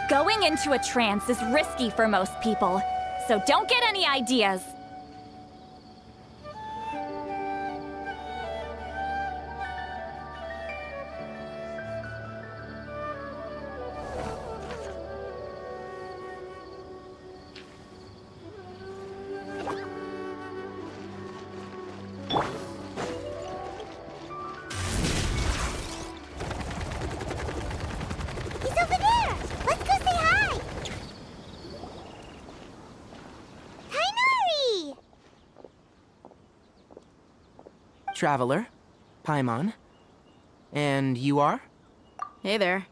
Going into a trance is risky for most people, so don't get any ideas. He's over there! Let's go say hi! Kainari! Traveler, Paimon. And you are? Hey there.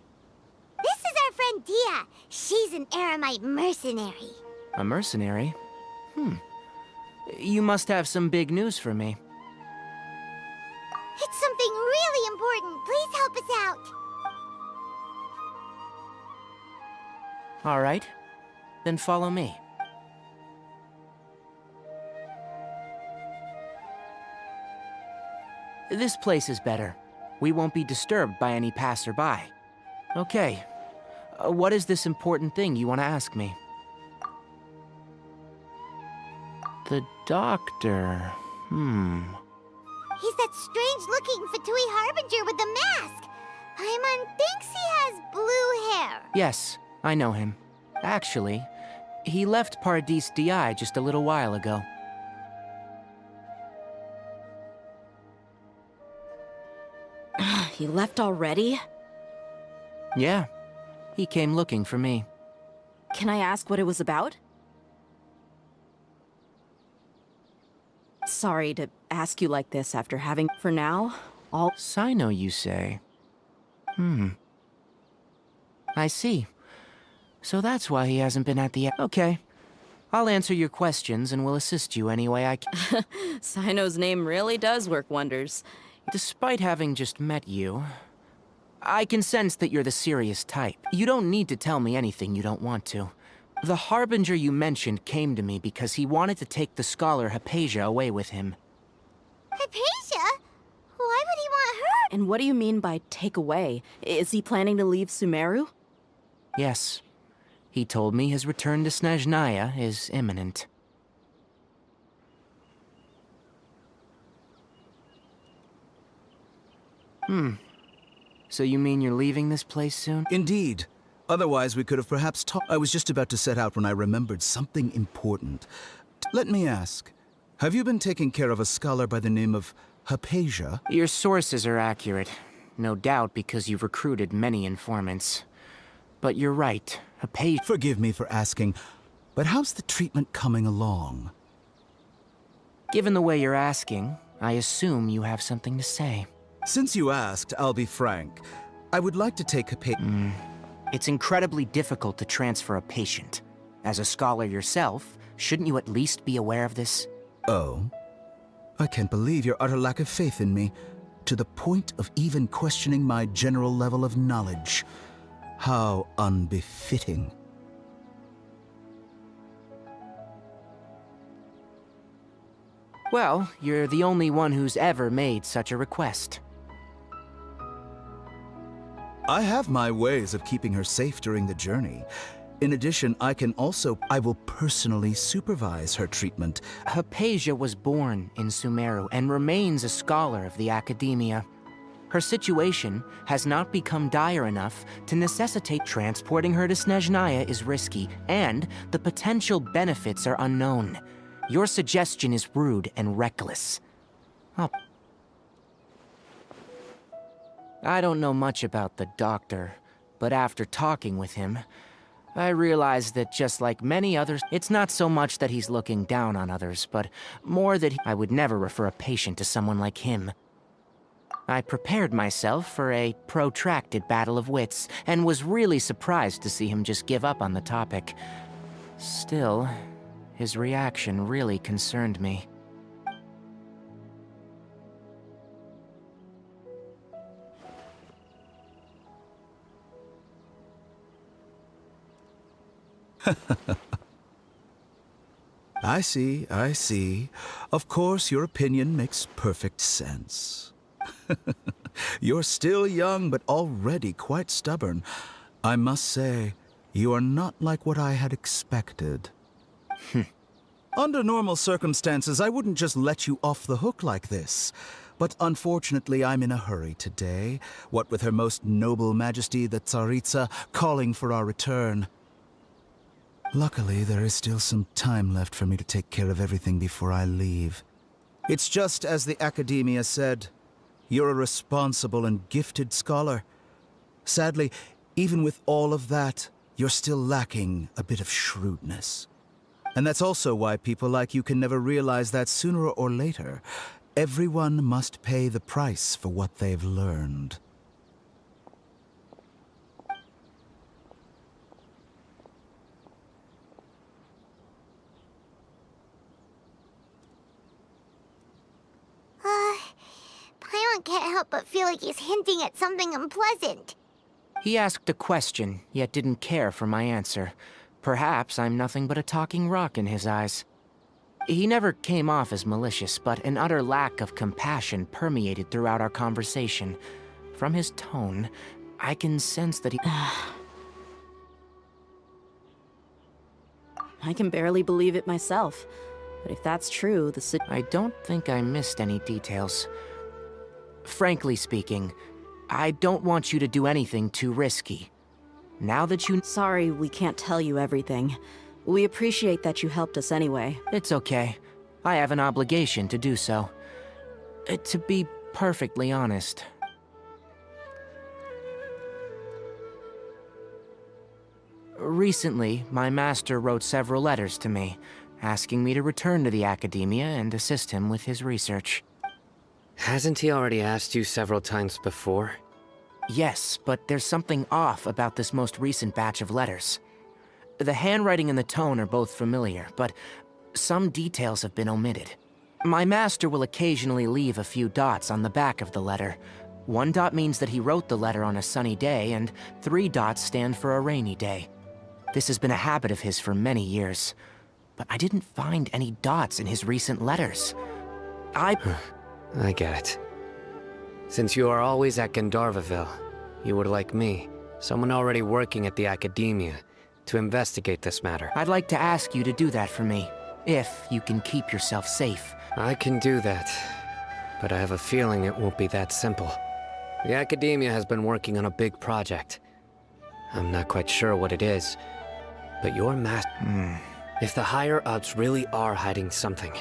This is our friend Dia. She's an Aramite mercenary. A mercenary? You must have some big news for me. It's something really important. Please help us out. All right. Then follow me. This place is better. We won't be disturbed by any passerby. Okay. What is this important thing you want to ask me? The doctor. He's that strange-looking Fatui Harbinger with the mask. Paimon thinks he has blue hair. Yes, I know him. Actually, he left Paradis Di just a little while ago. He left already? Yeah, he came looking for me. Can I ask what it was about? Sorry to ask you like this after having, for now, all— Sino, you say? I see. So that's why he hasn't been at the— Okay. I'll answer your questions and will assist you any way I can. Sino's name really does work wonders. Despite having just met you, I can sense that you're the serious type. You don't need to tell me anything you don't want to. The Harbinger you mentioned came to me because he wanted to take the scholar Hypatia away with him. Hypatia? Why would he want her? And what do you mean by take away? Is he planning to leave Sumeru? Yes. He told me his return to Snezhnaya is imminent. So you mean you're leaving this place soon? Indeed. Otherwise, we could have perhaps talked. I was just about to set out when I remembered something important. Let me ask, have you been taking care of a scholar by the name of Hypatia? Your sources are accurate. No doubt because you've recruited many informants. But you're right, Hypatia— Forgive me for asking, but how's the treatment coming along? Given the way you're asking, I assume you have something to say. Since you asked, I'll be frank. I would like to take Hypatia— It's incredibly difficult to transfer a patient. As a scholar yourself, shouldn't you at least be aware of this? Oh? I can't believe your utter lack of faith in me, to the point of even questioning my general level of knowledge. How unbefitting. Well, you're the only one who's ever made such a request. I have my ways of keeping her safe during the journey. In addition, I will personally supervise her treatment. Hypatia was born in Sumeru and remains a scholar of the academia. Her situation has not become dire enough to necessitate transporting her to Snezhnaya is risky, and the potential benefits are unknown. Your suggestion is rude and reckless. I don't know much about the doctor, but after talking with him, I realized that just like many others, it's not so much that he's looking down on others, but more that I would never refer a patient to someone like him. I prepared myself for a protracted battle of wits, and was really surprised to see him just give up on the topic. Still, his reaction really concerned me. I see, I see. Of course, your opinion makes perfect sense. You're still young, but already quite stubborn. I must say, You are not like what I had expected. Under normal circumstances, I wouldn't just let you off the hook like this. But unfortunately, I'm in a hurry today, what with Her Most Noble Majesty the Tsaritsa calling for our return. Luckily, there is still some time left for me to take care of everything before I leave. It's just as the Academia said, you're a responsible and gifted scholar. Sadly, even with all of that, you're still lacking a bit of shrewdness. And that's also why people like you can never realize that sooner or later, everyone must pay the price for what they've learned. Paimon can't help but feel like he's hinting at something unpleasant. He asked a question, yet didn't care for my answer. Perhaps I'm nothing but a talking rock in his eyes. He never came off as malicious, but an utter lack of compassion permeated throughout our conversation. From his tone, I can sense that he... I can barely believe it myself. But if that's true, I don't think I missed any details. Frankly speaking, I don't want you to do anything too risky. Now that you... Sorry we can't tell you everything. We appreciate that you helped us anyway. It's okay. I have an obligation to do so. To be perfectly honest. Recently, my master wrote several letters to me, asking me to return to the Academia and assist him with his research. Hasn't he already asked you several times before? Yes, but there's something off about this most recent batch of letters. The handwriting and the tone are both familiar, but some details have been omitted. My master will occasionally leave a few dots on the back of the letter. 1 dot means that he wrote the letter on a sunny day, and 3 dots stand for a rainy day. This has been a habit of his for many years, but I didn't find any dots in his recent letters. I get it. Since you are always at Gandharvaville, you would like me, someone already working at the Academia, to investigate this matter. I'd like to ask you to do that for me, if you can keep yourself safe. I can do that, but I have a feeling it won't be that simple. The Academia has been working on a big project. I'm not quite sure what it is, but your master... If the higher-ups really are hiding something,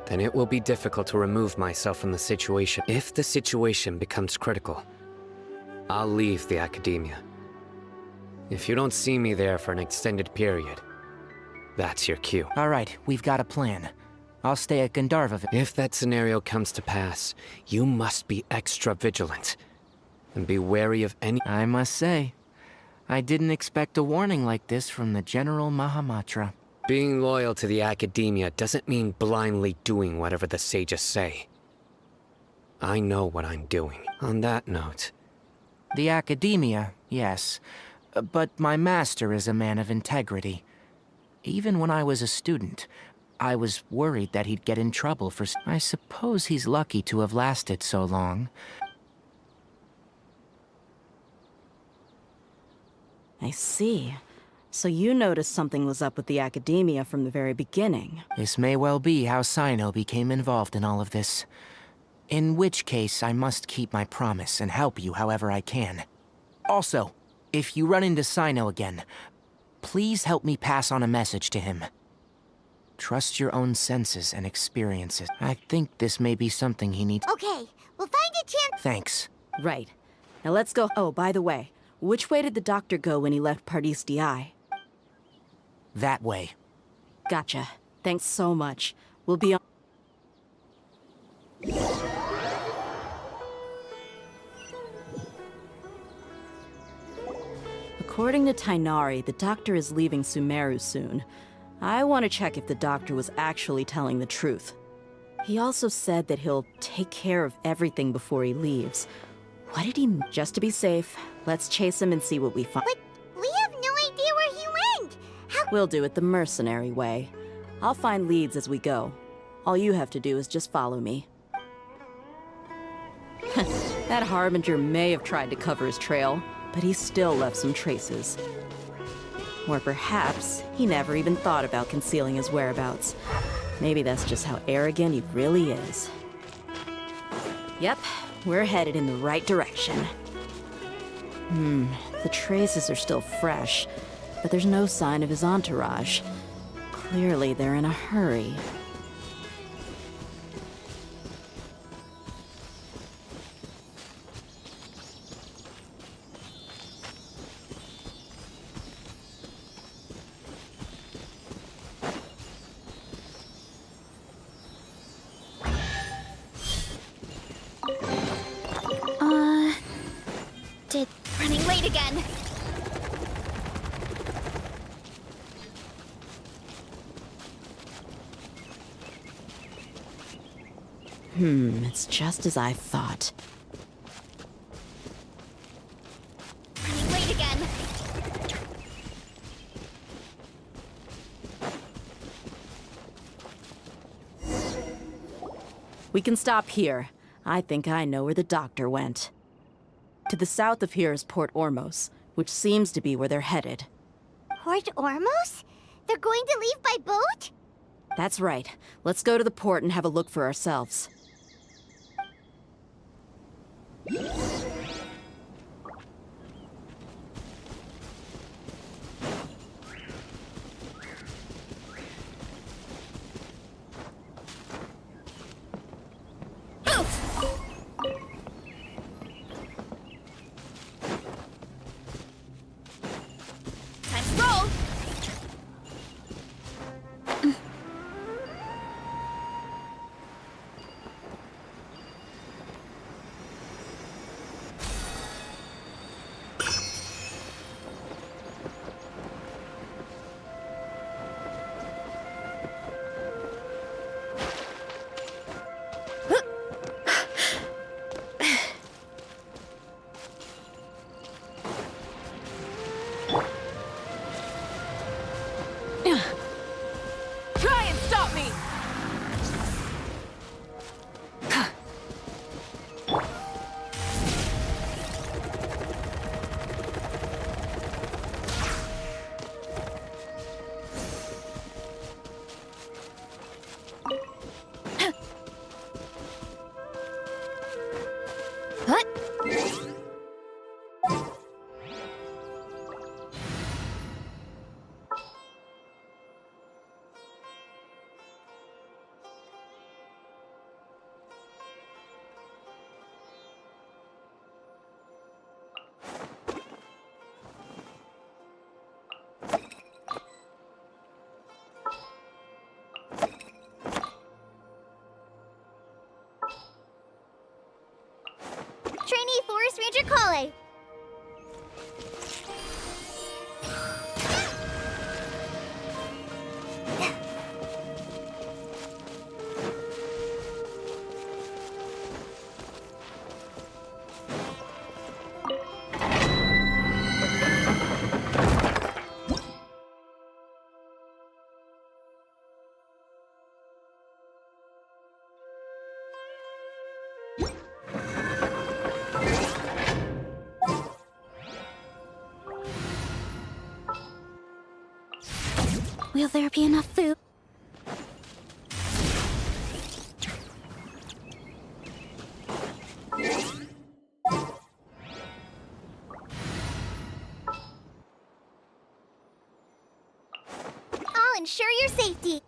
then it will be difficult to remove myself from the situation. If the situation becomes critical, I'll leave the Academia. If you don't see me there for an extended period, that's your cue. All right, we've got a plan. I'll stay at Gandharvaville. If that scenario comes to pass, you must be extra vigilant. And be wary of any... I must say, I didn't expect a warning like this from the General Mahamatra. Being loyal to the Academia doesn't mean blindly doing whatever the sages say. I know what I'm doing. On that note... The Academia, yes. But my master is a man of integrity. Even when I was a student, I was worried that he'd get in trouble for... I suppose he's lucky to have lasted so long. I see. So you noticed something was up with the Academia from the very beginning. This may well be how Sino became involved in all of this. In which case, I must keep my promise and help you however I can. Also, if you run into Sino again, please help me pass on a message to him. Trust your own senses and experiences. I think this may be something he needs... Okay, we'll find a chance. Thanks. Right. Now let's go... Oh, by the way, which way did the doctor go when he left Pardis DI? That way. Gotcha. Thanks so much. We'll be on... According to Tainari, the doctor is leaving Sumeru soon. I want to check if the doctor was actually telling the truth. He also said that he'll take care of everything before he leaves. What did he... Just to be safe, let's chase him and see what we find. But we have no idea where he went. How... We'll do it the mercenary way. I'll find leads as we go. All you have to do is just follow me. That Harbinger may have tried to cover his trail, but he still left some traces. Or perhaps he never even thought about concealing his whereabouts. Maybe that's just how arrogant he really is. Yep, we're headed in the right direction. The traces are still fresh, but there's no sign of his entourage. Clearly, they're in a hurry. Running late again. It's just as I thought. Running late again. We can stop here. I think I know where the doctor went. To the south of here is Port Ormos, which seems to be where they're headed. Port Ormos? They're going to leave by boat? That's right. Let's go to the port and have a look for ourselves. Time to roll! Try and stop me! Trainee Forest Ranger Kale. Will there be enough food? I'll ensure your safety.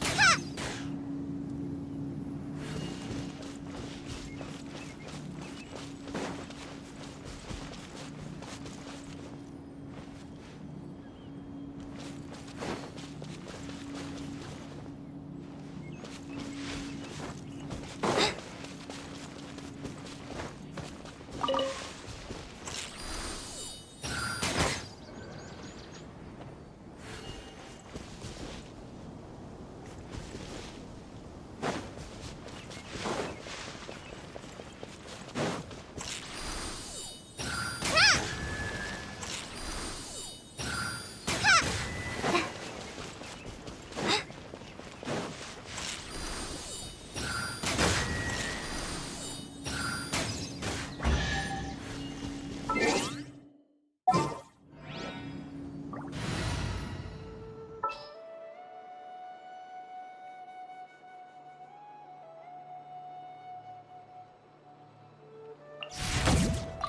Ha!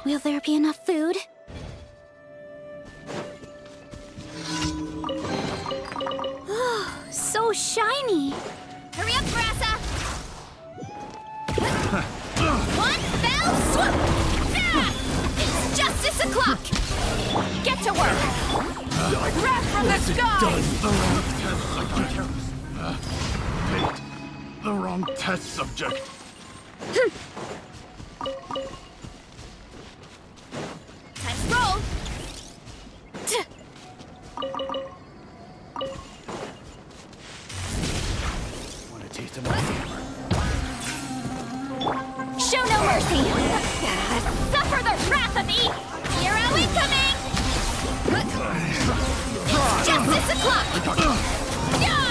Will there be enough food? Oh, so shiny! Hurry up, Grassa! One fell swoop! Ah! It's justice o'clock! Get to work! Wrath from the sky! The wrong test subject. Time to roll! Want a taste of my hammer? Show no mercy! Suffer the wrath of E! Hero incoming! It's justice o'clock! Yeah!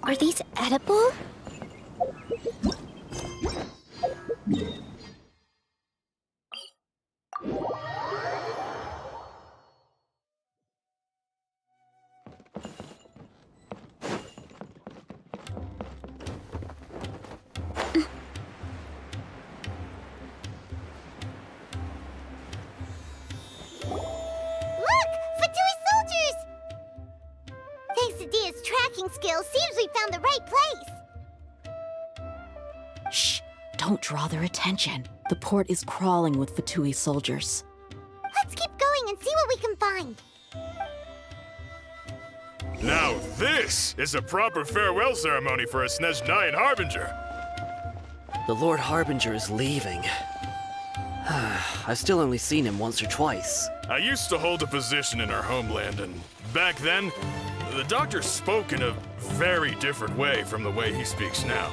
Are these edible? Thanks to Dia's tracking skills, seems we found the right place. Shh! Don't draw their attention. The port is crawling with Fatui soldiers. Let's keep going and see what we can find. Now this is a proper farewell ceremony for a Snezhnayan Harbinger. The Lord Harbinger is leaving. I've still only seen him once or twice. I used to hold a position in our homeland, and back then, the doctor spoke in a very different way from the way he speaks now.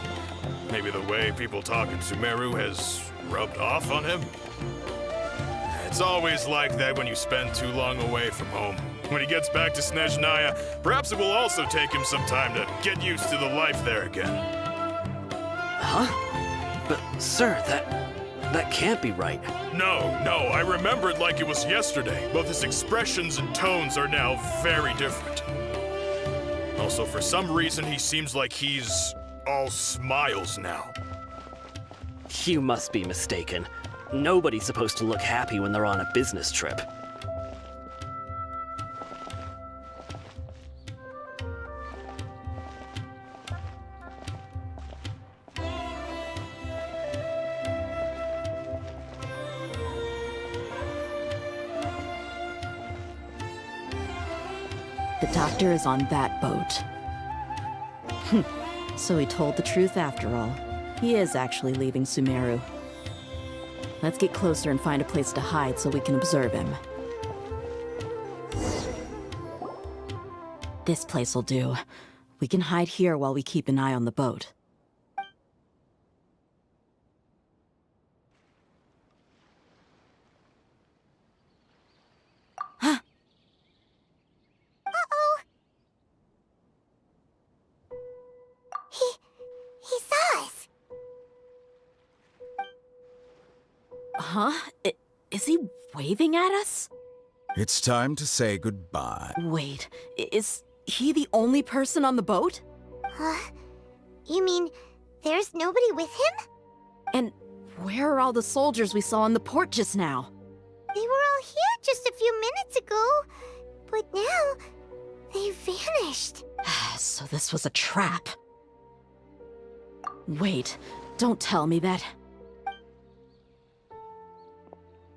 Maybe the way people talk in Sumeru has rubbed off on him? It's always like that when you spend too long away from home. When he gets back to Snezhnaya, perhaps it will also take him some time to get used to the life there again. Huh? But, sir, that can't be right. No, I remember it like it was yesterday. Both his expressions and tones are now very different. Also, for some reason, he seems like he's all smiles now. You must be mistaken. Nobody's supposed to look happy when they're on a business trip. The doctor is on that boat. So he told the truth after all. He is actually leaving Sumeru. Let's get closer and find a place to hide so we can observe him. This place will do. We can hide here while we keep an eye on the boat. He saw us. Huh? Is he waving at us? It's time to say goodbye. Wait, is he the only person on the boat? You mean there's nobody with him? And where are all the soldiers we saw in the port just now? They were all here just a few minutes ago, but now they've vanished. So this was a trap. Wait, don't tell me that.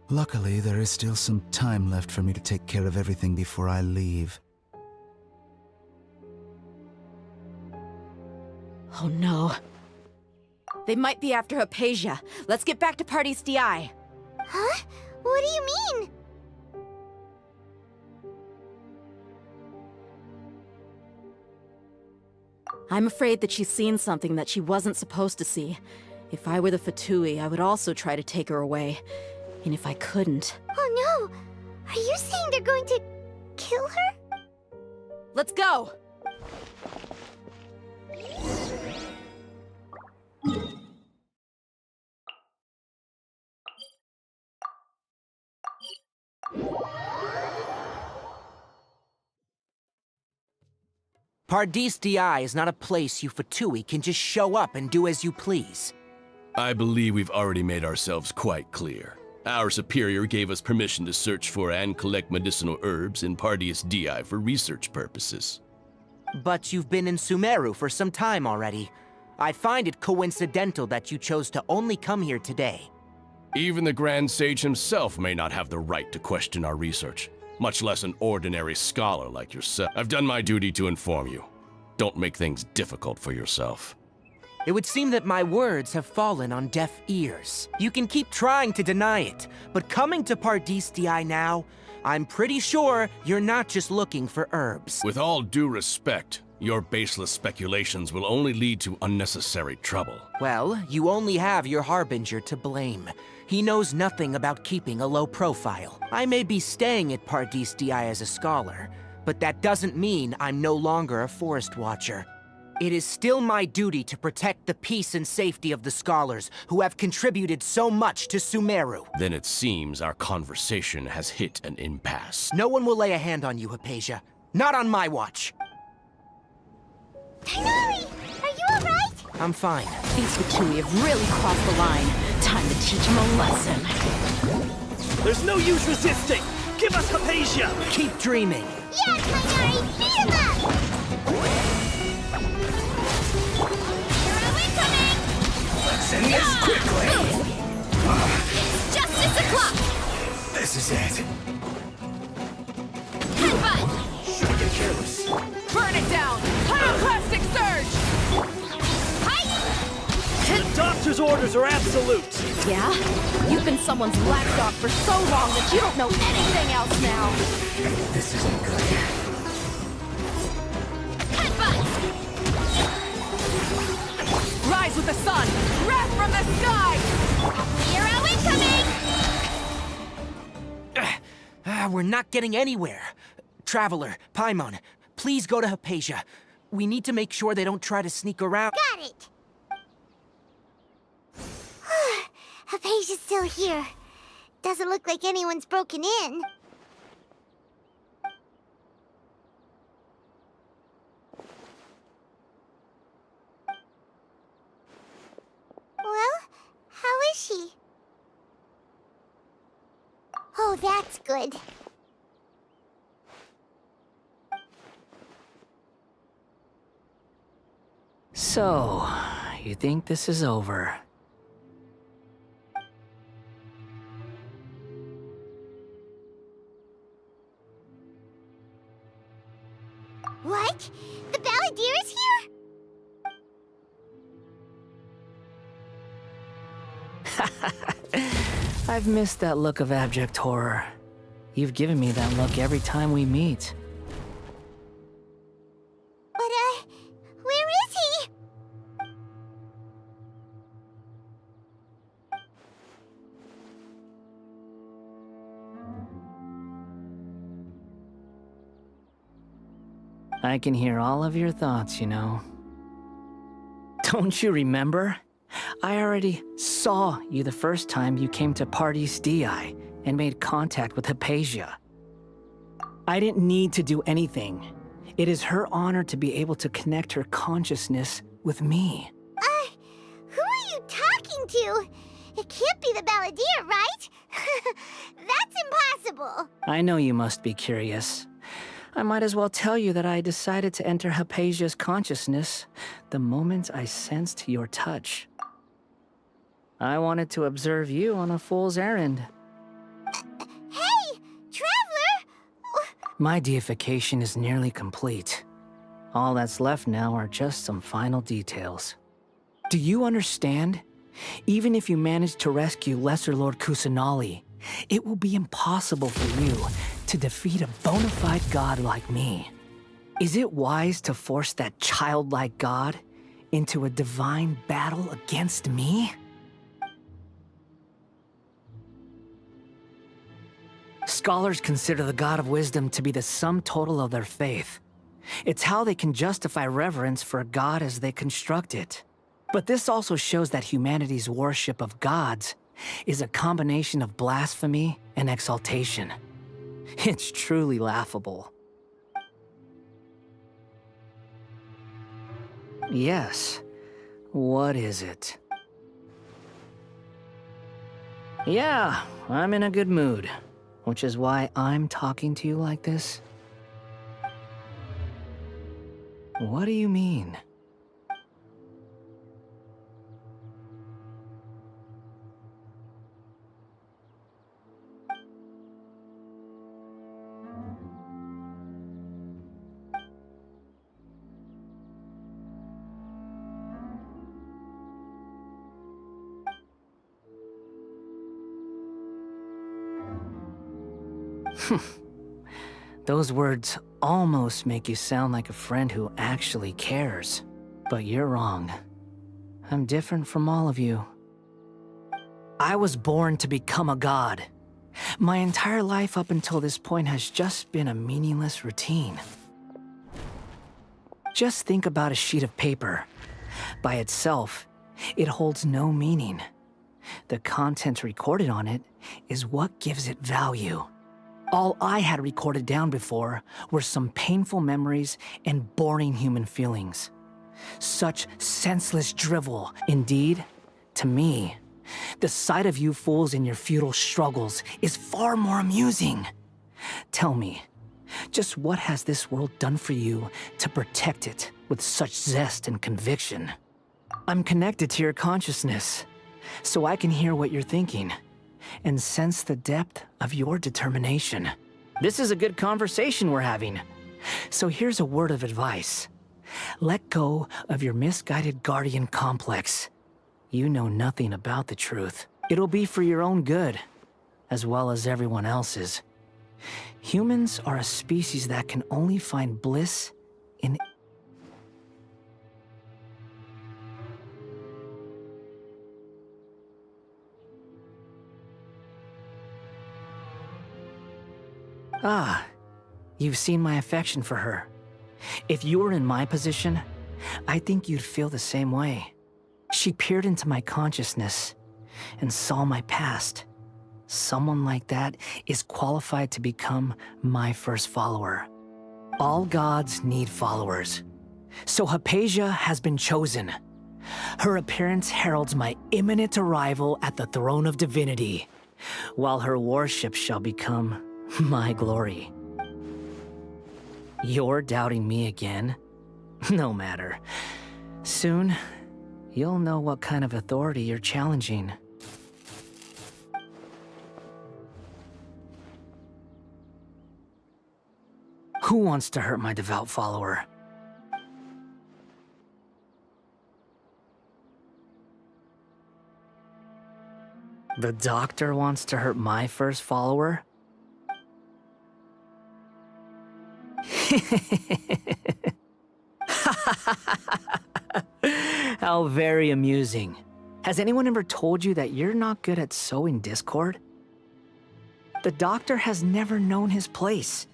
Luckily, there is still some time left for me to take care of everything before I leave. Oh no. They might be after Hypatia. Let's get back to Party's DI. Huh? What do you mean? I'm afraid that she's seen something that she wasn't supposed to see. If I were the Fatui, I would also try to take her away. And if I couldn't... Oh no! Are you saying they're going to kill her? Let's go! Pardis Di is not a place you Fatui can just show up and do as you please. I believe we've already made ourselves quite clear. Our superior gave us permission to search for and collect medicinal herbs in Pardis Di for research purposes. But you've been in Sumeru for some time already. I find it coincidental that you chose to only come here today. Even the Grand Sage himself may not have the right to question our research, much less an ordinary scholar like yourself. I've done my duty to inform you. Don't make things difficult for yourself. It would seem that my words have fallen on deaf ears. You can keep trying to deny it, but coming to Pardis Di now, I'm pretty sure you're not just looking for herbs. With all due respect, your baseless speculations will only lead to unnecessary trouble. Well, you only have your Harbinger to blame. He knows nothing about keeping a low profile. I may be staying at Pardis Di as a scholar, but that doesn't mean I'm no longer a forest watcher. It is still my duty to protect the peace and safety of the scholars who have contributed so much to Sumeru. Then it seems our conversation has hit an impasse. No one will lay a hand on you, Hypatia. Not on my watch. Tighnari, are you alright? I'm fine. These Fatui have really crossed the line. Time to teach them a lesson. There's no use resisting! Give us Hypatia! Keep dreaming. Yeah, Tighnari, beat him up! Hero incoming! Let's end this quickly! It's justice o'clock! This is it. Headbutt! Shouldn't get careless. Burn it down! Pyroclastic surge! The doctor's orders are absolute! Yeah? You've been someone's lapdog for so long that you don't know anything else now. This isn't good. Headbutt! Rise with the sun! Wrath from the sky! Hero incoming! We're not getting anywhere. Traveler, Paimon, please go to Hypatia. We need to make sure they don't try to sneak around. Got it! Hypatia's still here. Doesn't look like anyone's broken in. Well, how is she? Oh, that's good. So, you think this is over? What? The Balladeer is here? I've missed that look of abject horror. You've given me that look every time we meet. But, where is he? I can hear all of your thoughts, you know. Don't you remember? I already saw you the first time you came to Pardis Di and made contact with Hypatia. I didn't need to do anything. It is her honor to be able to connect her consciousness with me. Who are you talking to? It can't be the Balladeer, right? That's impossible. I know you must be curious. I might as well tell you that I decided to enter Hypatia's consciousness the moment I sensed your touch. I wanted to observe you on a fool's errand. Hey, Traveler! My deification is nearly complete. All that's left now are just some final details. Do you understand? Even if you manage to rescue Lesser Lord Kusanali, it will be impossible for you to defeat a bona fide god like me. Is it wise to force that childlike god into a divine battle against me? Scholars consider the God of Wisdom to be the sum total of their faith. It's how they can justify reverence for a god as they construct it. But this also shows that humanity's worship of gods is a combination of blasphemy and exaltation. It's truly laughable. Yes. What is it? Yeah, I'm in a good mood, which is why I'm talking to you like this. What do you mean? Those words almost make you sound like a friend who actually cares. But you're wrong. I'm different from all of you. I was born to become a god. My entire life up until this point has just been a meaningless routine. Just think about a sheet of paper. By itself, it holds no meaning. The content recorded on it is what gives it value. All I had recorded down before were some painful memories and boring human feelings. Such senseless drivel. Indeed, to me, the sight of you fools in your futile struggles is far more amusing. Tell me, just what has this world done for you to protect it with such zest and conviction? I'm connected to your consciousness, so I can hear what you're thinking and sense the depth of your determination. This is a good conversation we're having. So here's a word of advice. Let go of your misguided guardian complex. You know nothing about the truth. It'll be for your own good, as well as everyone else's. Humans are a species that can only find bliss in... Ah, you've seen my affection for her. If you were in my position, I think you'd feel the same way. She peered into my consciousness and saw my past. Someone like that is qualified to become my first follower. All gods need followers. So Hypatia has been chosen. Her appearance heralds my imminent arrival at the throne of divinity, while her worship shall become my glory. You're doubting me again? No matter. Soon, you'll know what kind of authority you're challenging. Who wants to hurt my devout follower? The doctor wants to hurt my first follower? How very amusing. Has anyone ever told you that you're not good at sowing discord? The doctor has never known his place.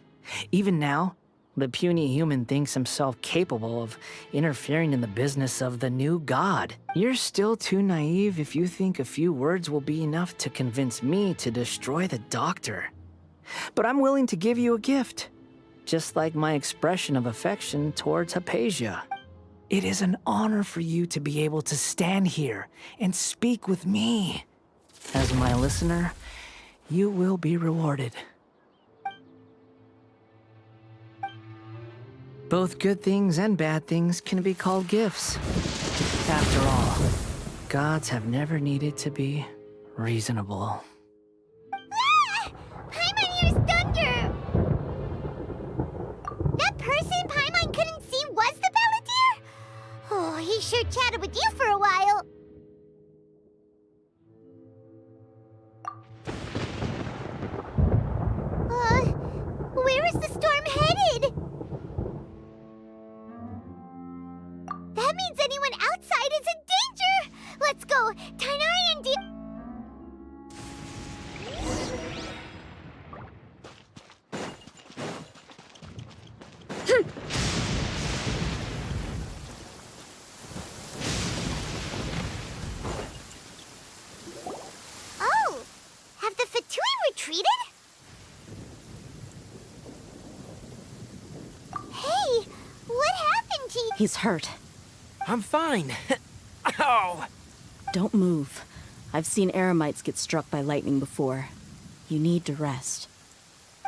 Even now, the puny human thinks himself capable of interfering in the business of the new god. You're still too naive if you think a few words will be enough to convince me to destroy the doctor. But I'm willing to give you a gift, just like my expression of affection towards Hypatia. It is an honor for you to be able to stand here and speak with me. As my listener, you will be rewarded. Both good things and bad things can be called gifts. After all, gods have never needed to be reasonable. Ah! Paimon hears thunder! That person Paimon couldn't see was the Palantir? Oh, he sure chatted with you for a while. Where is the storm headed? That means anyone outside is in danger! Let's go! Tighnari and Oh! Have the Fatui retreated? Hey! What happened to you? He's hurt. I'm fine. Oh! Don't move. I've seen eremites get struck by lightning before. You need to rest.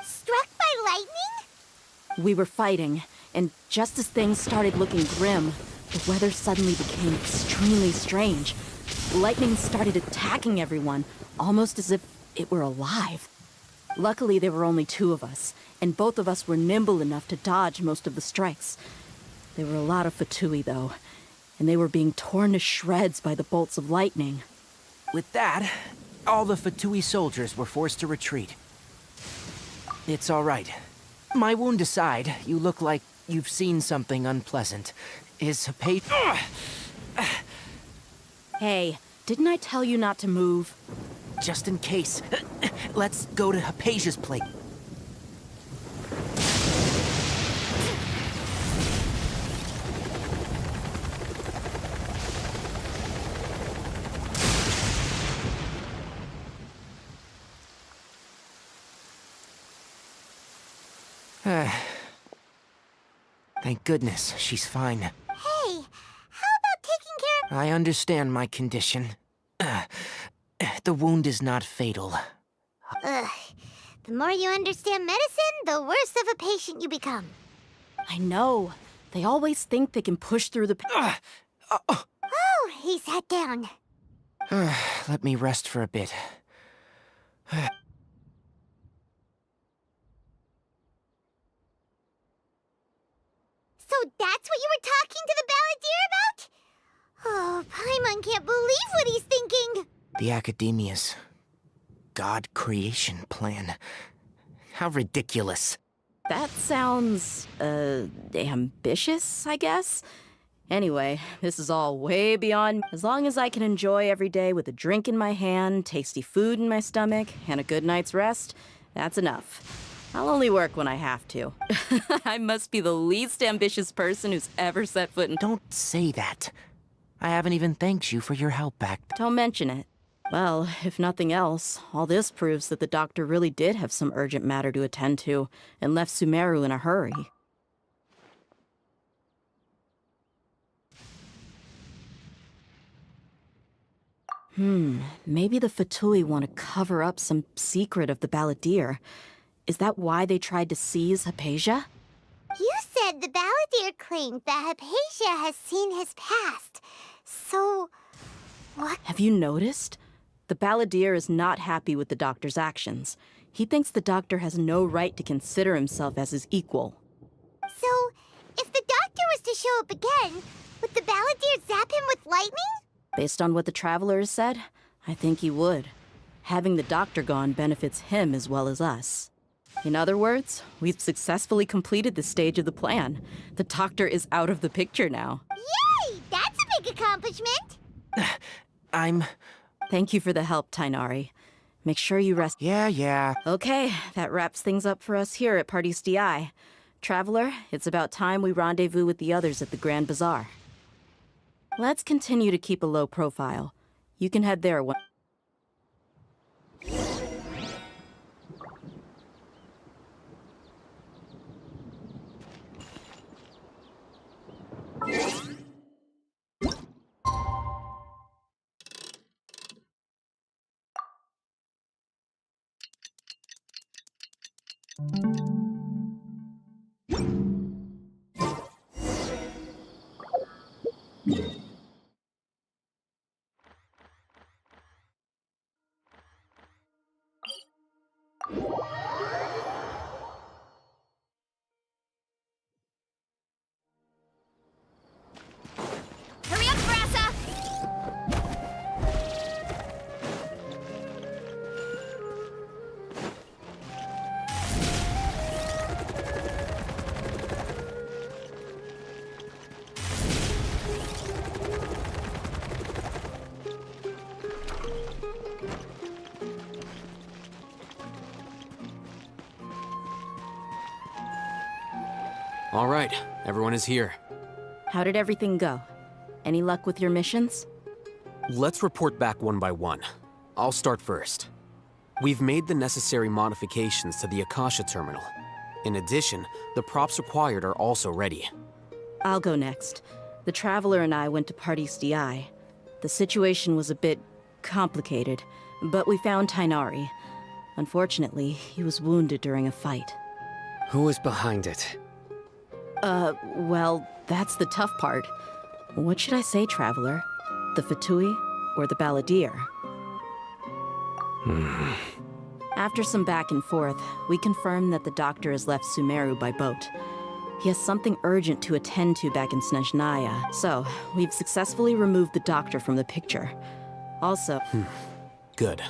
Struck by lightning? We were fighting, and just as things started looking grim, the weather suddenly became extremely strange. Lightning started attacking everyone, almost as if it were alive. Luckily, there were only two of us, and both of us were nimble enough to dodge most of the strikes. There were a lot of Fatui, though, and they were being torn to shreds by the bolts of lightning. With that, all the Fatui soldiers were forced to retreat. It's all right. My wound aside, you look like you've seen something unpleasant. Is Hypatia... Hey, didn't I tell you not to move? Just in case, let's go to Hypatia's place. Thank goodness, she's fine. Hey, how about taking care of... I understand my condition. The wound is not fatal. Ugh. The more you understand medicine, the worse of a patient you become. I know. They always think they can push through the... Oh, he sat down. Let me rest for a bit. So that's what you were talking to the Balladeer about? Oh, Paimon can't believe what he's thinking. The Academia's God creation plan. How ridiculous. That sounds, ambitious, I guess? Anyway, this is all way beyond... As long as I can enjoy every day with a drink in my hand, tasty food in my stomach, and a good night's rest, that's enough. I'll only work when I have to. I must be the least ambitious person who's ever set foot in... Don't say that. I haven't even thanked you for your help back. Don't mention it. Well, if nothing else, all this proves that the doctor really did have some urgent matter to attend to, and left Sumeru in a hurry. Maybe the Fatui want to cover up some secret of the Balladeer. Is that why they tried to seize Hypatia? You said the Balladeer claimed that Hypatia has seen his past. So, what? Have you noticed? The Balladeer is not happy with the doctor's actions. He thinks the doctor has no right to consider himself as his equal. So, if the doctor was to show up again, would the Balladeer zap him with lightning? Based on what the Traveler has said, I think he would. Having the doctor gone benefits him as well as us. In other words, we've successfully completed this stage of the plan. The doctor is out of the picture now. Yay! That's a big accomplishment! Thank you for the help, Tainari. Make sure you rest. Yeah. Okay, that wraps things up for us here at Party's DI. Traveler, it's about time we rendezvous with the others at the Grand Bazaar. Let's continue to keep a low profile. You can head there when... Hurry up, Brassa! All right, everyone is here. How did everything go? Any luck with your missions? Let's report back one by one. I'll start first. We've made the necessary modifications to the Akasha terminal. In addition, the props required are also ready. I'll go next. The Traveler and I went to Party's DI. The situation was a bit complicated, but we found Tainari. Unfortunately, he was wounded during a fight. Who is behind it? Well, that's the tough part. What should I say, Traveler? The Fatui or the Balladeer? After some back and forth, we confirmed that the doctor has left Sumeru by boat. He has something urgent to attend to back in Snezhnaya, so we've successfully removed the doctor from the picture. Also... Good.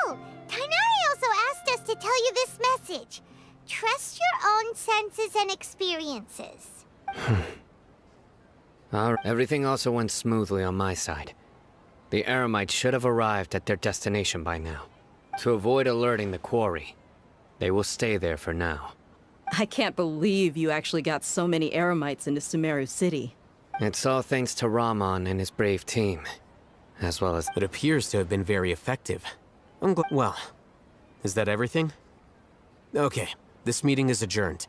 Oh, Tainari also asked us to tell you this message. Trust your own senses and experiences. Everything also went smoothly on my side. The Eremites should have arrived at their destination by now. To avoid alerting the quarry, they will stay there for now. I can't believe you actually got so many Eremites into Sumeru City. It's all thanks to Rahman and his brave team, as well as... It appears to have been very effective. Well, is that everything? Okay, this meeting is adjourned.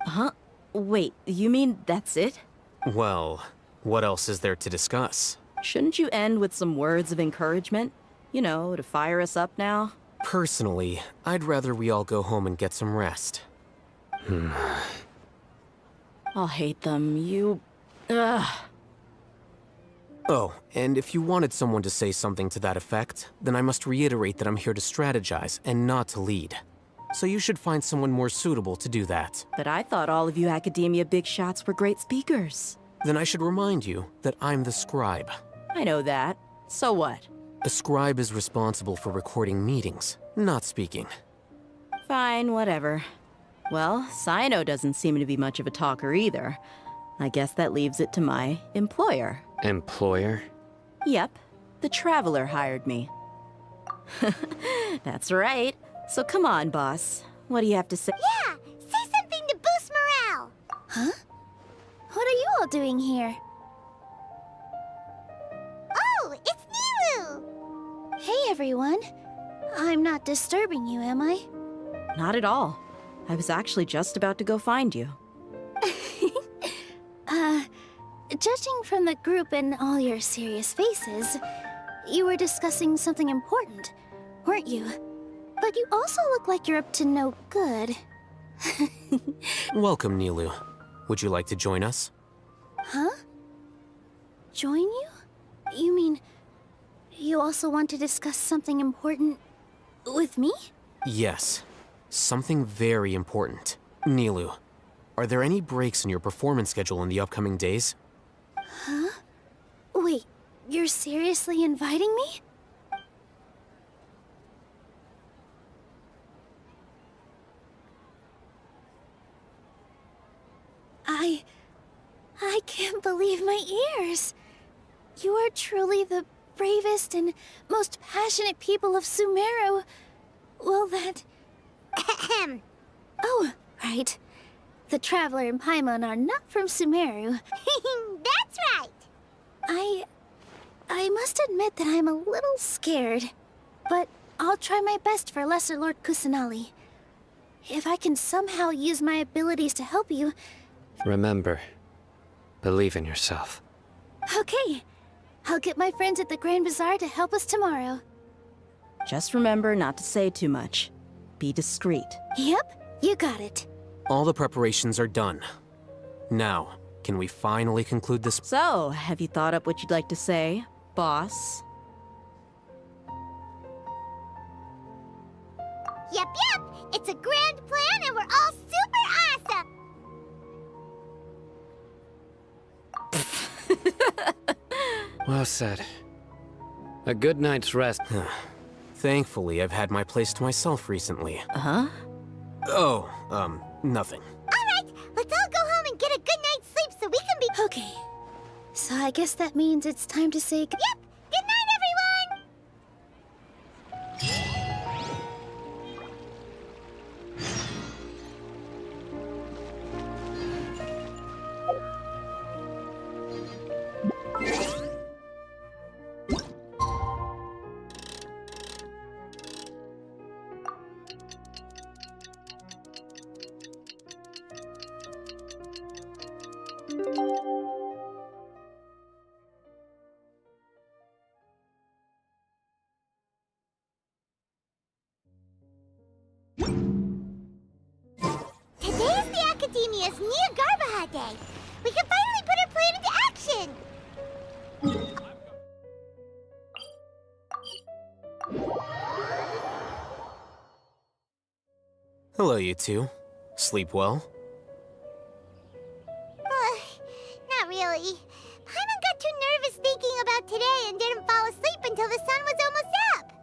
Huh? Wait, you mean that's it? Well, what else is there to discuss? Shouldn't you end with some words of encouragement? You know, to fire us up now? Personally, I'd rather we all go home and get some rest. I'll hate them. Ugh. Oh, and if you wanted someone to say something to that effect, then I must reiterate that I'm here to strategize and not to lead. So you should find someone more suitable to do that. But I thought all of you Academia big shots were great speakers. Then I should remind you that I'm the scribe. I know that. So what? A scribe is responsible for recording meetings, not speaking. Fine, whatever. Well, Cyno doesn't seem to be much of a talker either. I guess that leaves it to my employer. Employer? Yep, the Traveler hired me. That's right. So come on, boss. What do you have to say? Yeah, say something to boost morale. Huh? What are you all doing here? Oh, it's Nilu! Hey, everyone. I'm not disturbing you, am I? Not at all. I was actually just about to go find you. Judging from the group and all your serious faces, you were discussing something important, weren't you? But you also look like you're up to no good. Welcome, Nilu. Would you like to join us? Huh? Join you? You mean, you also want to discuss something important with me? Yes. Something very important. Nilu, are there any breaks in your performance schedule in the upcoming days? Huh? Wait, you're seriously inviting me? I can't believe my ears. You are truly the bravest and most passionate people of Sumeru. Well, that... Ahem. Oh, right. The Traveler and Paimon are not from Sumeru. That's right. I must admit that I'm a little scared. But I'll try my best for Lesser Lord Kusanali. If I can somehow use my abilities to help you... Remember, believe in yourself. Okay. I'll get my friends at the Grand Bazaar to help us tomorrow. Just remember not to say too much. Be discreet. Yep, you got it. All the preparations are done. Now, can we finally conclude this? So, have you thought up what you'd like to say, boss? Yep. It's a grand plan and we're all super awesome. Well said. A good night's rest. Thankfully, I've had my place to myself recently. Uh-huh? Oh, nothing. All right, let's all go home and get a good night's sleep so we can be... Okay. So I guess that means it's time to say Yep, good night, everyone! Academia's Niagarbaha Day. We can finally put our plan into action! Hello, you two. Sleep well? Not really. Paimon got too nervous thinking about today and didn't fall asleep until the sun was almost up.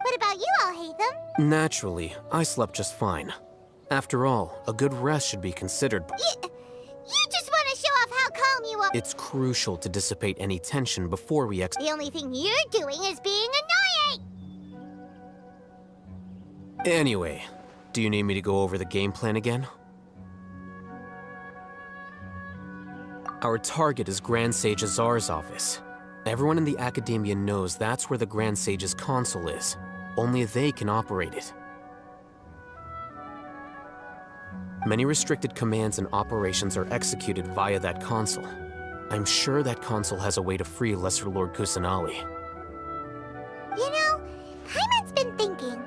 What about you, Alhaitham? Naturally, I slept just fine. After all, a good rest should be considered. You just want to show off how calm you are. It's crucial to dissipate any tension before we The only thing you're doing is being annoying! Anyway, do you need me to go over the game plan again? Our target is Grand Sage Azar's office. Everyone in the Academia knows that's where the Grand Sage's console is. Only they can operate it. Many restricted commands and operations are executed via that console. I'm sure that console has a way to free Lesser Lord Kusanali. You know, Paimon's been thinking,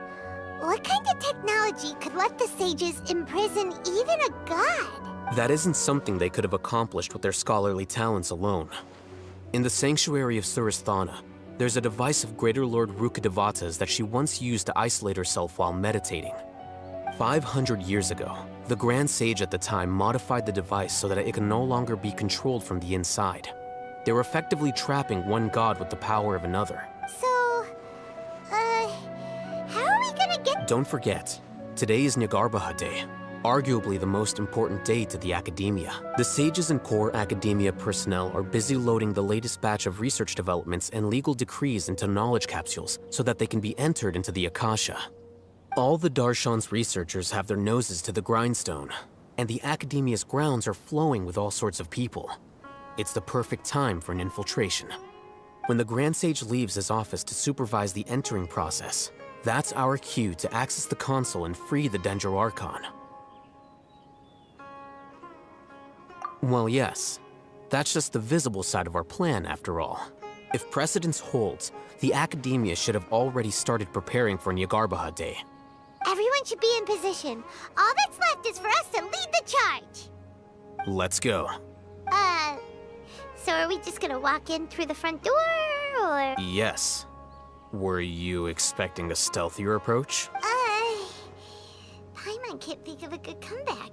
what kind of technology could let the sages imprison even a god? That isn't something they could have accomplished with their scholarly talents alone. In the Sanctuary of Suristhana, there's a device of Greater Lord Rukkhadevata's that she once used to isolate herself while meditating. 500 years ago, the Grand Sage at the time modified the device so that it can no longer be controlled from the inside. They were effectively trapping one god with the power of another. So, how are we gonna get— Don't forget, today is Niagarbaha Day, arguably the most important day to the Academia. The sages and core Academia personnel are busy loading the latest batch of research developments and legal decrees into knowledge capsules so that they can be entered into the Akasha. All the Darshan's researchers have their noses to the grindstone, and the Academia's grounds are flowing with all sorts of people. It's the perfect time for an infiltration. When the Grand Sage leaves his office to supervise the entering process, that's our cue to access the console and free the Dendro Archon. Well, yes. That's just the visible side of our plan, after all. If precedence holds, the Academia should have already started preparing for Niagarbaha Day. Everyone should be in position. All that's left is for us to lead the charge. Let's go. So are we just gonna walk in through the front door, or— Yes. Were you expecting a stealthier approach? Paimon can't think of a good comeback.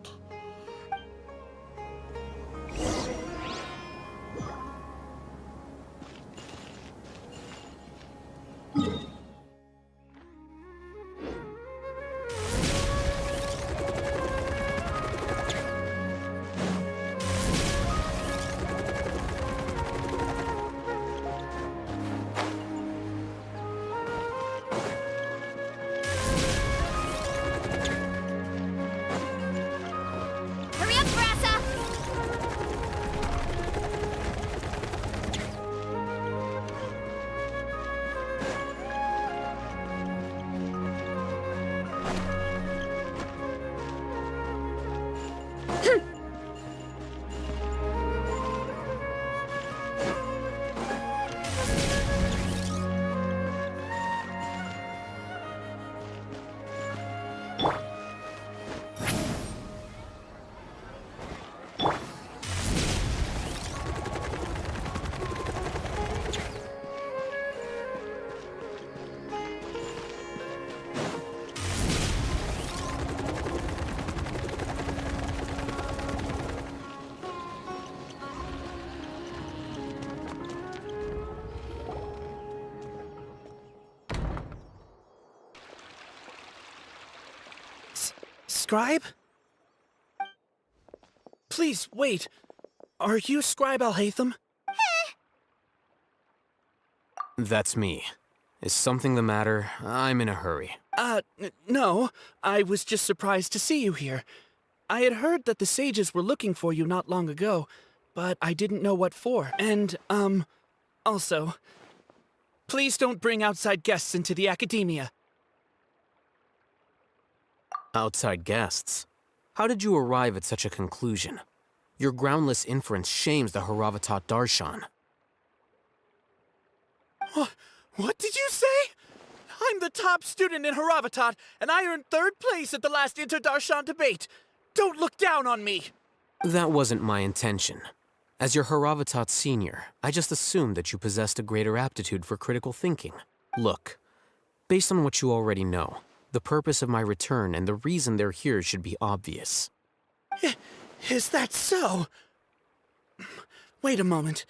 Hurry up, Brassa! Scribe? Please, wait. Are you Scribe Alhaitham? That's me. Is something the matter? I'm in a hurry. No. I was just surprised to see you here. I had heard that the sages were looking for you not long ago, but I didn't know what for. And, also, please don't bring outside guests into the Academia. Outside guests? How did you arrive at such a conclusion? Your groundless inference shames the Haravatat Darshan. What did you say? I'm the top student in Haravatat, and I earned 3rd place at the last Inter-Darshan debate. Don't look down on me! That wasn't my intention. As your Haravatat senior, I just assumed that you possessed a greater aptitude for critical thinking. Look, based on what you already know, the purpose of my return and the reason they're here should be obvious. Is that so? Wait a moment.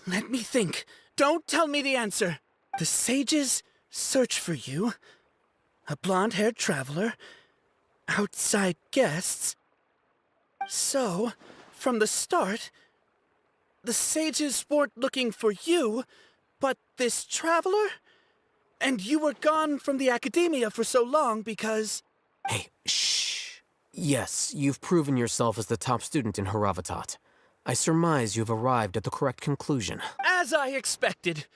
Let me think. Don't tell me the answer. The sages search for you. A blonde-haired traveler. Outside guests. So, from the start, the sages weren't looking for you, but this traveler? And you were gone from the academia for so long because... Hey, shh. Yes, you've proven yourself as the top student in Haravatat. I surmise you've arrived at the correct conclusion. As I expected.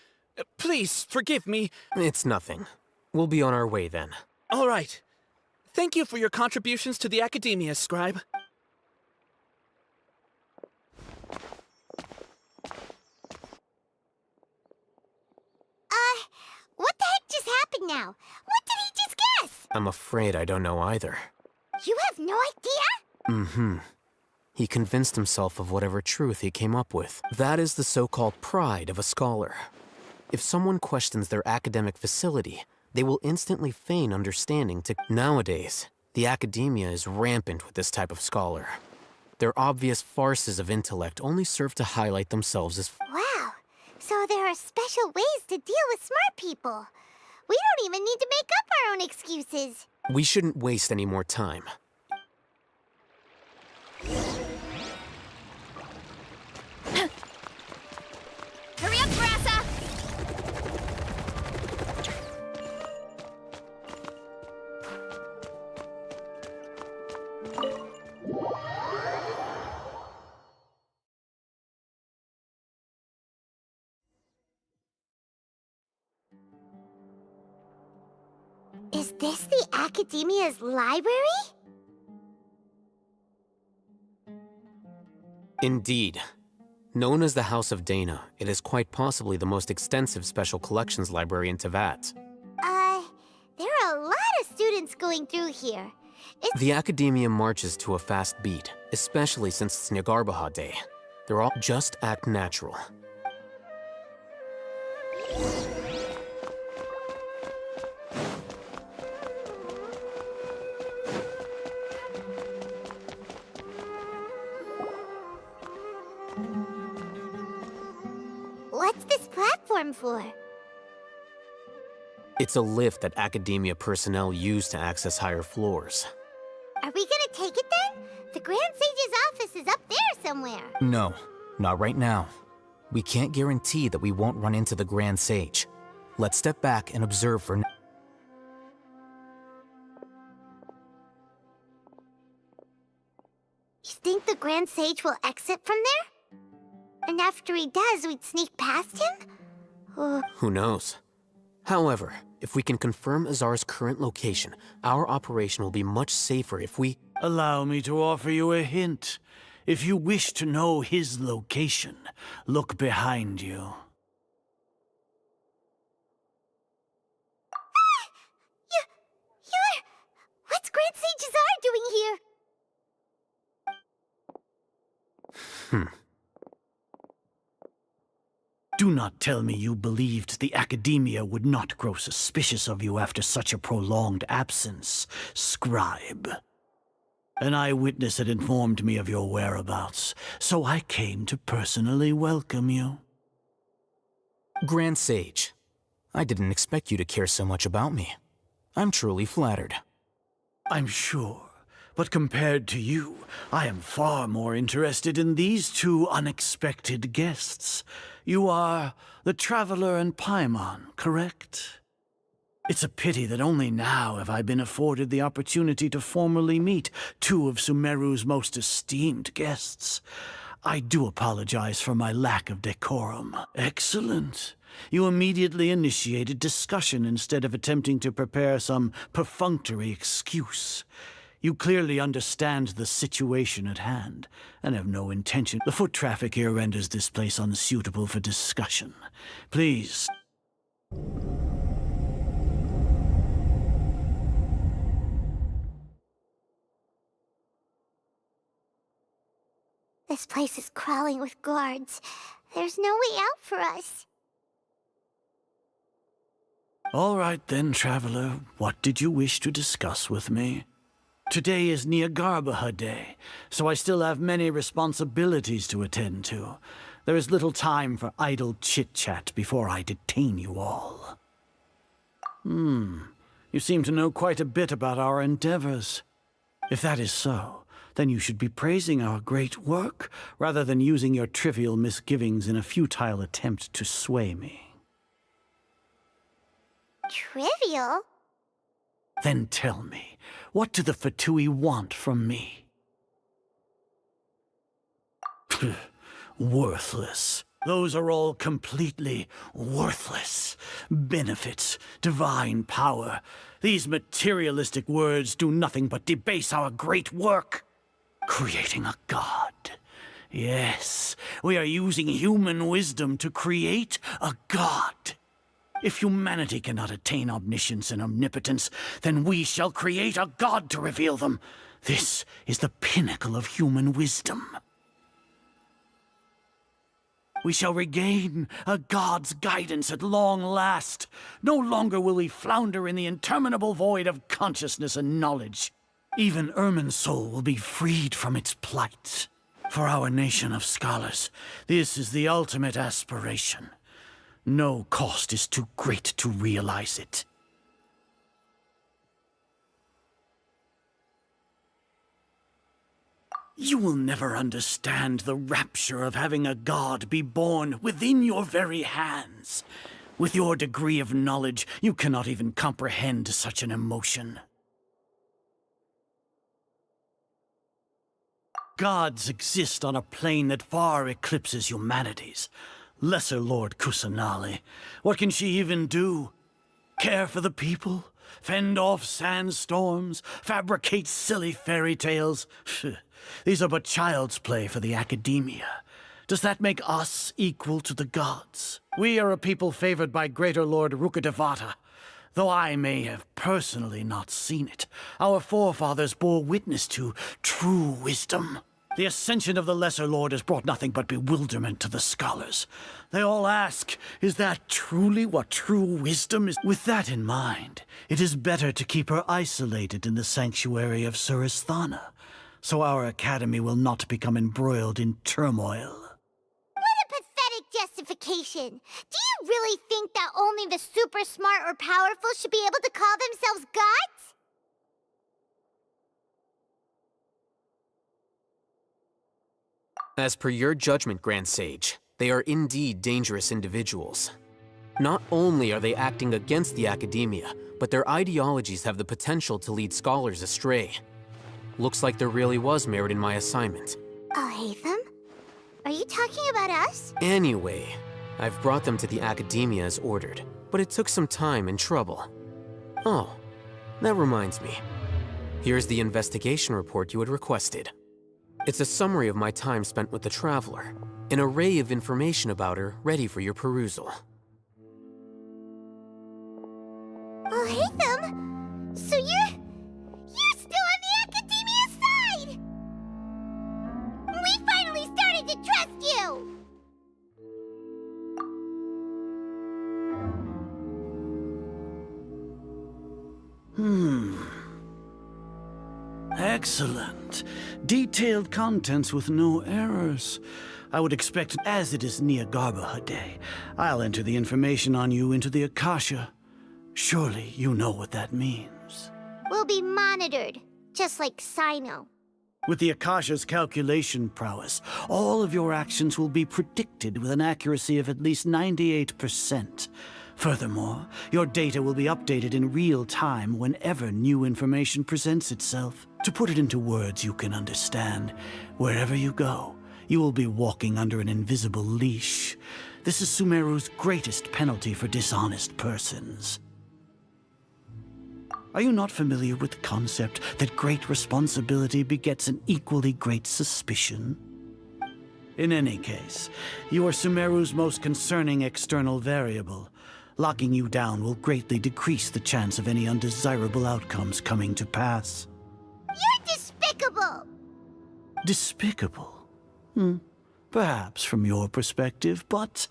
Please, forgive me. It's nothing. We'll be on our way then. All right. Thank you for your contributions to the academia, Scribe. What the heck just happened now? What did he just guess? I'm afraid I don't know either. You have no idea? Mm-hmm. He convinced himself of whatever truth he came up with. That is the so-called pride of a scholar. If someone questions their academic facility, they will instantly feign understanding to... Nowadays, the academia is rampant with this type of scholar. Their obvious farces of intellect only serve to highlight themselves as... Wow. So there are special ways to deal with smart people. We don't even need to make up our own excuses. We shouldn't waste any more time. Hurry up, Grassa! Is this the Academia's library? Indeed. Known as the House of Dana, it is quite possibly the most extensive special collections library in Teyvat. There are a lot of students going through here. The Academia marches to a fast beat, especially since it's Nyargarbaha Day. They're all just act natural. What's this platform for? It's a lift that Academia personnel use to access higher floors. Are we gonna take it then? The Grand Sage's office is up there somewhere. No, not right now. We can't guarantee that we won't run into the Grand Sage. Let's step back and observe for now. You think the Grand Sage will exit from there? And after he does, we'd sneak past him? Who knows? However, if we can confirm Azar's current location, our operation will be much safer if we... Allow me to offer you a hint. If you wish to know his location, look behind you. What's Grand Sage Azar doing here? Do not tell me you believed the Academia would not grow suspicious of you after such a prolonged absence, Scribe. An eyewitness had informed me of your whereabouts, so I came to personally welcome you. Grand Sage, I didn't expect you to care so much about me. I'm truly flattered. I'm sure, but compared to you, I am far more interested in these two unexpected guests. You are the Traveler and Paimon, correct? It's a pity that only now have I been afforded the opportunity to formally meet two of Sumeru's most esteemed guests. I do apologize for my lack of decorum. Excellent. You immediately initiated discussion instead of attempting to prepare some perfunctory excuse. You clearly understand the situation at hand, and have no intention. The foot traffic here renders this place unsuitable for discussion. Please. This place is crawling with guards. There's no way out for us. All right then, traveler. What did you wish to discuss with me? Today is Niagarbaha Day, so I still have many responsibilities to attend to. There is little time for idle chit-chat before I detain you all. You seem to know quite a bit about our endeavors. If that is so, then you should be praising our great work, rather than using your trivial misgivings in a futile attempt to sway me. Trivial? Then tell me, what do the Fatui want from me? Worthless. Those are all completely worthless. Benefits, divine power. These materialistic words do nothing but debase our great work. Creating a god. Yes, we are using human wisdom to create a god. If humanity cannot attain omniscience and omnipotence, then we shall create a god to reveal them. This is the pinnacle of human wisdom. We shall regain a god's guidance at long last. No longer will we flounder in the interminable void of consciousness and knowledge. Even Ermin's soul will be freed from its plight. For our nation of scholars, this is the ultimate aspiration. No cost is too great to realize it. You will never understand the rapture of having a god be born within your very hands. With your degree of knowledge, you cannot even comprehend such an emotion. Gods exist on a plane that far eclipses humanity's. Lesser Lord Kusanali, what can she even do? Care for the people? Fend off sandstorms? Fabricate silly fairy tales? These are but child's play for the academia. Does that make us equal to the gods? We are a people favored by Greater Lord Rukadevata. Though I may have personally not seen it, our forefathers bore witness to true wisdom. The ascension of the Lesser Lord has brought nothing but bewilderment to the scholars. They all ask, is that truly what true wisdom is? With that in mind, it is better to keep her isolated in the sanctuary of Suristhana, so our academy will not become embroiled in turmoil. What a pathetic justification! Do you really think that only the super smart or powerful should be able to call themselves gods? As per your judgment, Grand Sage, they are indeed dangerous individuals. Not only are they acting against the academia, but their ideologies have the potential to lead scholars astray. Looks like there really was merit in my assignment. Alhaitham? Are you talking about us? Anyway, I've brought them to the academia as ordered, but it took some time and trouble. Oh, that reminds me. Here's the investigation report you had requested. It's a summary of my time spent with the Traveler, an array of information about her ready for your perusal. Alhaitham? So you're still on the academia's side! We finally started to trust you! Excellent. Detailed contents with no errors. I would expect, as it is Niagarbaha Day, I'll enter the information on you into the Akasha. Surely you know what that means. We'll be monitored, just like Sino. With the Akasha's calculation prowess, all of your actions will be predicted with an accuracy of at least 98%. Furthermore, your data will be updated in real time whenever new information presents itself. To put it into words you can understand, wherever you go, you will be walking under an invisible leash. This is Sumeru's greatest penalty for dishonest persons. Are you not familiar with the concept that great responsibility begets an equally great suspicion? In any case, you are Sumeru's most concerning external variable. Locking you down will greatly decrease the chance of any undesirable outcomes coming to pass. You're despicable! Despicable? Perhaps from your perspective, but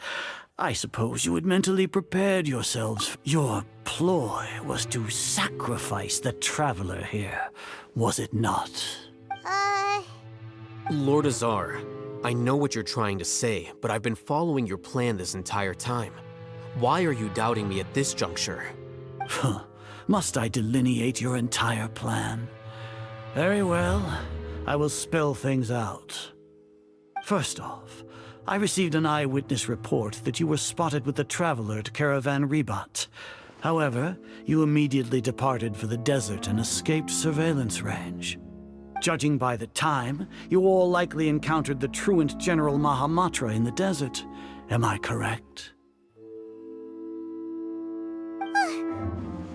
I suppose you had mentally prepared yourselves. Your ploy was to sacrifice the traveler here, was it not? Lord Azar, I know what you're trying to say, but I've been following your plan this entire time. Why are you doubting me at this juncture? Must I delineate your entire plan? Very well, I will spell things out. First off, I received an eyewitness report that you were spotted with the traveler at Caravan Ribat. However, you immediately departed for the desert and escaped surveillance range. Judging by the time, you all likely encountered the truant General Mahamatra in the desert. Am I correct?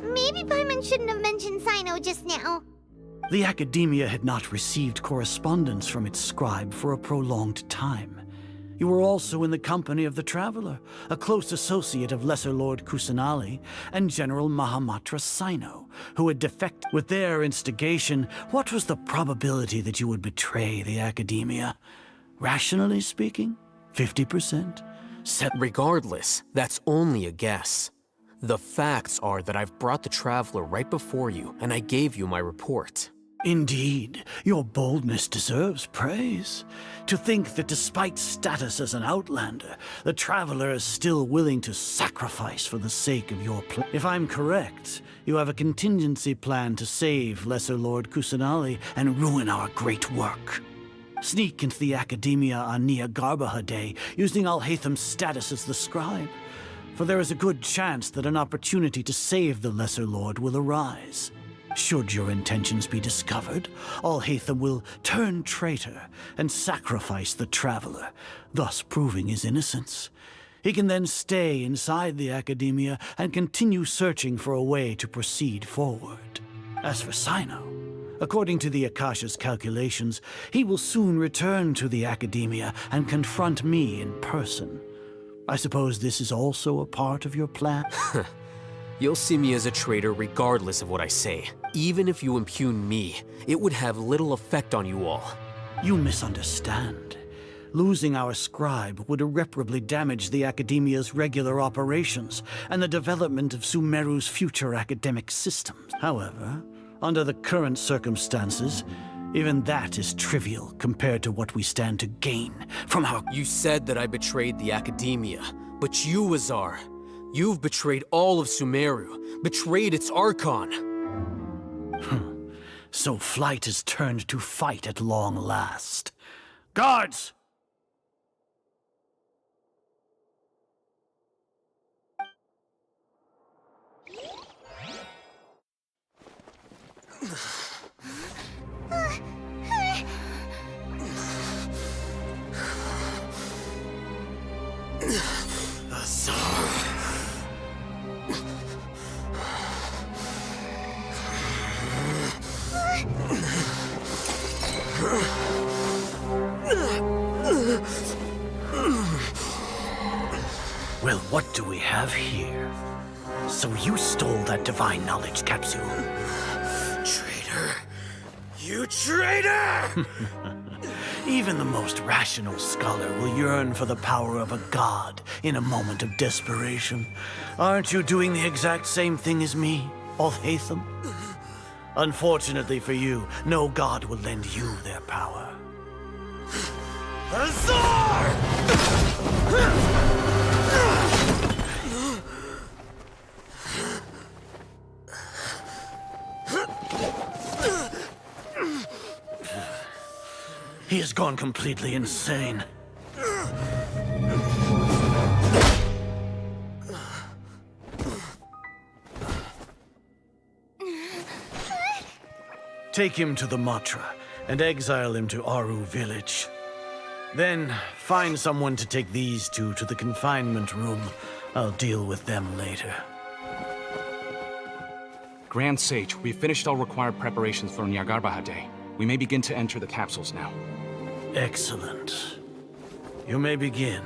Maybe Paimon shouldn't have mentioned Sino just now. The Academia had not received correspondence from its scribe for a prolonged time. You were also in the company of the Traveler, a close associate of Lesser Lord Kusanali and General Mahamatra Sino, who had defected. With their instigation, what was the probability that you would betray the Academia? Rationally speaking, 50%? Regardless, that's only a guess. The facts are that I've brought the Traveler right before you, and I gave you my report. Indeed, your boldness deserves praise. To think that despite status as an outlander, the Traveler is still willing to sacrifice for the sake of your plan. If I'm correct, you have a contingency plan to save Lesser Lord Kusanali and ruin our great work. Sneak into the Academia on Nia Garbaha Day, using Alhaitham's status as the scribe. For there is a good chance that an opportunity to save the Lesser Lord will arise. Should your intentions be discovered, Alhaitham will turn traitor and sacrifice the Traveler, thus proving his innocence. He can then stay inside the Academia and continue searching for a way to proceed forward. As for Sino, according to the Akasha's calculations, he will soon return to the Academia and confront me in person. I suppose this is also a part of your plan? You'll see me as a traitor regardless of what I say. Even if you impugn me, it would have little effect on you all. You misunderstand. Losing our scribe would irreparably damage the Academia's regular operations and the development of Sumeru's future academic systems. However, under the current circumstances, even that is trivial compared to what we stand to gain from our— You said that I betrayed the Academia, but you, Azar, you've betrayed all of Sumeru, betrayed its Archon. So flight has turned to fight at long last. Guards! Well, what do we have here? So you stole that divine knowledge capsule? Traitor! You traitor! Even the most rational scholar will yearn for the power of a god in a moment of desperation. Aren't you doing the exact same thing as me, Alhaitham? Unfortunately for you, no god will lend you their power. Azar! He has gone completely insane. Take him to the Matra and exile him to Aru village. Then find someone to take these two to the confinement room. I'll deal with them later. Grand Sage, we've finished all required preparations for Nyagarbha Day. We may begin to enter the capsules now. Excellent. You may begin.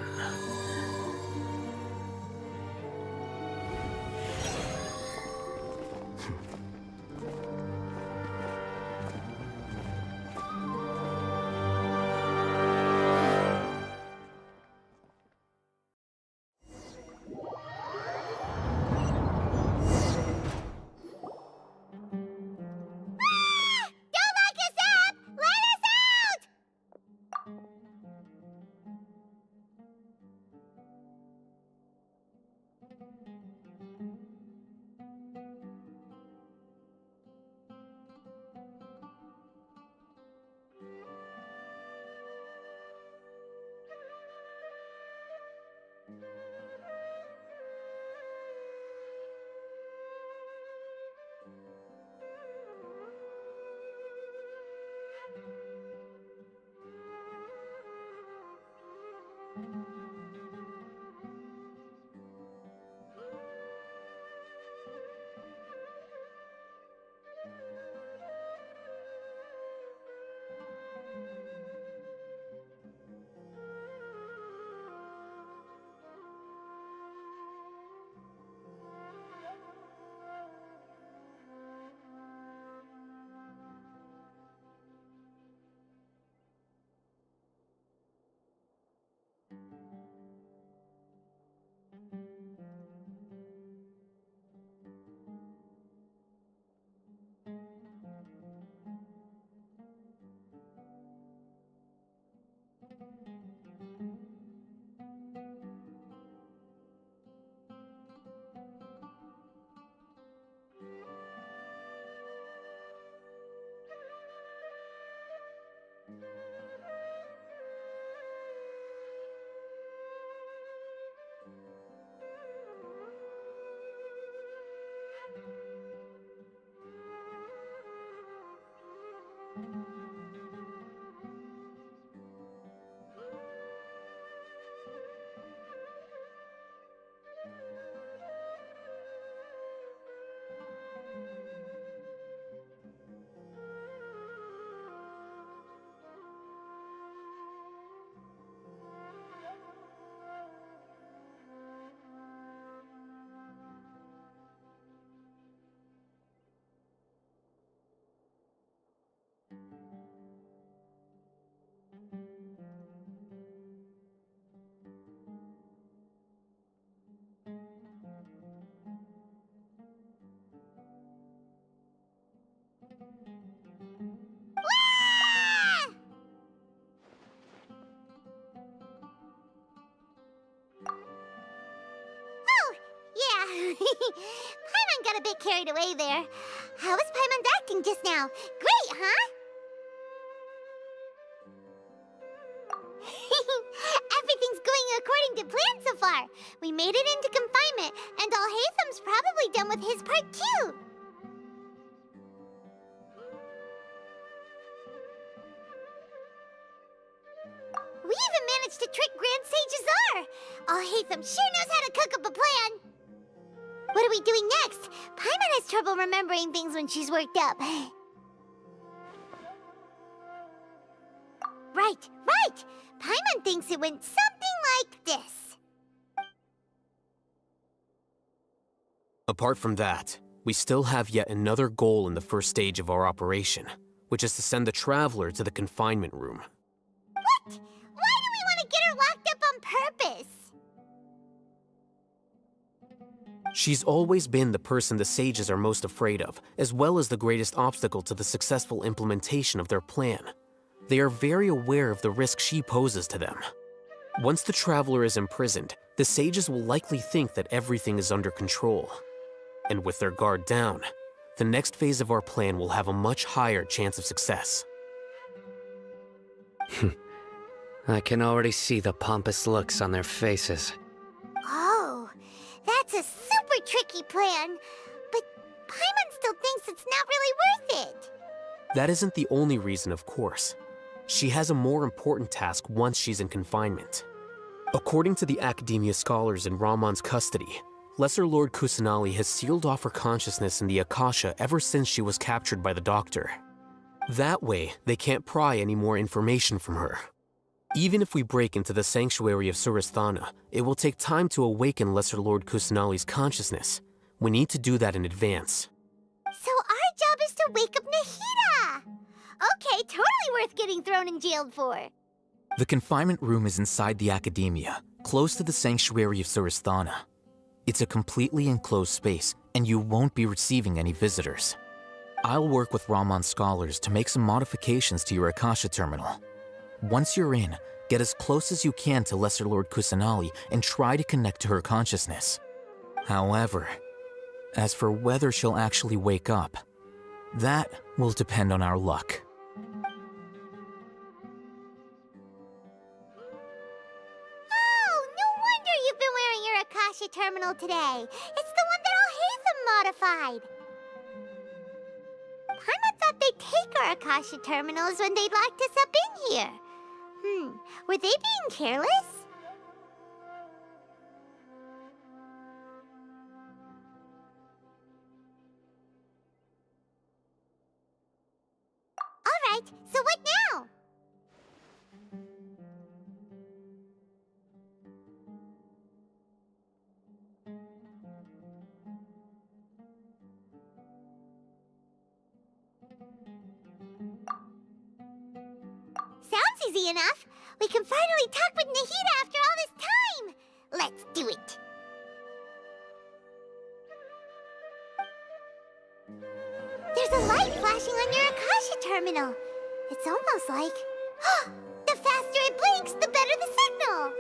Oh, yeah. Paimon got a bit carried away there. How was Paimon's acting just now? Great, huh? Everything's going according to plan so far. We made it into confinement, and Alhaitham's probably done with his part too. We even managed to trick Grand Sage Azar. Alhaitham sure knows how to cook up a plan. What are we doing next? Paimon has trouble remembering things when she's worked up. Right. Paimon thinks it went something like this. Apart from that, we still have yet another goal in the first stage of our operation, which is to send the Traveler to the confinement room. What? Why do we want to get her locked up on purpose? She's always been the person the sages are most afraid of, as well as the greatest obstacle to the successful implementation of their plan. They are very aware of the risk she poses to them. Once the Traveler is imprisoned, the sages will likely think that everything is under control. And with their guard down, the next phase of our plan will have a much higher chance of success. I can already see the pompous looks on their faces. Oh, that's a super tricky plan. But Paimon still thinks it's not really worth it. That isn't the only reason, of course. She has a more important task once she's in confinement. According to the Academia scholars in Ramon's custody, Lesser Lord Kusanali has sealed off her consciousness in the Akasha ever since she was captured by the Doctor. That way, they can't pry any more information from her. Even if we break into the sanctuary of Suristhana, it will take time to awaken Lesser Lord Kusanali's consciousness. We need to do that in advance. So our job is to wake up Nahida! Okay, totally worth getting thrown in jail for. The confinement room is inside the Academia, close to the sanctuary of Suristhana. It's a completely enclosed space, and you won't be receiving any visitors. I'll work with Ramon's scholars to make some modifications to your Akasha terminal. Once you're in, get as close as you can to Lesser Lord Kusanali and try to connect to her consciousness. However, as for whether she'll actually wake up, that will depend on our luck. Oh, no wonder you've been Akasha terminal today. It's the one that all Hatham modified. Paimon thought they'd take our Akasha terminals when they locked us up in here. Were they being careless? Alright, so what now? Sounds easy enough. We can finally talk with Nahida after all this time. Let's do it. There's a light flashing on your Akasha terminal. It's almost like... the faster it blinks, the better the signal.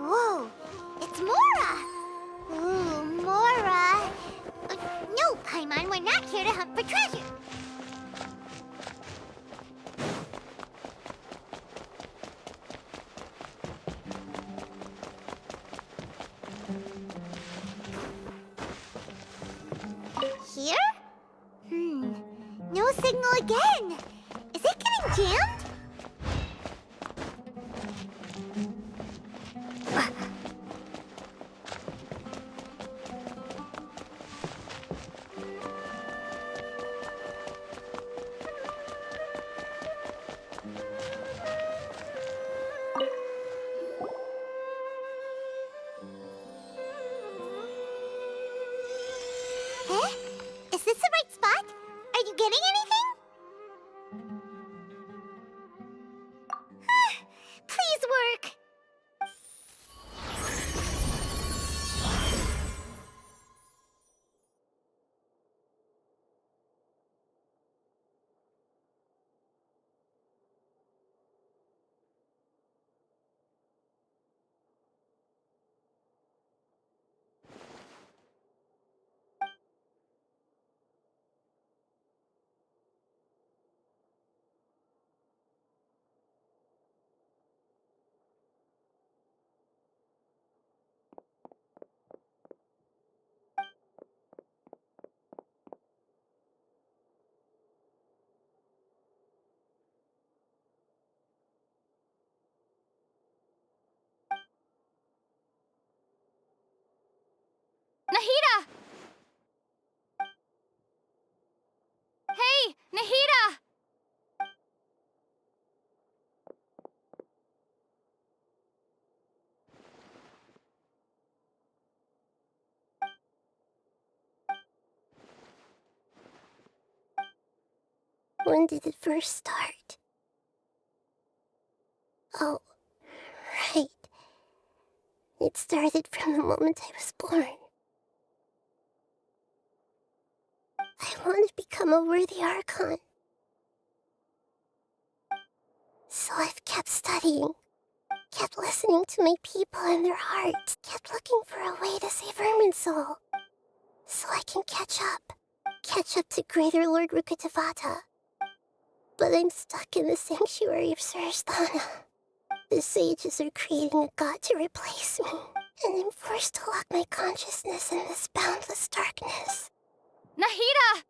Whoa, it's Mora! Ooh, Mora! No, Paimon, we're not here to hunt for treasure. Here? No signal again. Is it getting jammed? Eh? Is this the right spot? Are you getting anything? Please work. Nahida! Hey, Nahida! When did it first start? Oh, right. It started from the moment I was born. I want to become a worthy Archon. So I've kept studying, kept listening to my people and their hearts, kept looking for a way to save Irminsul, so I can catch up to Greater Lord Rukkhadevata. But I'm stuck in the sanctuary of Surasthana. The sages are creating a god to replace me, and I'm forced to lock my consciousness in this boundless darkness. Nahida!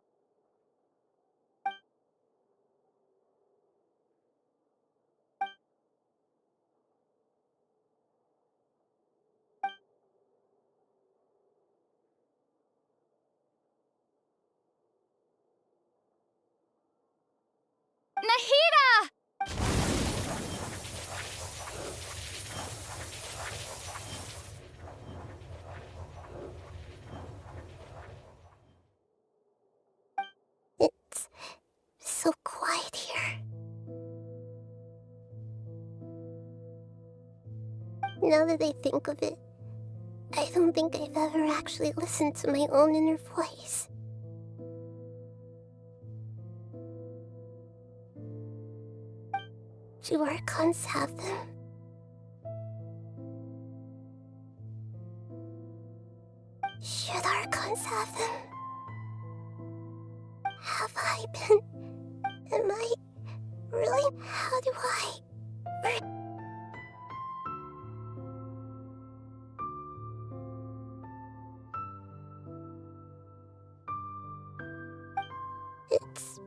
Nahida! It's so quiet here. Now that I think of it, I don't think I've ever actually listened to my own inner voice. Do Archons have them? Should Archons have them? Have I been? Am I really? How do I? It's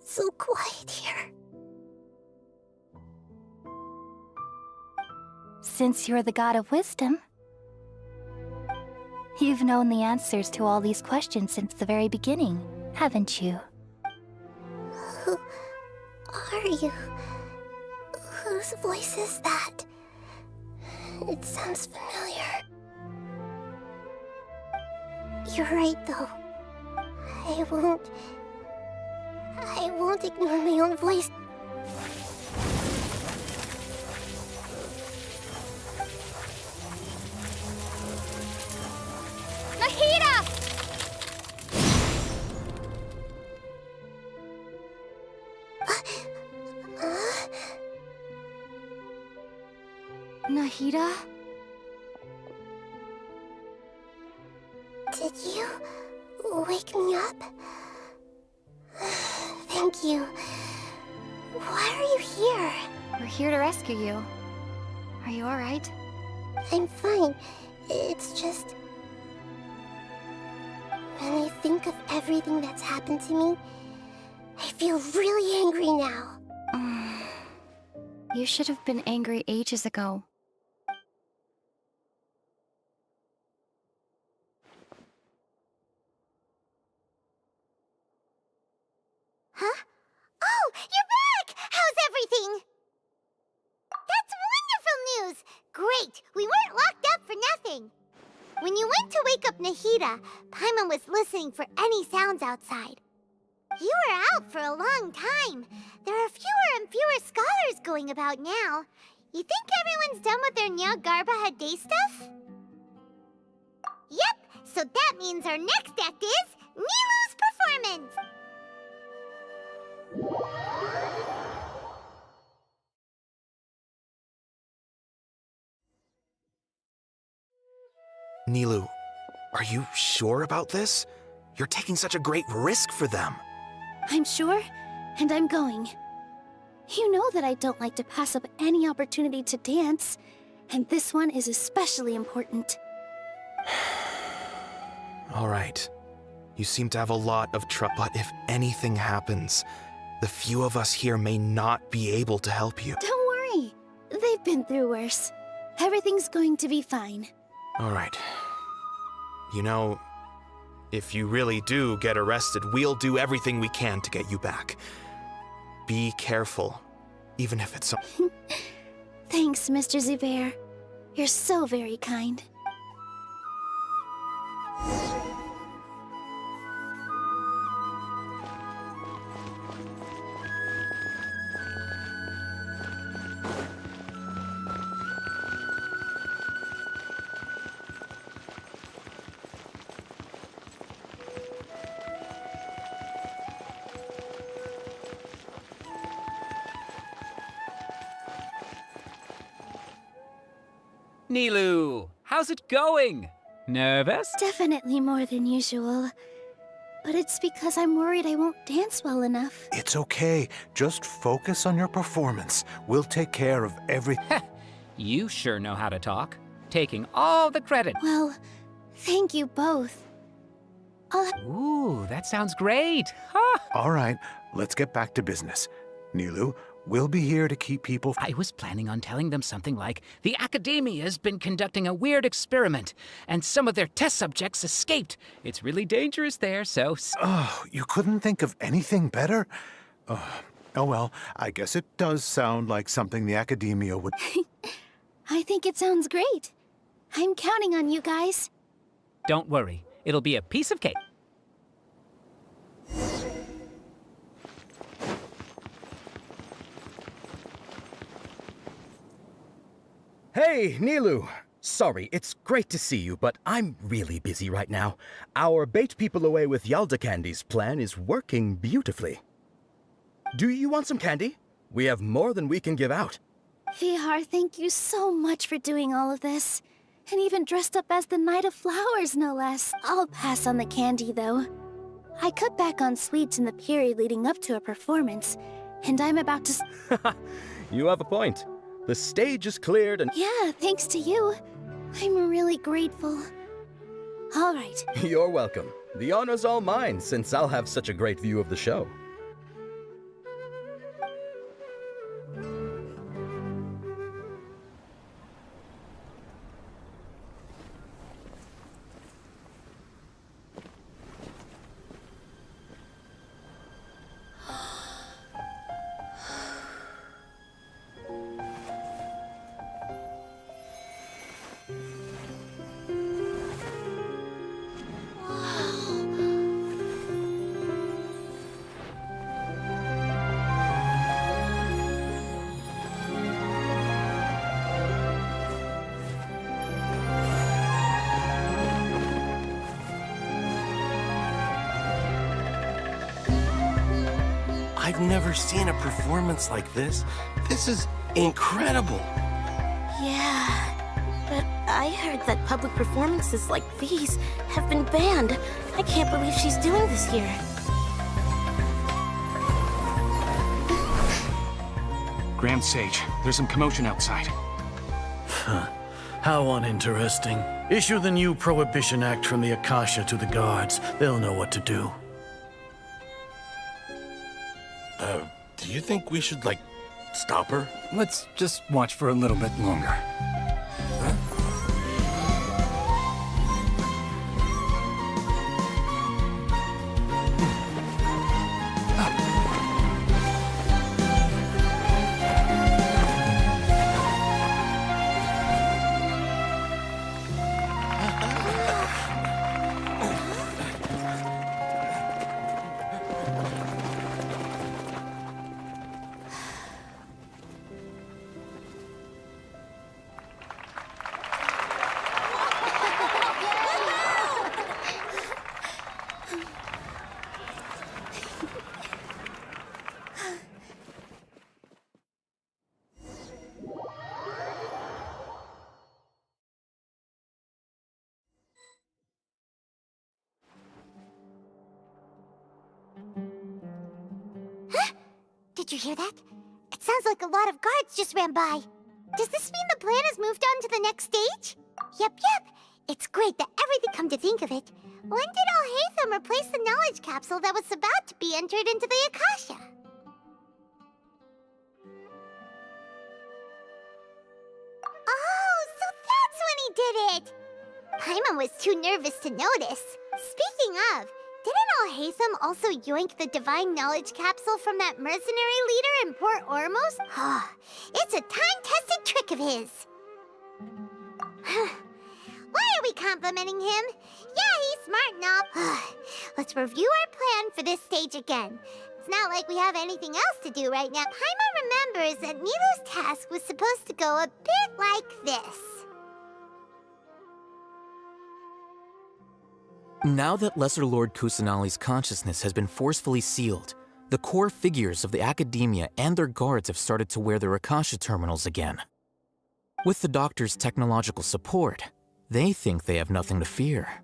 so quiet here. Since you're the god of wisdom, you've known the answers to all these questions since the very beginning, haven't you? Who are you? Whose voice is that? It sounds familiar. You're right, though. I won't ignore my own voice. Nahida! Nahida? Did you wake me up? Thank you. Why are you here? We're here to rescue you. Are you alright? I'm fine. It's just... when I think of everything that's happened to me, I feel really angry now. You should have been angry ages ago. Huh? Oh, you're back! How's everything? That's wonderful news! Great! We weren't locked up for nothing! When you went to wake up Nahida, Paimon was listening for any sounds outside. You were out for a long time. There are fewer and fewer scholars going about now. You think everyone's done with their Nyagarbha Day stuff? Yep, so that means our next act is Nilu's performance! Nilu, are you sure about this? You're taking such a great risk for them. I'm sure, and I'm going. You know that I don't like to pass up any opportunity to dance, and this one is especially important. All right. You seem to have a lot of trouble, but if anything happens, the few of us here may not be able to help you. Don't worry. They've been through worse. Everything's going to be fine. All right. You know, if you really do get arrested, we'll do everything we can to get you back. Be careful, even if it's Thanks, Mr. Zubair. You're so very kind. Nilu, how's it going? Nervous? Definitely more than usual. But it's because I'm worried I won't dance well enough. It's okay. Just focus on your performance. We'll take care of everything. You sure know how to talk. Taking all the credit. Well, thank you both. Ooh, that sounds great. All right, let's get back to business. Nilu, we'll be here to keep people... I was planning on telling them something like, the Academia's been conducting a weird experiment, and some of their test subjects escaped. It's really dangerous there, so... Oh, you couldn't think of anything better? Oh well, I guess it does sound like something the Academia would... I think it sounds great. I'm counting on you guys. Don't worry, it'll be a piece of cake. Hey, Nilu! Sorry, it's great to see you, but I'm really busy right now. Our Bait People Away with Yalda Candies plan is working beautifully. Do you want some candy? We have more than we can give out. Vihar, thank you so much for doing all of this. And even dressed up as the Knight of Flowers, no less. I'll pass on the candy, though. I cut back on sweets in the period leading up to a performance, and I'm about to... You have a point. The stage is cleared and... Yeah, thanks to you. I'm really grateful. All right. You're welcome. The honor's all mine, since I'll have such a great view of the show. I've never seen a performance like this. This is incredible. Yeah, but I heard that public performances like these have been banned. I can't believe she's doing this here. Grand Sage, there's some commotion outside. How uninteresting. Issue the new Prohibition Act from the Akasha to the guards. They'll know what to do. Do you think we should, like, stop her? Let's just watch for a little bit longer. Did you hear that? It sounds like a lot of guards just ran by. Does this mean the plan has moved on to the next stage? Yep. It's great that everything come to think of it. When did Alhaitham replace the knowledge capsule that was about to be entered into the Akasha? Oh, so that's when he did it! Paimon was too nervous to notice. Speaking of, didn't Alhaitham also yoink the divine knowledge capsule from that mercenary leader in Port Ormos? It's a time-tested trick of his. Why are we complimenting him? Yeah, he's smart enough. Let's review our plan for this stage again. It's not like we have anything else to do right now. Paimon remembers that Nilu's task was supposed to go a bit like this. Now that Lesser Lord Kusanali's consciousness has been forcefully sealed, the core figures of the Academia and their guards have started to wear their Akasha terminals again. With the Doctor's technological support, they think they have nothing to fear.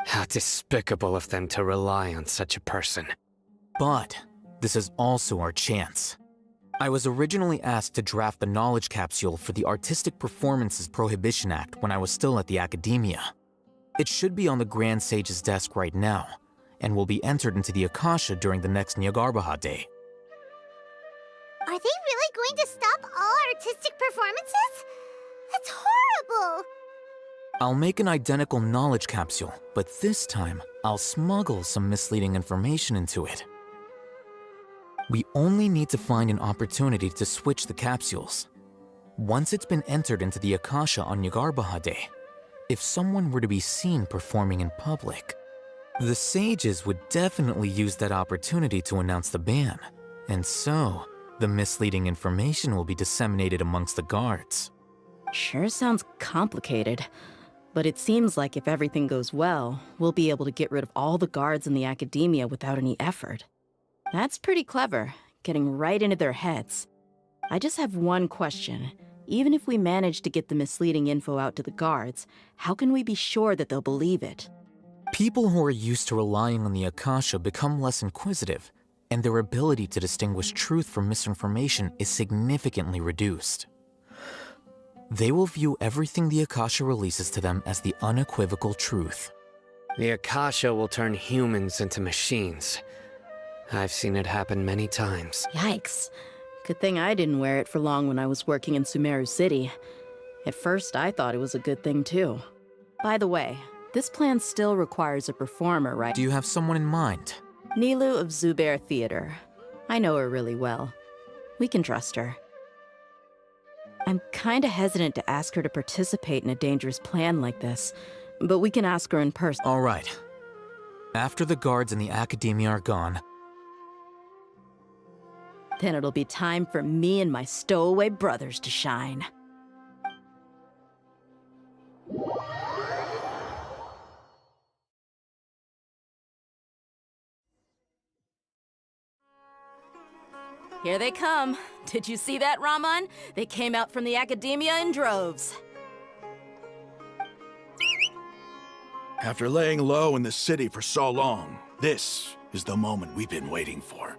How despicable of them to rely on such a person. But this is also our chance. I was originally asked to draft the knowledge capsule for the Artistic Performances Prohibition Act when I was still at the Academia. It should be on the Grand Sage's desk right now, and will be entered into the Akasha during the next Nyargarbaha Day. Are they really going to stop all artistic performances? That's horrible! I'll make an identical knowledge capsule, but this time, I'll smuggle some misleading information into it. We only need to find an opportunity to switch the capsules. Once it's been entered into the Akasha on Nyargarbaha Day, if someone were to be seen performing in public, the sages would definitely use that opportunity to announce the ban, and so the misleading information will be disseminated amongst the guards. Sure sounds complicated, but it seems like if everything goes well, we'll be able to get rid of all the guards in the Academia without any effort. That's pretty clever, getting right into their heads. I just have one question. Even if we manage to get the misleading info out to the guards, how can we be sure that they'll believe it? People who are used to relying on the Akasha become less inquisitive, and their ability to distinguish truth from misinformation is significantly reduced. They will view everything the Akasha releases to them as the unequivocal truth. The Akasha will turn humans into machines. I've seen it happen many times. Yikes. Good thing I didn't wear it for long when I was working in Sumeru City. At first, I thought it was a good thing too. By the way, this plan still requires a performer, right? Do you have someone in mind? Nilu of Zubair Theater. I know her really well. We can trust her. I'm kinda hesitant to ask her to participate in a dangerous plan like this, but we can ask her in person. All right. After the guards and the Academia are gone, then it'll be time for me and my stowaway brothers to shine. Here they come. Did you see that, Raman? They came out from the Academia in droves. After laying low in the city for so long, this is the moment we've been waiting for.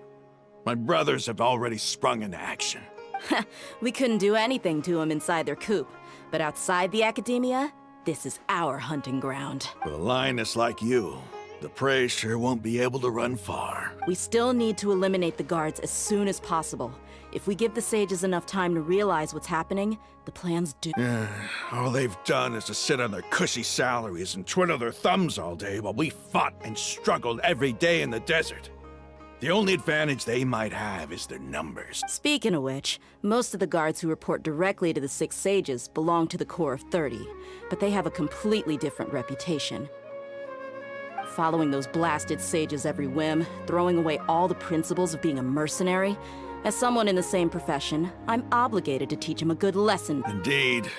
My brothers have already sprung into action. We couldn't do anything to them inside their coop, but outside the Academia, this is our hunting ground. With a lioness like you, the prey sure won't be able to run far. We still need to eliminate the guards as soon as possible. If we give the sages enough time to realize what's happening, the plans do— All they've done is to sit on their cushy salaries and twiddle their thumbs all day while we fought and struggled every day in the desert. The only advantage they might have is their numbers. Speaking of which, most of the guards who report directly to the Six Sages belong to the Corps of 30, but they have a completely different reputation. Following those blasted sages every whim, throwing away all the principles of being a mercenary. As someone in the same profession, I'm obligated to teach them a good lesson. Indeed.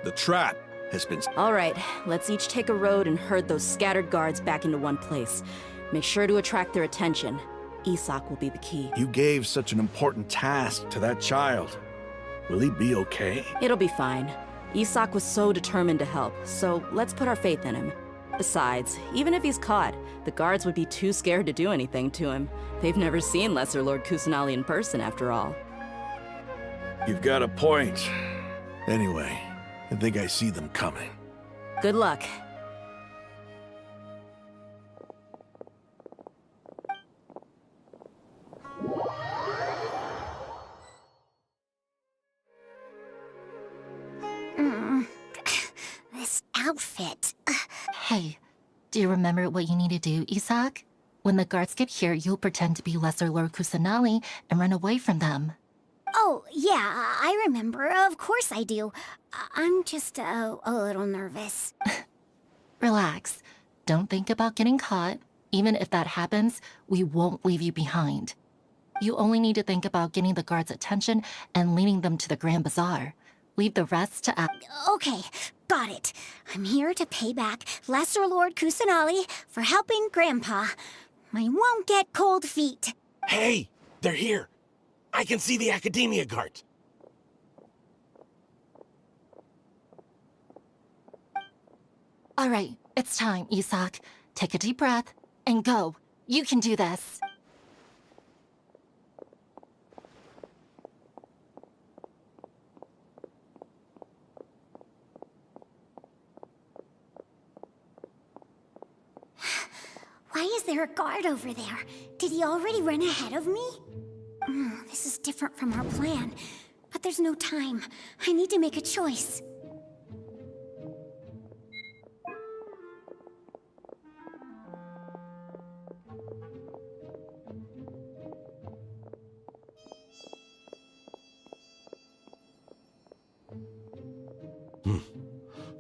The trap has been— All right, let's each take a road and herd those scattered guards back into one place. Make sure to attract their attention. Isak will be the key. You gave such an important task to that child. Will he be okay? It'll be fine. Isak was so determined to help, so let's put our faith in him. Besides, even if he's caught, the guards would be too scared to do anything to him. They've never seen Lesser Lord Kusanali in person, after all. You've got a point. Anyway, I think I see them coming. Good luck. This outfit. Hey, do you remember what you need to do, Isak? When the guards get here, you'll pretend to be Lesser Lord Kusanali and run away from them. Oh, yeah, I remember. Of course I do. I'm just a little nervous. Relax. Don't think about getting caught. Even if that happens, we won't leave you behind. You only need to think about getting the guards' attention and leading them to the Grand Bazaar. Leave the rest to act. Okay, got it. I'm here to pay back Lesser Lord Kusanali for helping Grandpa. I won't get cold feet. Hey, they're here. I can see the Academia guards. All right, it's time, Isak. Take a deep breath and go. You can do this. Why is there a guard over there? Did he already run ahead of me? This is different from our plan. But there's no time. I need to make a choice.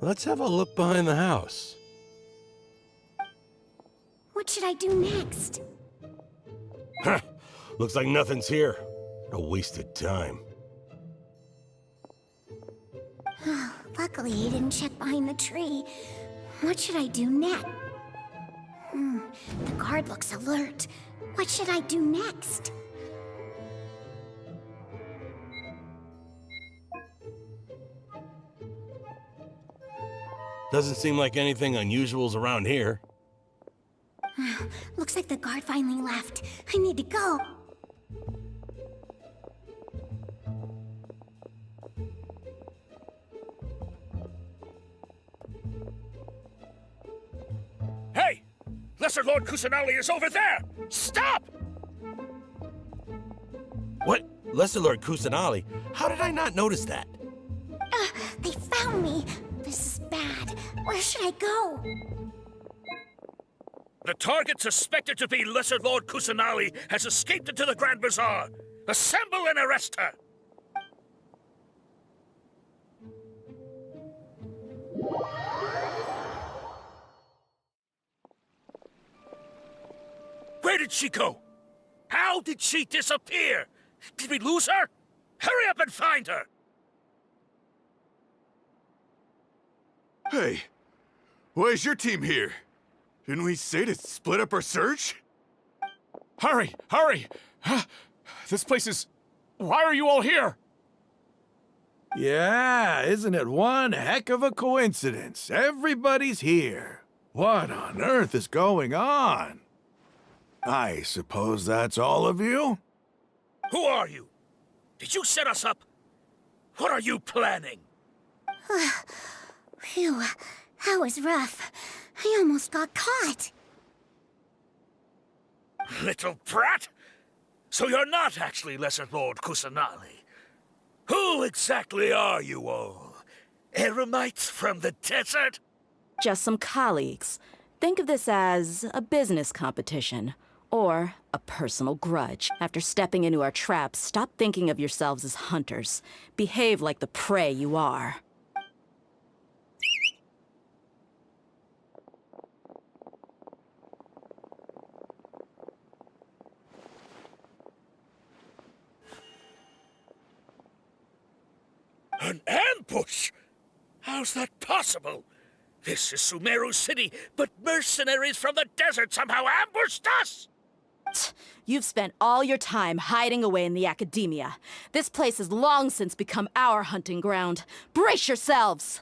Let's have a look behind the house. What should I do next? Looks like nothing's here. A wasted time. Luckily, he didn't check behind the tree. What should I do next? The guard looks alert. What should I do next? Doesn't seem like anything unusual's around here. Looks like the guard finally left. I need to go. Hey! Lesser Lord Kusanali is over there! Stop! What? Lesser Lord Kusanali? How did I not notice that? They found me. This is bad. Where should I go? The target suspected to be Lesser Lord Kusanali has escaped into the Grand Bazaar. Assemble and arrest her! Where did she go? How did she disappear? Did we lose her? Hurry up and find her! Hey, why is your team here? Didn't we say to split up our search? Hurry! Hurry! This place is... Why are you all here? Yeah, isn't it one heck of a coincidence? Everybody's here. What on earth is going on? I suppose that's all of you? Who are you? Did you set us up? What are you planning? Phew, that was rough. I almost got caught. Little brat! So you're not actually Lesser Lord Kusanali. Who exactly are you all? Eremites from the desert? Just some colleagues. Think of this as a business competition. Or a personal grudge. After stepping into our traps, stop thinking of yourselves as hunters. Behave like the prey you are. An ambush? How's that possible? This is Sumeru City, but mercenaries from the desert somehow ambushed us! You've spent all your time hiding away in the academia. This place has long since become our hunting ground. Brace yourselves!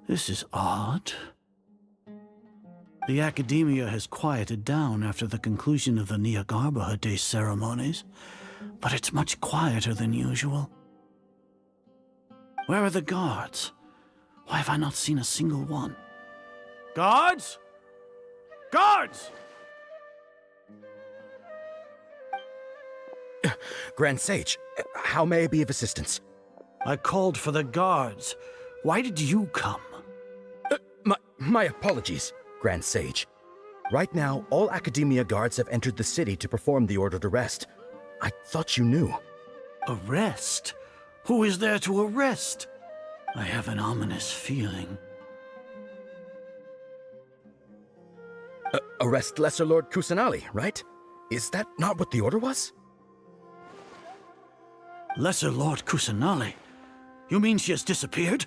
This is odd. The academia has quieted down after the conclusion of the Nyagarbha Day ceremonies, but it's much quieter than usual. Where are the guards? Why have I not seen a single one? Guards? Guards! Grand Sage, how may I be of assistance? I called for the guards. Why did you come? My apologies, Grand Sage. Right now, all Academia guards have entered the city to perform the ordered arrest. I thought you knew. Arrest? Who is there to arrest? I have an ominous feeling. Arrest Lesser Lord Kusanali, right? Is that not what the order was? Lesser Lord Kusanali? You mean she has disappeared?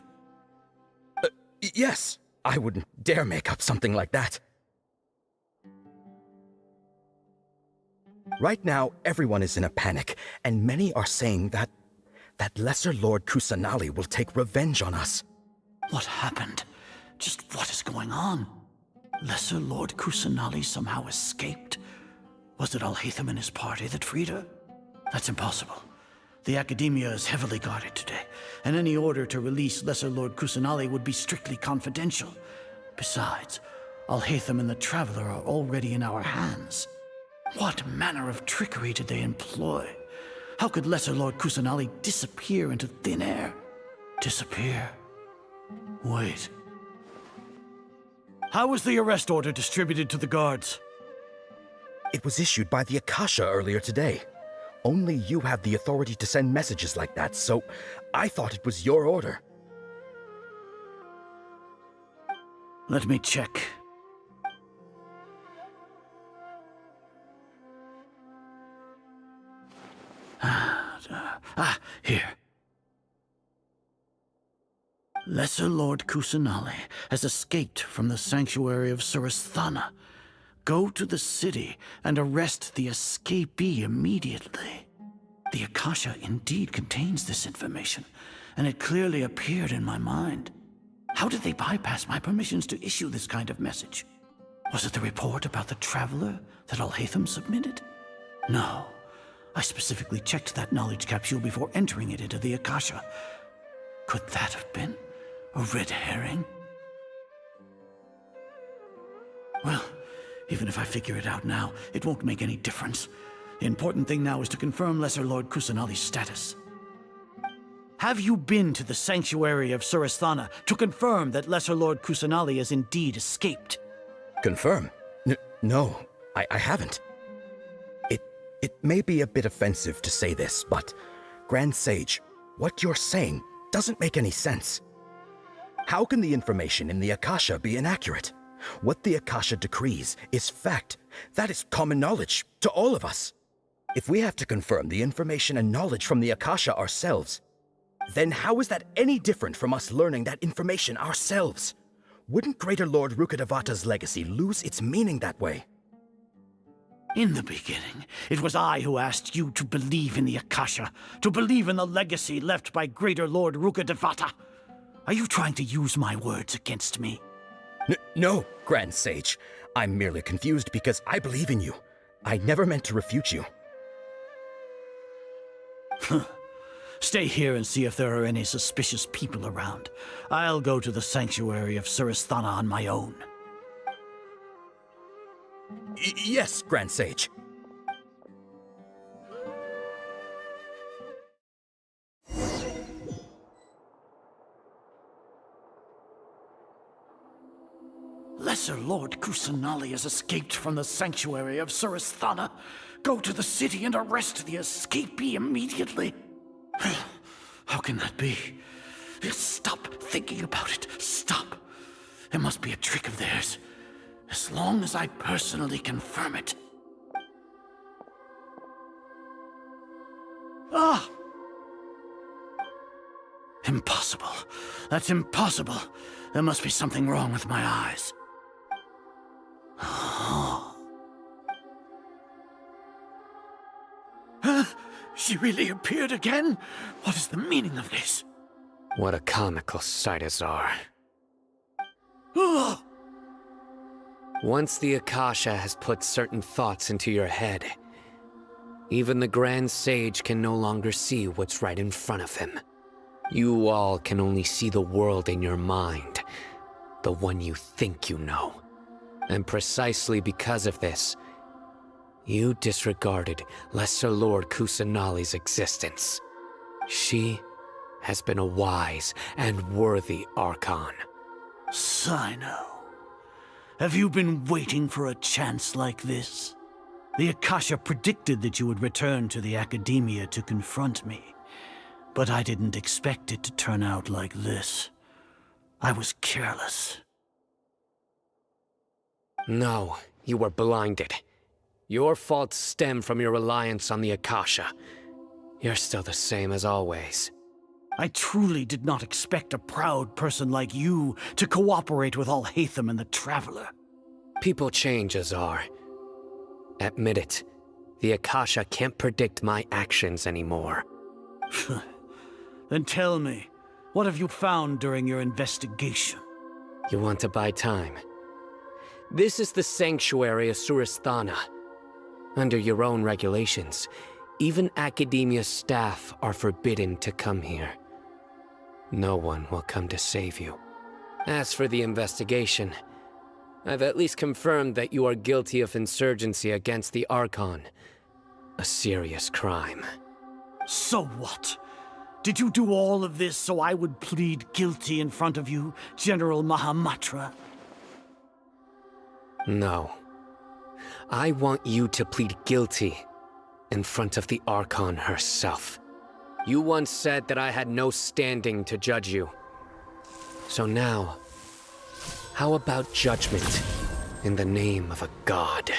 Yes. I wouldn't dare make up something like that. Right now, everyone is in a panic, and many are saying that Lesser Lord Kusanali will take revenge on us. What happened? Just what is going on? Lesser Lord Kusanali somehow escaped? Was it Alhaitham and his party that freed her? That's impossible. The Academia is heavily guarded today, and any order to release Lesser Lord Kusanali would be strictly confidential. Besides, Alhaitham and the Traveler are already in our hands. What manner of trickery did they employ? How could Lesser Lord Kusanali disappear into thin air? Disappear? Wait. How was the arrest order distributed to the guards? It was issued by the Akasha earlier today. Only you have the authority to send messages like that, so I thought it was your order. Let me check. Here. Lesser Lord Kusanali has escaped from the sanctuary of Suristhana. Go to the city and arrest the escapee immediately. The Akasha indeed contains this information, and it clearly appeared in my mind. How did they bypass my permissions to issue this kind of message? Was it the report about the traveler that Alhaitham submitted? No. I specifically checked that knowledge capsule before entering it into the Akasha. Could that have been a red herring? Well, even if I figure it out now, it won't make any difference. The important thing now is to confirm Lesser Lord Kusanali's status. Have you been to the sanctuary of Suristhana to confirm that Lesser Lord Kusanali has indeed escaped? Confirm? No, I haven't. It may be a bit offensive to say this, but Grand Sage, what you're saying doesn't make any sense. How can the information in the Akasha be inaccurate? What the Akasha decrees is fact. That is common knowledge to all of us. If we have to confirm the information and knowledge from the Akasha ourselves, then how is that any different from us learning that information ourselves? Wouldn't Greater Lord Rukkhadevata's legacy lose its meaning that way? In the beginning, it was I who asked you to believe in the Akasha, to believe in the legacy left by Greater Lord Rukkhadevata. Are you trying to use my words against me? No, Grand Sage. I'm merely confused because I believe in you. I never meant to refute you. Stay here and see if there are any suspicious people around. I'll go to the sanctuary of Suristhana on my own. Yes, Grand Sage. Lesser Lord Kusanali has escaped from the sanctuary of Suristhana. Go to the city and arrest the escapee immediately. How can that be? Stop thinking about it. Stop. It must be a trick of theirs. As long as I personally confirm it. Ah! Impossible. That's impossible. There must be something wrong with my eyes. She really appeared again? What is the meaning of this? What a comical sight, Azar. Once the Akasha has put certain thoughts into your head, even the Grand Sage can no longer see what's right in front of him. You all can only see the world in your mind, the one you think you know. And precisely because of this, you disregarded Lesser Lord Kusanali's existence. She has been a wise and worthy Archon. Sino, have you been waiting for a chance like this? The Akasha predicted that you would return to the Academia to confront me, but I didn't expect it to turn out like this. I was careless. No, you were blinded. Your faults stem from your reliance on the Akasha. You're still the same as always. I truly did not expect a proud person like you to cooperate with Alhaitham and the Traveler. People change, Azar. Admit it. The Akasha can't predict my actions anymore. Then tell me, what have you found during your investigation? You want to buy time? This is the sanctuary of Suristhana. Under your own regulations, even Academia staff are forbidden to come here. No one will come to save you. As for the investigation, I've at least confirmed that you are guilty of insurgency against the Archon. A serious crime. So what? Did you do all of this so I would plead guilty in front of you, General Mahamatra? No. I want you to plead guilty in front of the Archon herself. You once said that I had no standing to judge you. So now, how about judgment in the name of a god?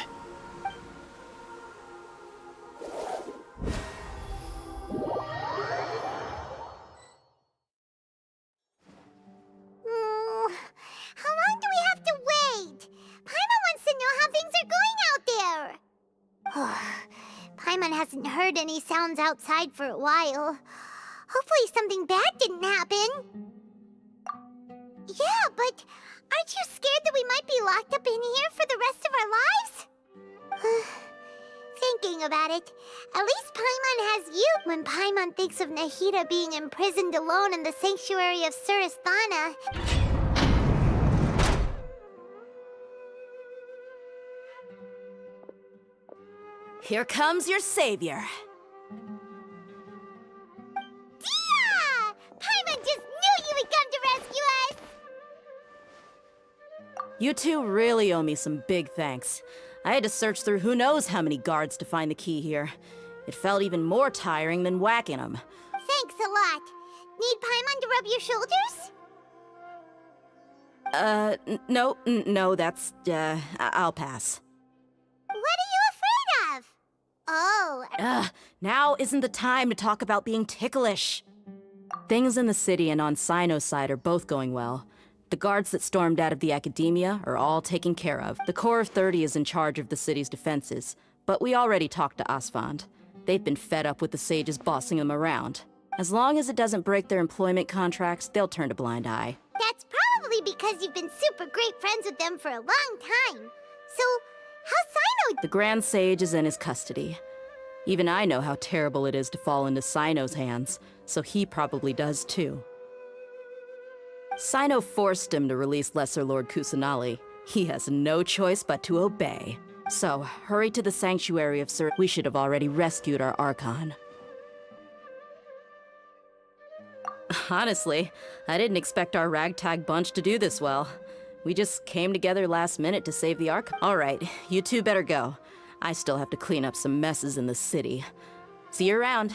heard any sounds outside for a while. Hopefully something bad didn't happen. Yeah, but aren't you scared that we might be locked up in here for the rest of our lives? Thinking about it, at least Paimon has you. When Paimon thinks of Nahida being imprisoned alone in the sanctuary of Suristhana... Here comes your savior. Dia! Paimon just knew you would come to rescue us! You two really owe me some big thanks. I had to search through who knows how many guards to find the key here. It felt even more tiring than whacking them. Thanks a lot. Need Paimon to rub your shoulders? No, that's, I'll pass. What are you afraid of? Oh. Now isn't the time to talk about being ticklish. Things in the city and on Sino's side are both going well. The guards that stormed out of the Academia are all taken care of. The Corps of 30 is in charge of the city's defenses, but we already talked to Asfand. They've been fed up with the sages bossing them around. As long as it doesn't break their employment contracts, they'll turn a blind eye. That's probably because you've been super great friends with them for a long time. So, how's Sino? The Grand Sage is in his custody. Even I know how terrible it is to fall into Sino's hands, so he probably does too. Sino forced him to release Lesser Lord Kusanali. He has no choice but to obey. So, hurry to the sanctuary of Sir. We should have already rescued our Archon. Honestly, I didn't expect our ragtag bunch to do this well. We just came together last minute to save the Archon. Alright, you two better go. I still have to clean up some messes in the city. See you around.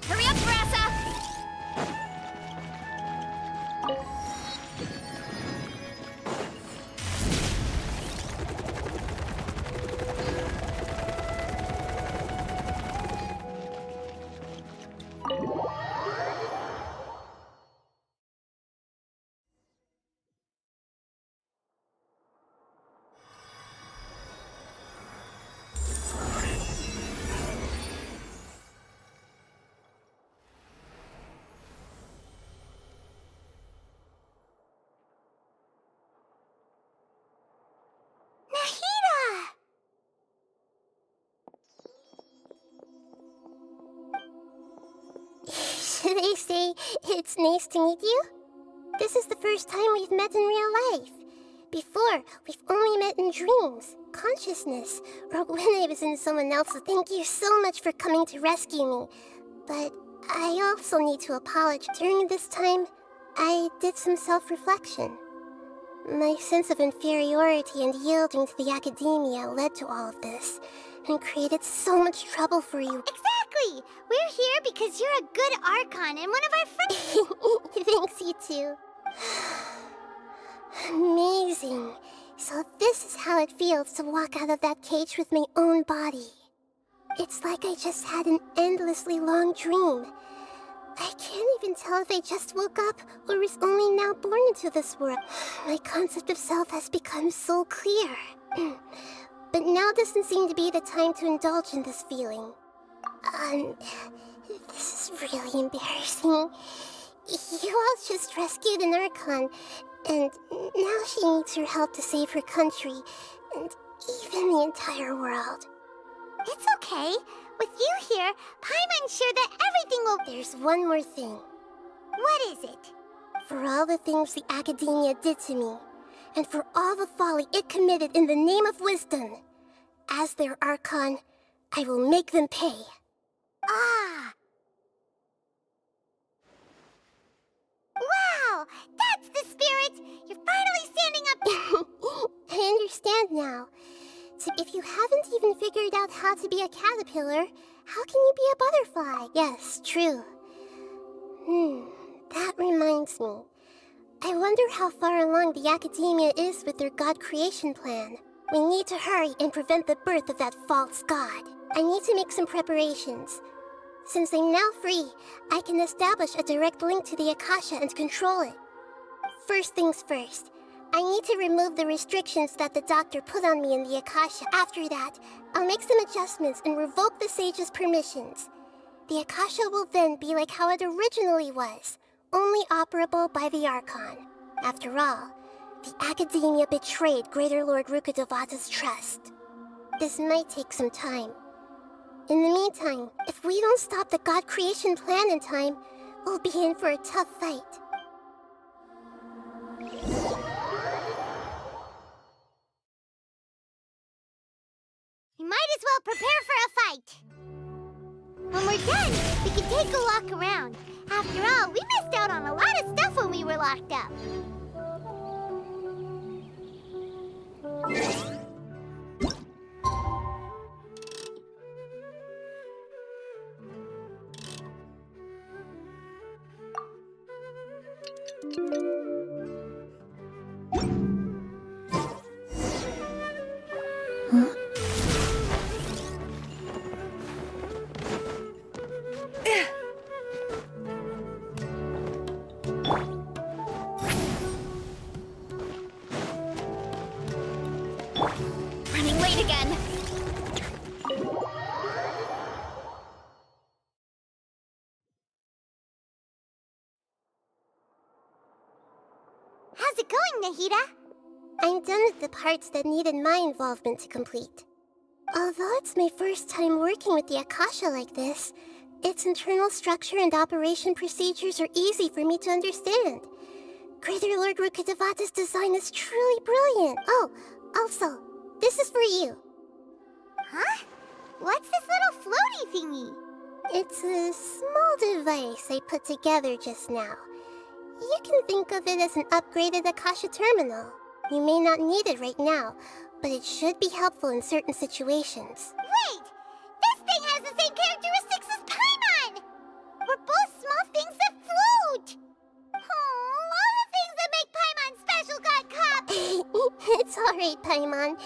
Hurry up, Brassa! Should I say it's nice to meet you? This is the first time we've met in real life. Before, we've only met in dreams, consciousness, or when I was in someone else's. Thank you so much for coming to rescue me. But I also need to apologize. During this time, I did some self-reflection. My sense of inferiority and yielding to the Academia led to all of this, and created so much trouble for you. Exactly! We're here because you're a good Archon and one of our friends. Thanks, you too. Amazing. So this is how it feels to walk out of that cage with my own body. It's like I just had an endlessly long dream. I can't even tell if I just woke up or was only now born into this world. My concept of self has become so clear. But now doesn't seem to be the time to indulge in this feeling. This is really embarrassing. You all just rescued an Archon, and now she needs your help to save her country, and even the entire world. It's okay. With you here, Paimon's sure that everything will... There's one more thing. What is it? For all the things the Academia did to me, and for all the folly it committed in the name of wisdom, as their Archon, I will make them pay. Ah! Wow! That's the spirit! You're finally standing up! I understand now. So if you haven't even figured out how to be a caterpillar, how can you be a butterfly? Yes, true. That reminds me. I wonder how far along the Academia is with their god creation plan. We need to hurry and prevent the birth of that false god. I need to make some preparations. Since I'm now free, I can establish a direct link to the Akasha and control it. First things first, I need to remove the restrictions that the doctor put on me in the Akasha. After that, I'll make some adjustments and revoke the sage's permissions. The Akasha will then be like how it originally was, only operable by the Archon. After all, the Academia betrayed Greater Lord Rukkhadevata's trust. This might take some time. In the meantime, if we don't stop the God creation plan in time, we'll be in for a tough fight. We might as well prepare for a fight. When we're done, we can take a walk around. After all, we missed out on a lot of stuff when we were locked up. Running late again. How's it going, Nahida? I'm done with the parts that needed my involvement to complete. Although it's my first time working with the Akasha like this, its internal structure and operation procedures are easy for me to understand. Greater Lord Rukkhadevata's design is truly brilliant. Oh, also, this is for you. Huh? What's this little floaty thingy? It's a small device I put together just now. You can think of it as an upgraded Akasha terminal. You may not need it right now, but it should be helpful in certain situations. Wait! This thing has the same characteristics as Paimon! We're both small things that float! Oh, all the things that make Paimon special got caught! It's alright, Paimon.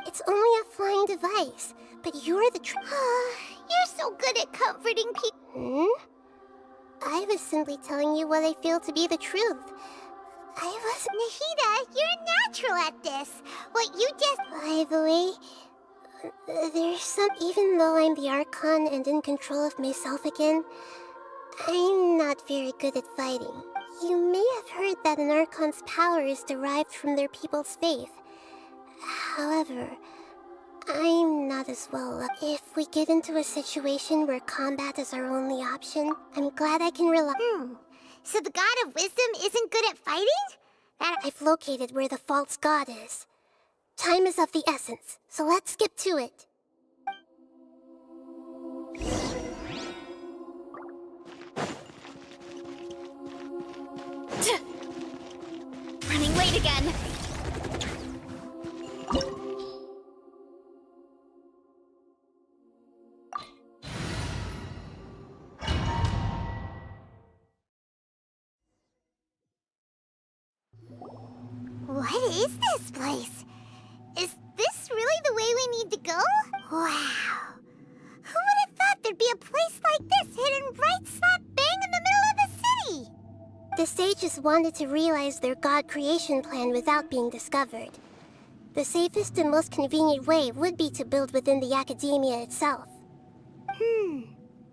It's only a flying device, but you're the You're so good at comforting people. I was simply telling you what I feel to be the truth. Nahida, you're a natural at this. What you just... By the way, there's some... Even though I'm the Archon and in control of myself again, I'm not very good at fighting. You may have heard that an Archon's power is derived from their people's faith. However, I'm not as well up. If we get into a situation where combat is our only option, I'm glad I can rely... So the God of Wisdom isn't good at fighting? I've located where the false god is. Time is of the essence, so let's skip to it. Running late again. What is this place? Is this really the way we need to go? Wow. Who would have thought there'd be a place like this hidden right slap bang in the middle of the city? The sages wanted to realize their god creation plan without being discovered. The safest and most convenient way would be to build within the Academia itself.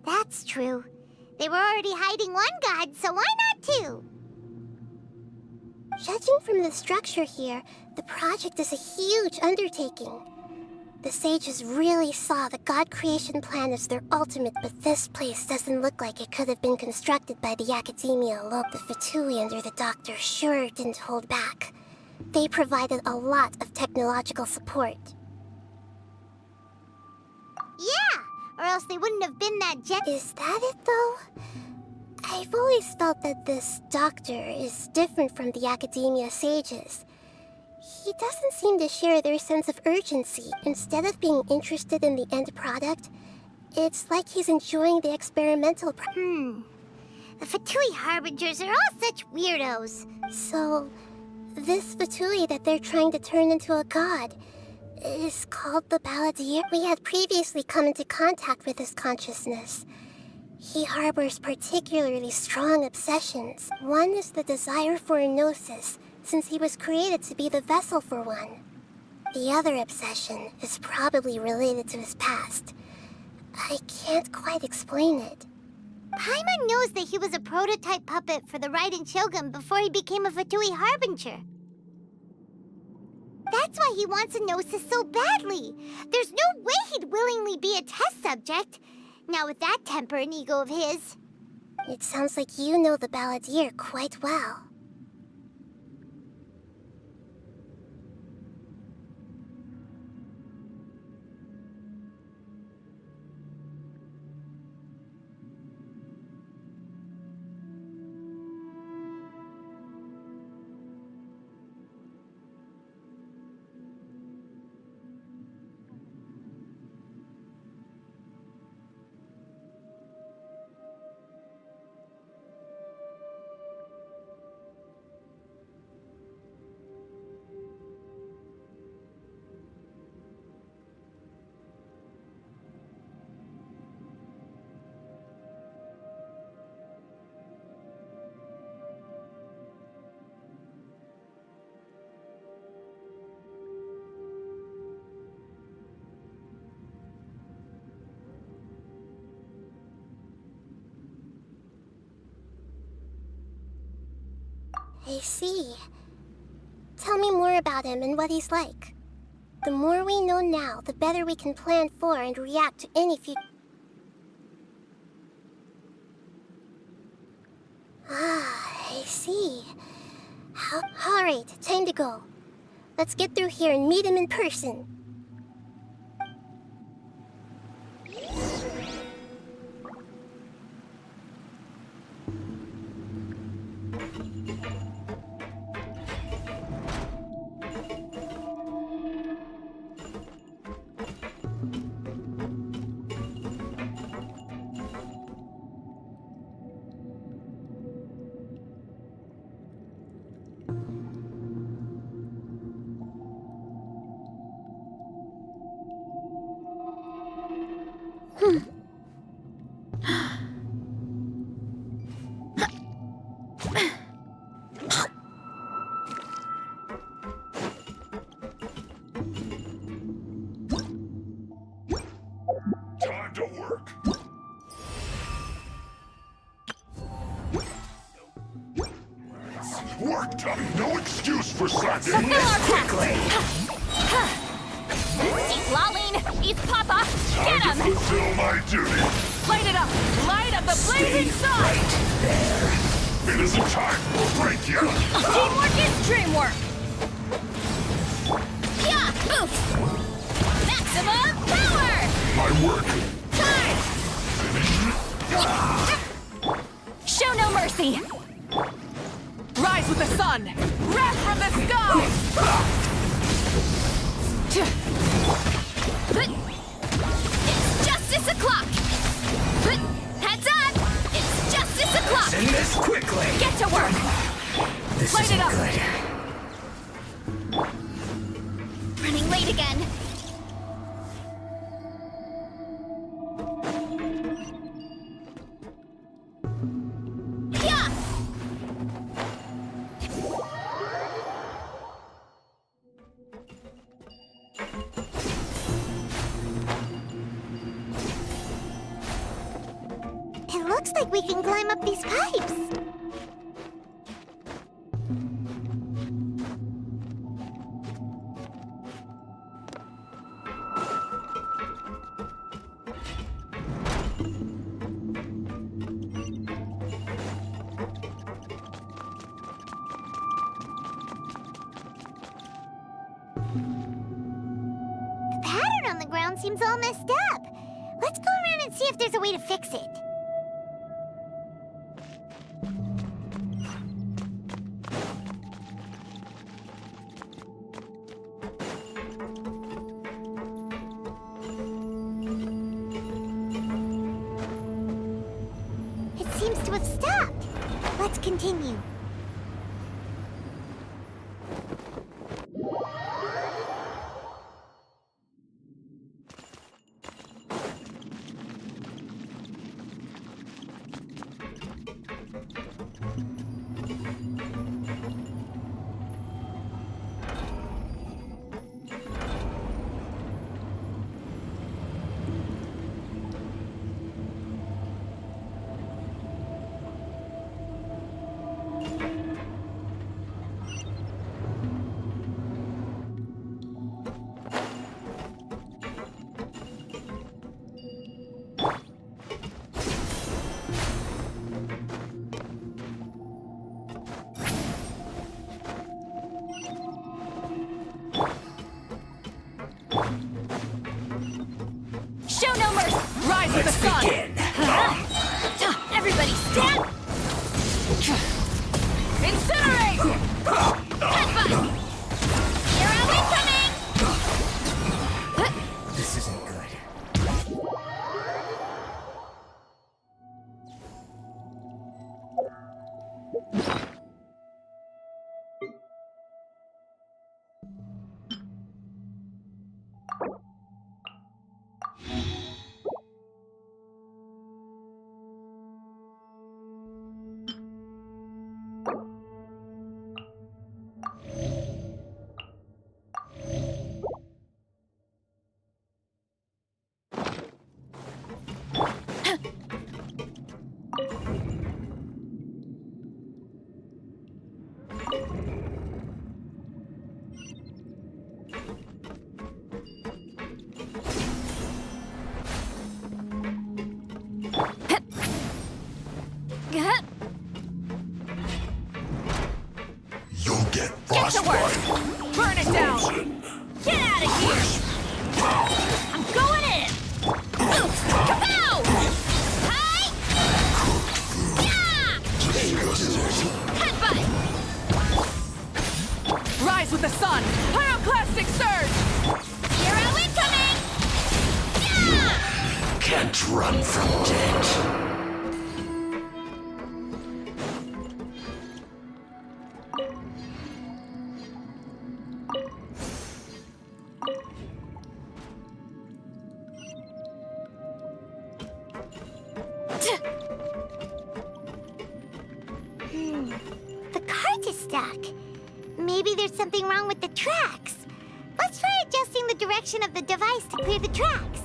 That's true. They were already hiding one god, so why not two? Judging from the structure here, the project is a huge undertaking. The sages really saw the god creation plan as their ultimate, but this place doesn't look like it could have been constructed by the Academia alone. The Fatui under the Doctor sure didn't hold back. They provided a lot of technological support. Yeah, or else they wouldn't have been that Is that it, though? I've always felt that this doctor is different from the Academia sages. He doesn't seem to share their sense of urgency. Instead of being interested in the end product, it's like he's enjoying the experimental The Fatui Harbingers are all such weirdos. So, this Fatui that they're trying to turn into a god, is called the Balladeer. We had previously come into contact with his consciousness. He harbors particularly strong obsessions. One is the desire for a gnosis, since he was created to be the vessel for one. The other obsession is probably related to his past. I can't quite explain it. Paimon knows that he was a prototype puppet for the Raiden Shogun before he became a Fatui Harbinger. That's why he wants a gnosis so badly. There's no way he'd willingly be a test subject. Not with that temper and ego of his. It sounds like you know the Balladeer quite well. I see. Tell me more about him and what he's like. The more we know now, the better we can plan for and react to any future. Ah, I see. Alright, time to go. Let's get through here and meet him in person. Time to work. Work time, no excuse for slacking. Quickly! Eat Laline! Eat Papa! Get Time to him! fulfill my duty. Light it up! Light up the blazing sun! Right there. It isn't time for break yet. Teamwork is dreamwork! Yeah! Oof! Maximum power! My work. Time! Show no mercy! Rise with the sun! Wrath from the sky! It's justice o'clock! Heads up! It's justice o'clock! Send this quickly! Get to work! This Light it up! Good. Running late again! Yeah! It looks like we can climb up these pipes. The pattern on the ground seems all messed up. Let's go around and see if there's a way to fix it. It seems to have stopped. Let's continue. You'll get frostbite. Burn it down. Get out of here. I'm going in. Kapow! Hi! Yeah! Headbutt! Rise with the sun. Pyroclastic surge. Hero incoming! Yeah! Can't run from death. The cart is stuck. Maybe there's something wrong with the tracks. Let's try adjusting the direction of the device to clear the tracks.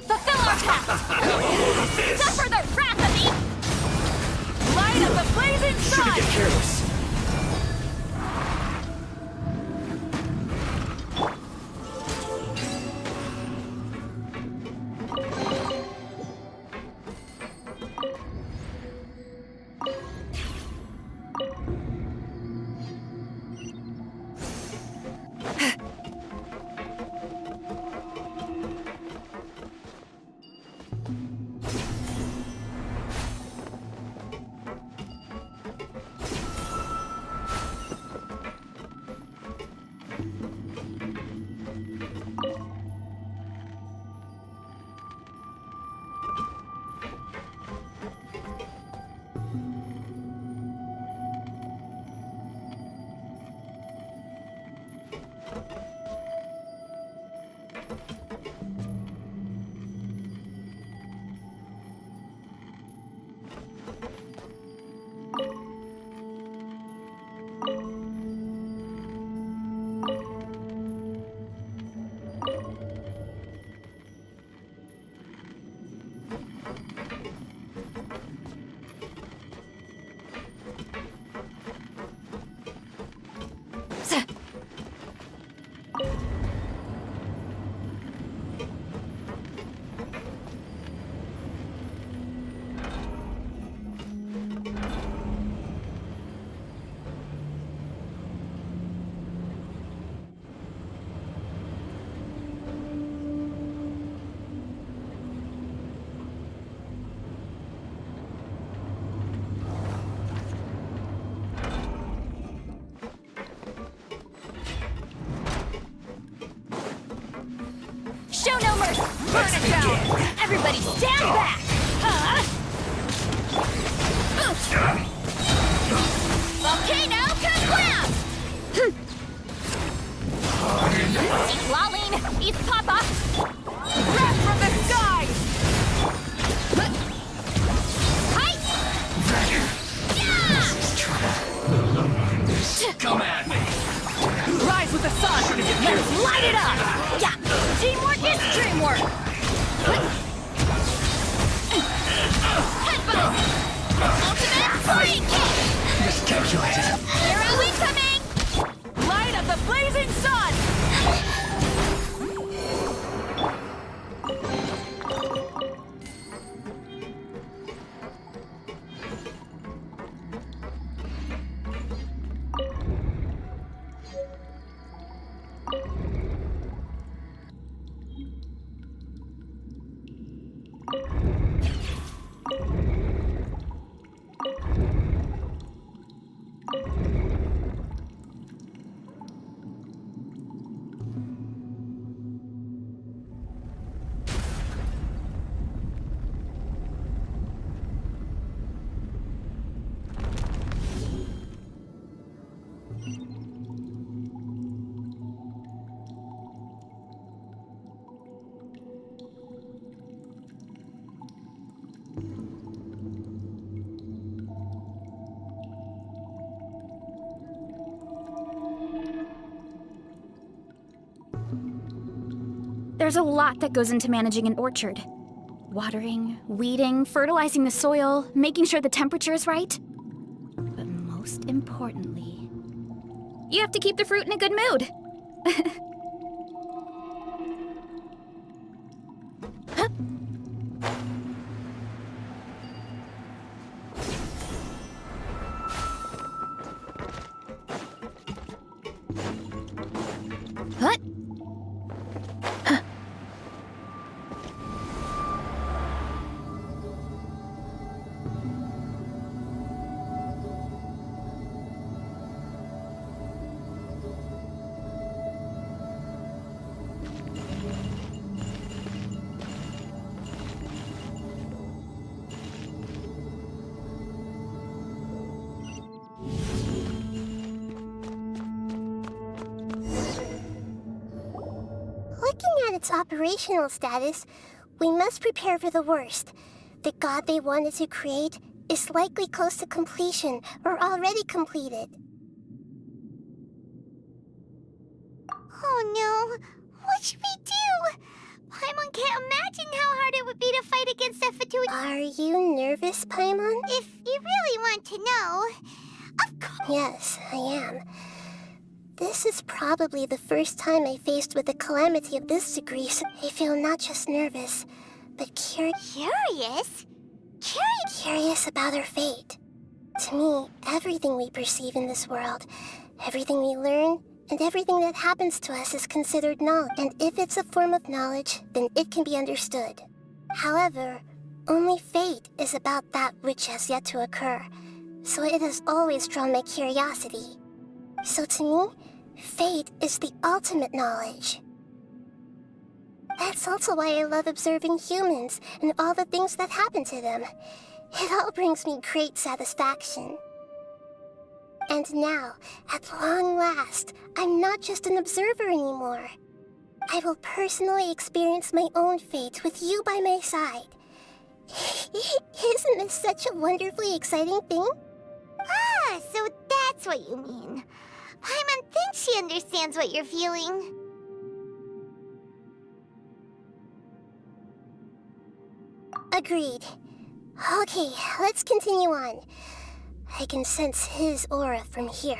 Fulfill our task! Suffer the wrath of the... Light of the blazing sun! Shouldn't get careless. Show no mercy! Burn it down! Everybody stand back! Volcano Kablam! Eat Laline! Eat Papa! Breath from the sky! Hi! Come at me. Rise with the sun! Let's light it up! Yeah! Teamwork is dreamwork! Headbutt! Ultimate free kick! Miscalculated. There's a lot that goes into managing an orchard. Watering, weeding, fertilizing the soil, making sure the temperature is right. But most importantly, you have to keep the fruit in a good mood. What? Looking at its operational status, we must prepare for the worst. The god they wanted to create is likely close to completion or already completed. Oh no! What should we do? Paimon can't imagine how hard it would be to fight against a Fatui. Are you nervous, Paimon? If you really want to know, of course. Yes, I am. This is probably the first time I faced with a calamity of this degree, so I feel not just nervous, but Curious? Curious about our fate. To me, everything we perceive in this world, everything we learn, and everything that happens to us is considered knowledge. And if it's a form of knowledge, then it can be understood. However, only fate is about that which has yet to occur, so it has always drawn my curiosity. So to me, fate is the ultimate knowledge. That's also why I love observing humans and all the things that happen to them. It all brings me great satisfaction. And now, at long last, I'm not just an observer anymore. I will personally experience my own fate with you by my side. Isn't this such a wonderfully exciting thing? Ah, so that's what you mean. Paimon thinks she understands what you're feeling. Agreed. Okay, let's continue on. I can sense his aura from here.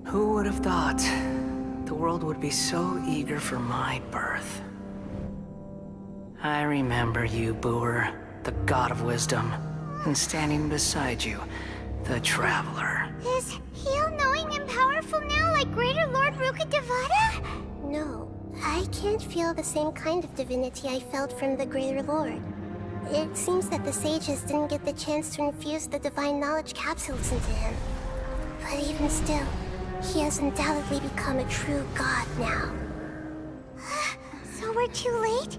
Who would have thought the world would be so eager for my birth? I remember you, Booer, the god of wisdom, and standing beside you, the traveler. Is he all-knowing and powerful now like Greater Lord Rukkhadevata? No, I can't feel the same kind of divinity I felt from the Greater Lord. It seems that the sages didn't get the chance to infuse the divine knowledge capsules into him. But even still, he has undoubtedly become a true god now. So we're too late?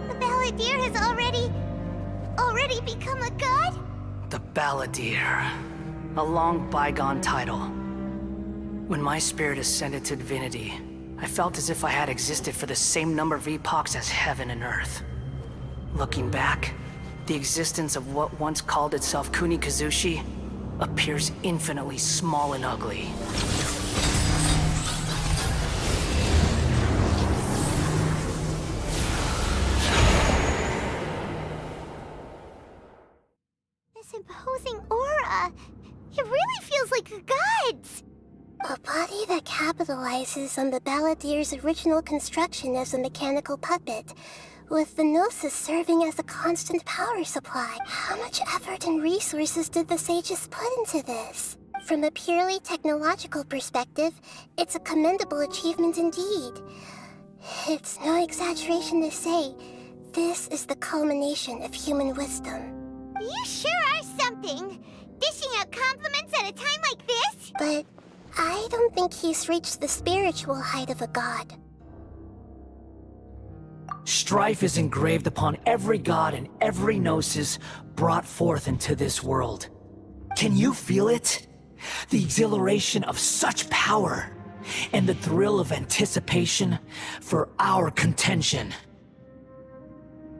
The Balladeer has already become a god? The Balladeer. A long bygone title. When my spirit ascended to divinity, I felt as if I had existed for the same number of epochs as heaven and earth. Looking back, the existence of what once called itself Kunikazushi appears infinitely small and ugly. This imposing aura, it really feels like the gods! A body that capitalizes on the Balladeer's original construction as a mechanical puppet, with the Gnosis serving as a constant power supply. How much effort and resources did the sages put into this? From a purely technological perspective, it's a commendable achievement indeed. It's no exaggeration to say, This is the culmination of human wisdom. You sure are something. Dishing out compliments at a time like this? But I don't think he's reached the spiritual height of a god. Strife is engraved upon every god and every gnosis brought forth into this world. Can you feel it? The exhilaration of such power, and the thrill of anticipation for our contention.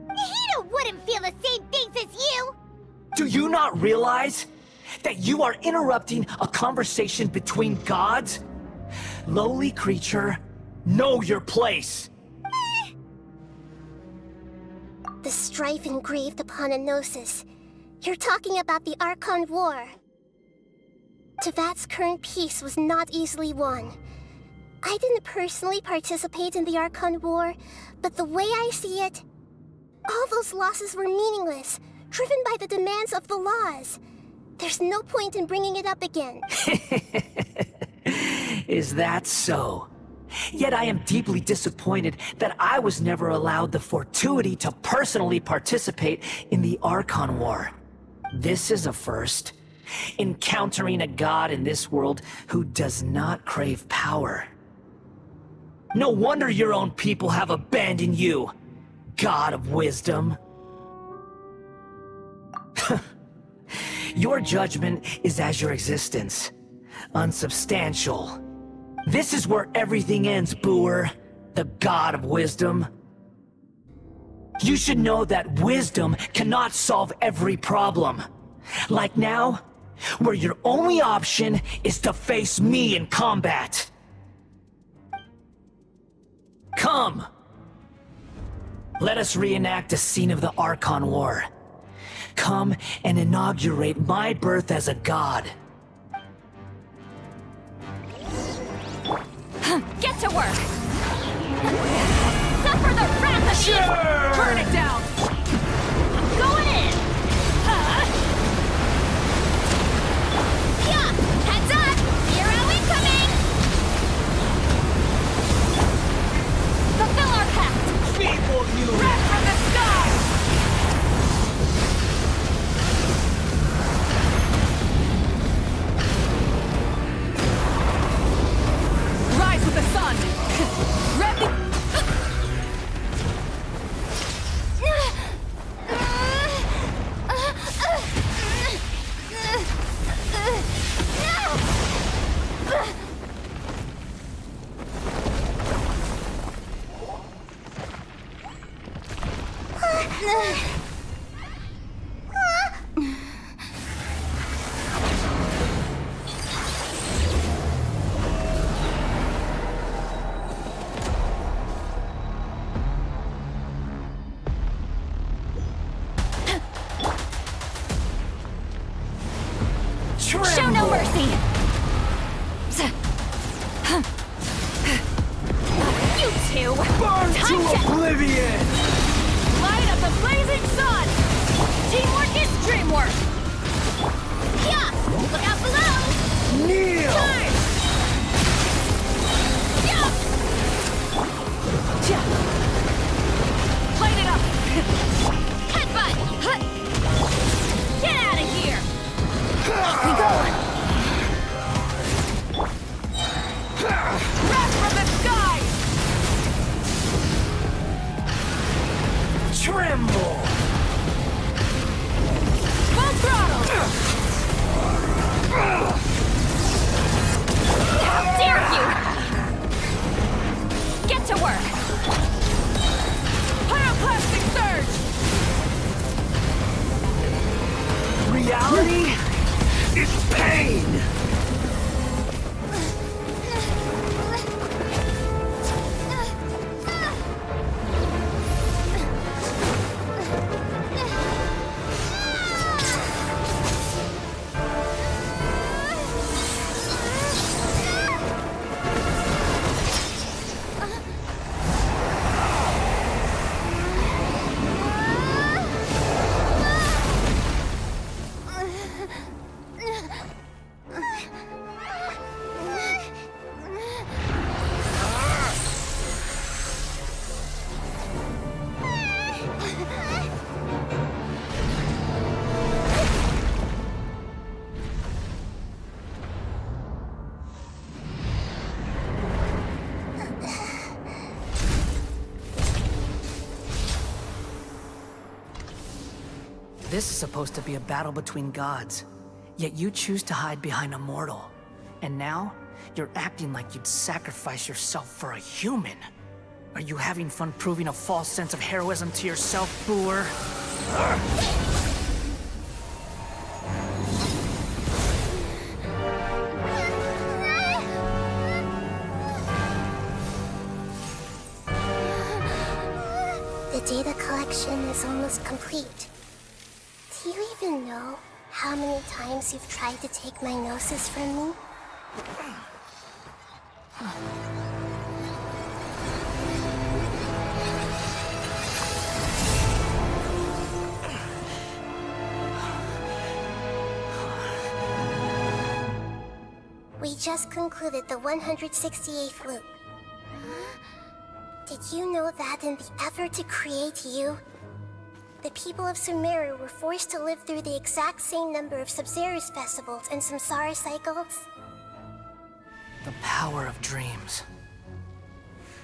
Nahida wouldn't feel the same things as you! Do you not realize that you are interrupting a conversation between gods? Lowly creature, know your place! The strife engraved upon a gnosis. You're talking about the Archon War. Tevat's current peace was not easily won. I didn't personally participate in the Archon War, but the way I see it, all those losses were meaningless, driven by the demands of the laws. There's no point in bringing it up again. Is that so? Yet I am deeply disappointed that I was never allowed the fortuity to personally participate in the Archon War. This is a first. Encountering a god in this world who does not crave power. No wonder your own people have abandoned you, God of Wisdom. Your judgment is as your existence, unsubstantial. This is where everything ends, Booer, the God of Wisdom. You should know that wisdom cannot solve every problem. Like now, where your only option is to face me in combat. Come! Let us reenact a scene of the Archon War. Come and inaugurate my birth as a god. Get to work! Suffer the wrath of evil! Burn it down! I'm going in! Yeah! Heads up! Hero incoming! Fulfill our pact! Feeble you! Wrath from the sky! Rise with the sun! Rev the... Show no mercy! You two! Burn to oblivion! Light up the blazing sun! Teamwork is dreamwork! Yeah! Look out below! Kneel! Charge! Yeah! Light it up! Headbutt! Get out of here! Off we go! Wrath from the sky! Tremble! Full throttle! This is supposed to be a battle between gods, yet you choose to hide behind a mortal. And now, you're acting like you'd sacrifice yourself for a human. Are you having fun proving a false sense of heroism to yourself, Booer? The data collection is almost complete. Do you even know how many times you've tried to take my gnosis from me? We just concluded the 168th loop. Did you know that in the effort to create you, the people of Sumeru were forced to live through the exact same number of Sub-Zerus festivals and Samsara cycles? The power of dreams.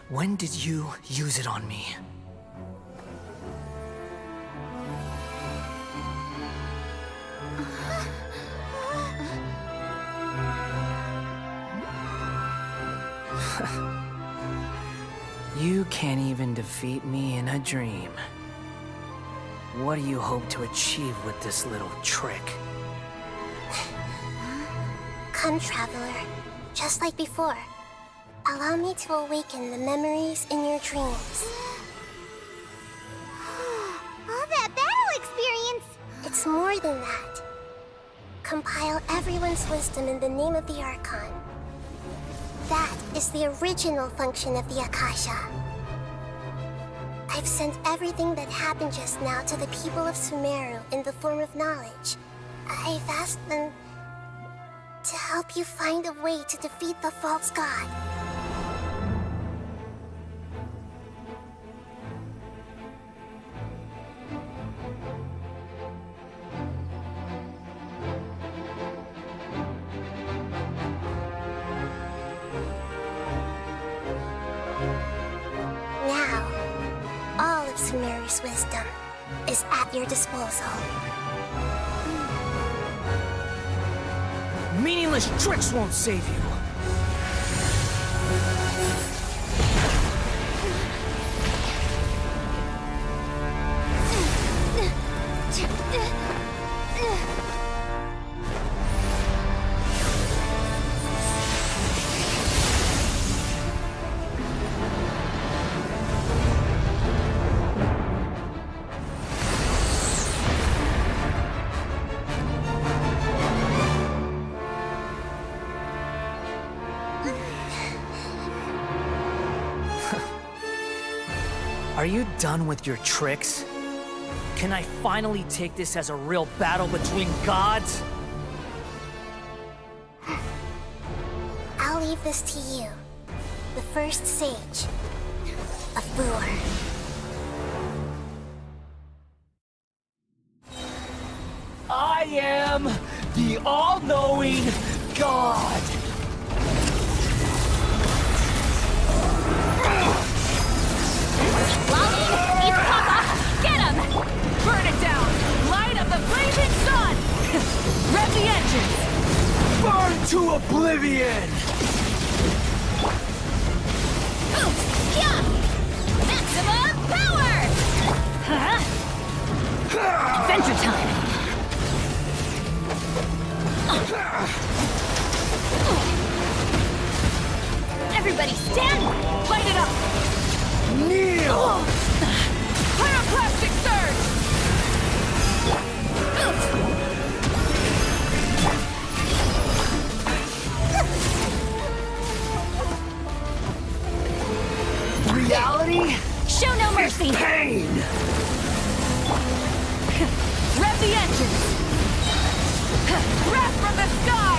When did you use it on me? You can't even defeat me in a dream. What do you hope to achieve with this little trick? Come, Traveler. Just like before. Allow me to awaken the memories in your dreams. All that battle experience! It's more than that. Compile everyone's wisdom in the name of the Archon. That is the original function of the Akasha. I've sent everything that happened just now to the people of Sumeru in the form of knowledge. I've asked them to help you find a way to defeat the false god. Now, all of Sumeru's wisdom is at your disposal. Meaningless tricks won't save you. Are you done with your tricks? Can I finally take this as a real battle between gods? I'll leave this to you, the first sage of Booer. I am the all-knowing God! Eat Papa! Get him! Burn it down! Light of the blazing sun! Rev the engines! Burn to oblivion! Oof! Yeah! Maximum power! Huh? Adventure time! Everybody stand! Light it up! Kneel! Pyroclastic surge! Reality? Show no mercy! Pain! Rev the engines! Wrath from the sky!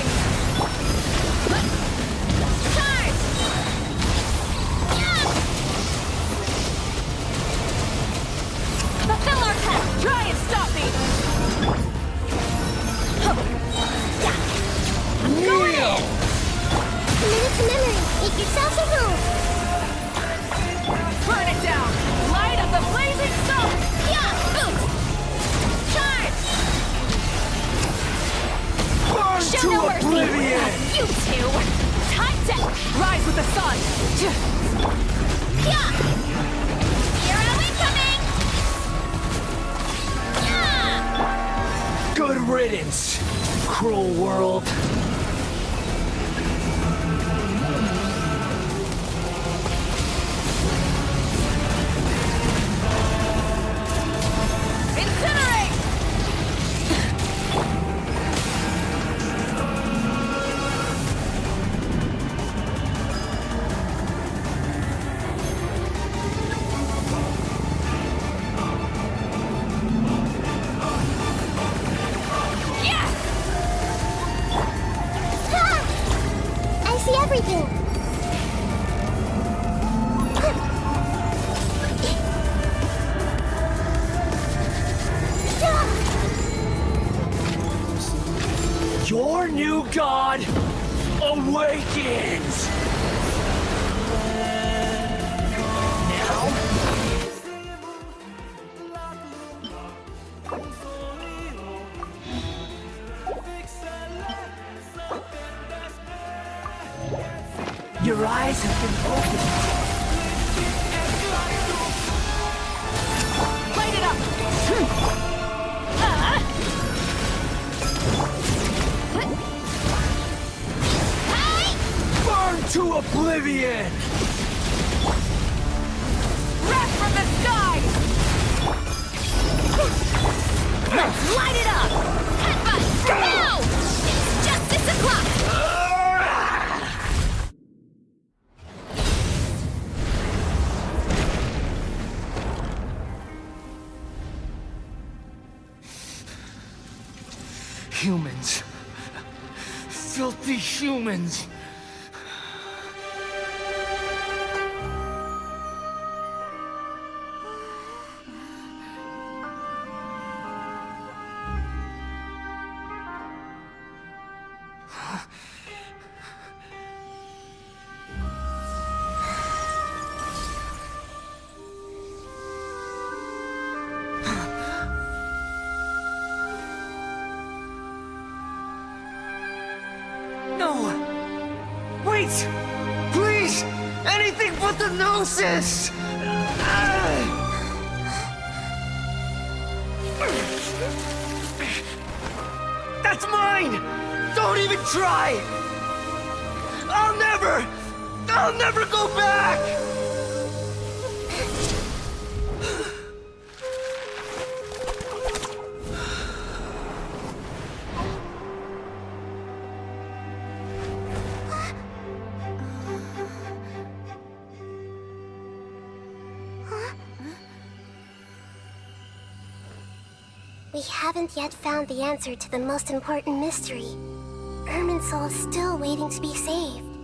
Charge! Fulfill our path! Try and stop me! I'm going in! Minute to memory. Make yourself a room. Burn it down! Light of the blazing sun! Yeah! Boom! Charge! Show no mercy! oblivion! You two! Time to rise with the sun! Yeah! Hero incoming! Yeah! Good riddance, cruel world. Incinerate! I see everything. Your new god awakens! Now? Your eyes have been opened. Light it up! Burn to oblivion! Wrath from the sky! Light it up! Headbutt! Now! It's justice o'clock! Humans. Filthy humans. No! Wait! Please! Anything but the Gnosis! That's mine! Don't even try! I'll never go back! We haven't yet found the answer to the most important mystery. Irminsul is still waiting to be saved.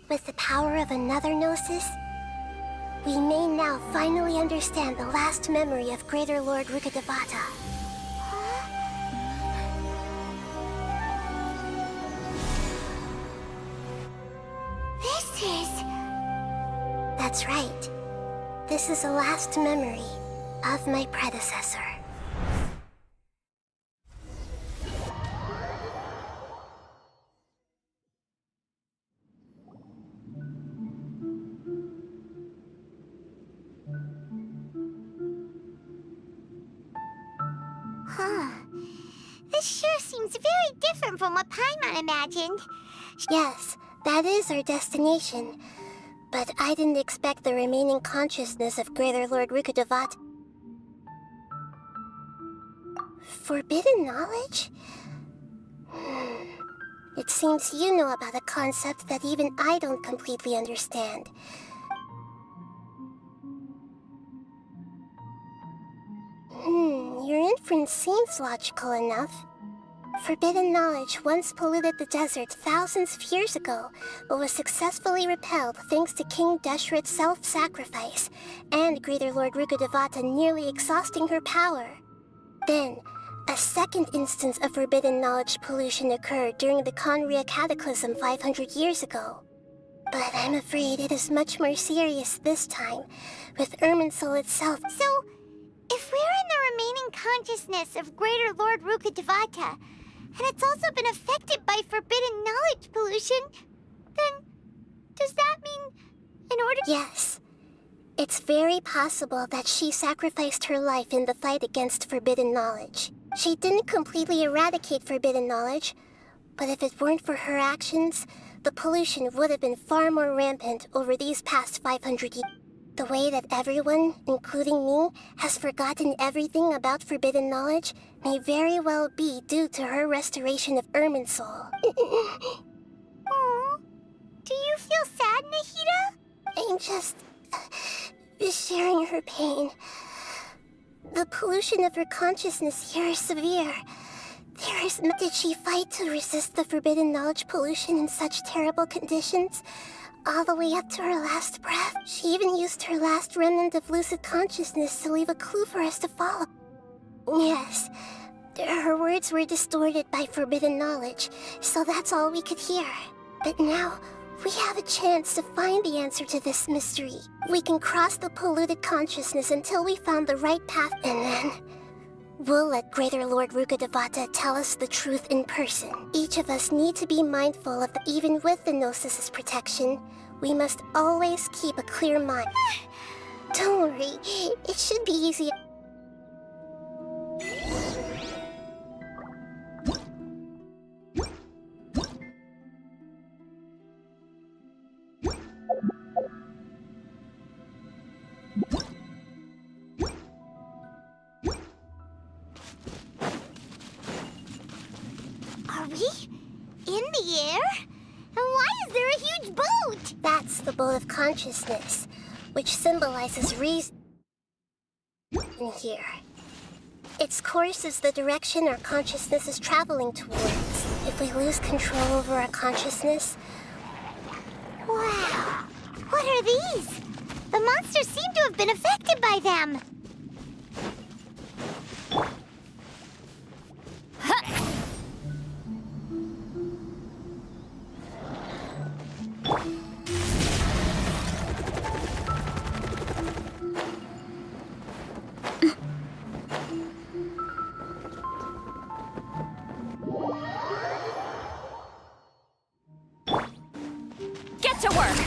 With the power of another Gnosis, we may now finally understand the last memory of Greater Lord Rukkhadevata. This is... That's right. This is the last memory of my predecessor. Huh. This sure seems very different from what Paimon imagined. Yes, that is our destination. But I didn't expect the remaining consciousness of Greater Lord Rukkhadevata. Forbidden knowledge? It seems you know about a concept that even I don't completely understand. Your inference seems logical enough. Forbidden knowledge once polluted the desert thousands of years ago, but was successfully repelled thanks to King Deshret's self-sacrifice, and Greater Lord Rukkhadevata nearly exhausting her power. Then, a second instance of forbidden knowledge pollution occurred during the Conria Cataclysm 500 years ago. But I'm afraid it is much more serious this time, with Irminsul itself. So, if we're in the remaining consciousness of Greater Lord Rukkhadevata, and it's also been affected by forbidden knowledge pollution, then does that mean in order— Yes. It's very possible that she sacrificed her life in the fight against forbidden knowledge. She didn't completely eradicate forbidden knowledge, but if it weren't for her actions, the pollution would have been far more rampant over these past 500 years. The way that everyone, including me, has forgotten everything about forbidden knowledge may very well be due to her restoration of Irminsul. Aww. Do you feel sad, Nahida? I'm just sharing her pain. The pollution of her consciousness here is severe. Did she fight to resist the forbidden knowledge pollution in such terrible conditions, all the way up to her last breath? She even used her last remnant of lucid consciousness to leave a clue for us to follow. Yes, her words were distorted by forbidden knowledge, so that's all we could hear. But now, we have a chance to find the answer to this mystery. We can cross the polluted consciousness until we found the right path, and then we'll let Greater Lord Rukkhadevata tell us the truth in person. Each of us need to be mindful of that. Even with the Gnosis' protection, we must always keep a clear mind. Don't worry, it should be easy. Are we in the air? And why is there a huge boat? That's the boat of consciousness, which symbolizes reason here. Its course is the direction our consciousness is traveling towards. If we lose control over our consciousness... Wow! What are these? The monsters seem to have been affected by them. Get to work!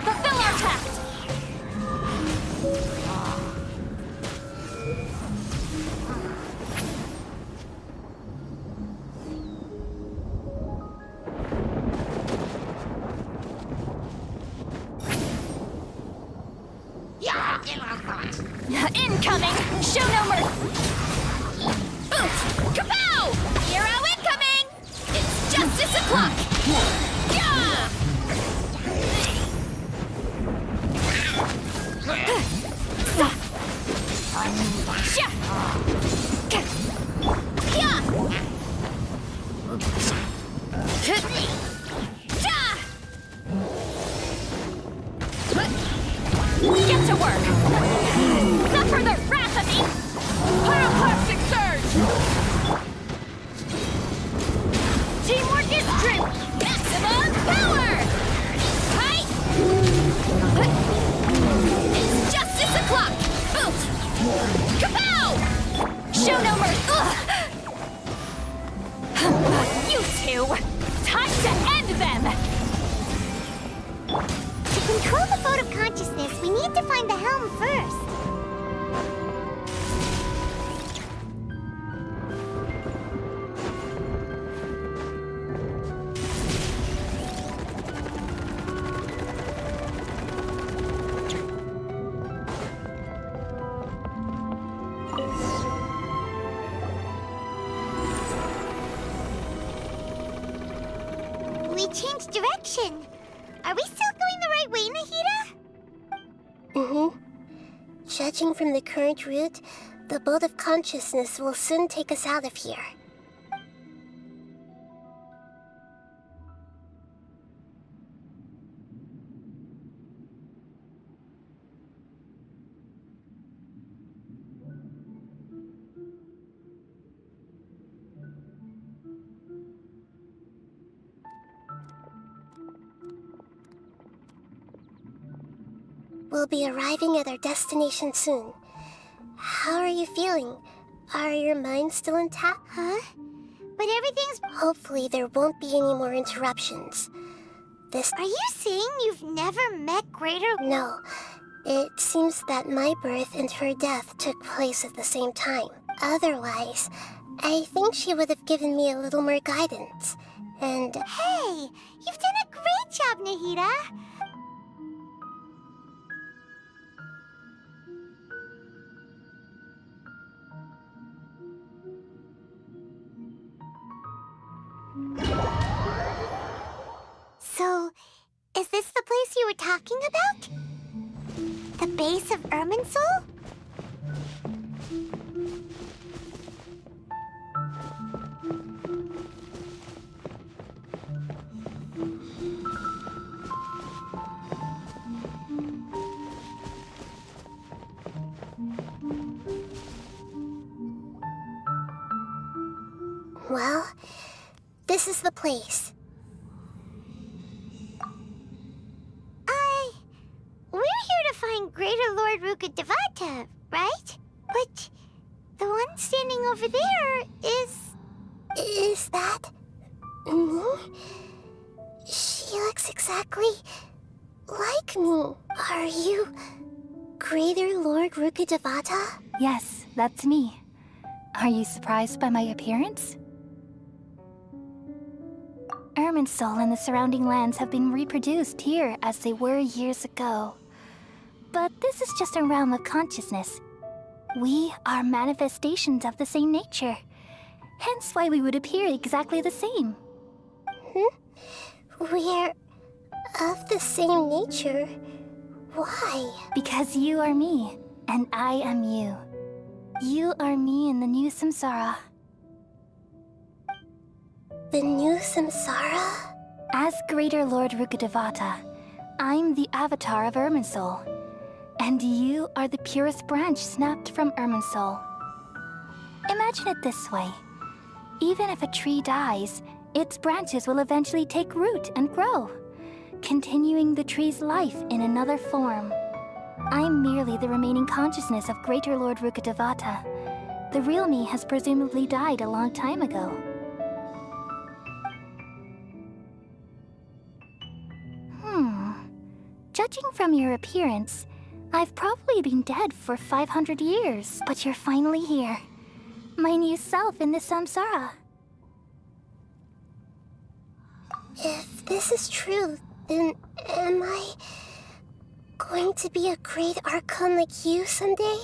Fulfill our task! Incoming! Show no mercy! Oof! Kapow! Hero incoming! It's justice o'clock! Yeah! Get to work! Suffer the wrath of me! Pyroclastic surge! Teamwork is strength! Maximum power! Hi! It's justice o'clock! Oof! Kapow! Show no mercy! You two! Time to end them! To control the boat of consciousness, we need to find the helm first. We changed direction. Are we still going the right way, Nahida? Judging from the current route, the boat of consciousness will soon take us out of here. We'll be arriving at our destination soon. How are you feeling? Are your minds still intact? Huh? But everything's... Hopefully there won't be any more interruptions. Are you saying you've never met Greater... No. It seems that my birth and her death took place at the same time. Otherwise, I think she would have given me a little more guidance. And... Hey! You've done a great job, Nahida! So, is this the place you were talking about? The base of Irminsul? Well, this is the place. We're here to find Greater Lord Rukkhadevata, right? But the one standing over there is... Is that... me? She looks exactly like me. Are you Greater Lord Rukkhadevata? Yes, that's me. Are you surprised by my appearance? Irminsul and the surrounding lands have been reproduced here as they were years ago. But this is just a realm of consciousness. We are manifestations of the same nature. Hence why we would appear exactly the same. We're of the same nature? Why? Because you are me, and I am you. You are me in the new samsara. The new samsara? As Greater Lord Rukkhadevata, I'm the avatar of Irminsul. And you are the purest branch snapped from Irminsul. Imagine it this way. Even if a tree dies, its branches will eventually take root and grow, continuing the tree's life in another form. I'm merely the remaining consciousness of Greater Lord Rukkhadevata. The real me has presumably died a long time ago. Judging from your appearance, I've probably been dead for 500 years, but you're finally here. My new self in the samsara. If this is true, then am I going to be a great Archon like you someday?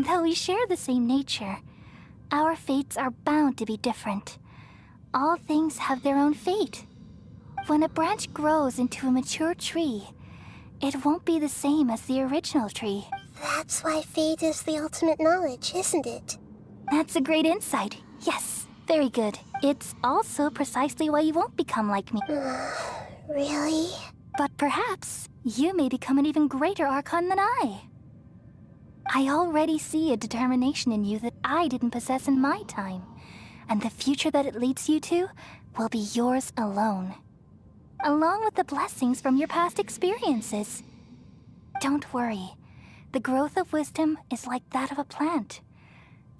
Though we share the same nature, our fates are bound to be different. All things have their own fate. When a branch grows into a mature tree, it won't be the same as the original tree. That's why fate is the ultimate knowledge, isn't it? That's a great insight. Yes, very good. It's also precisely why you won't become like me. Really? But perhaps you may become an even greater Archon than I. I already see a determination in you that I didn't possess in my time, and the future that it leads you to will be yours alone, along with the blessings from your past experiences. Don't worry. The growth of wisdom is like that of a plant.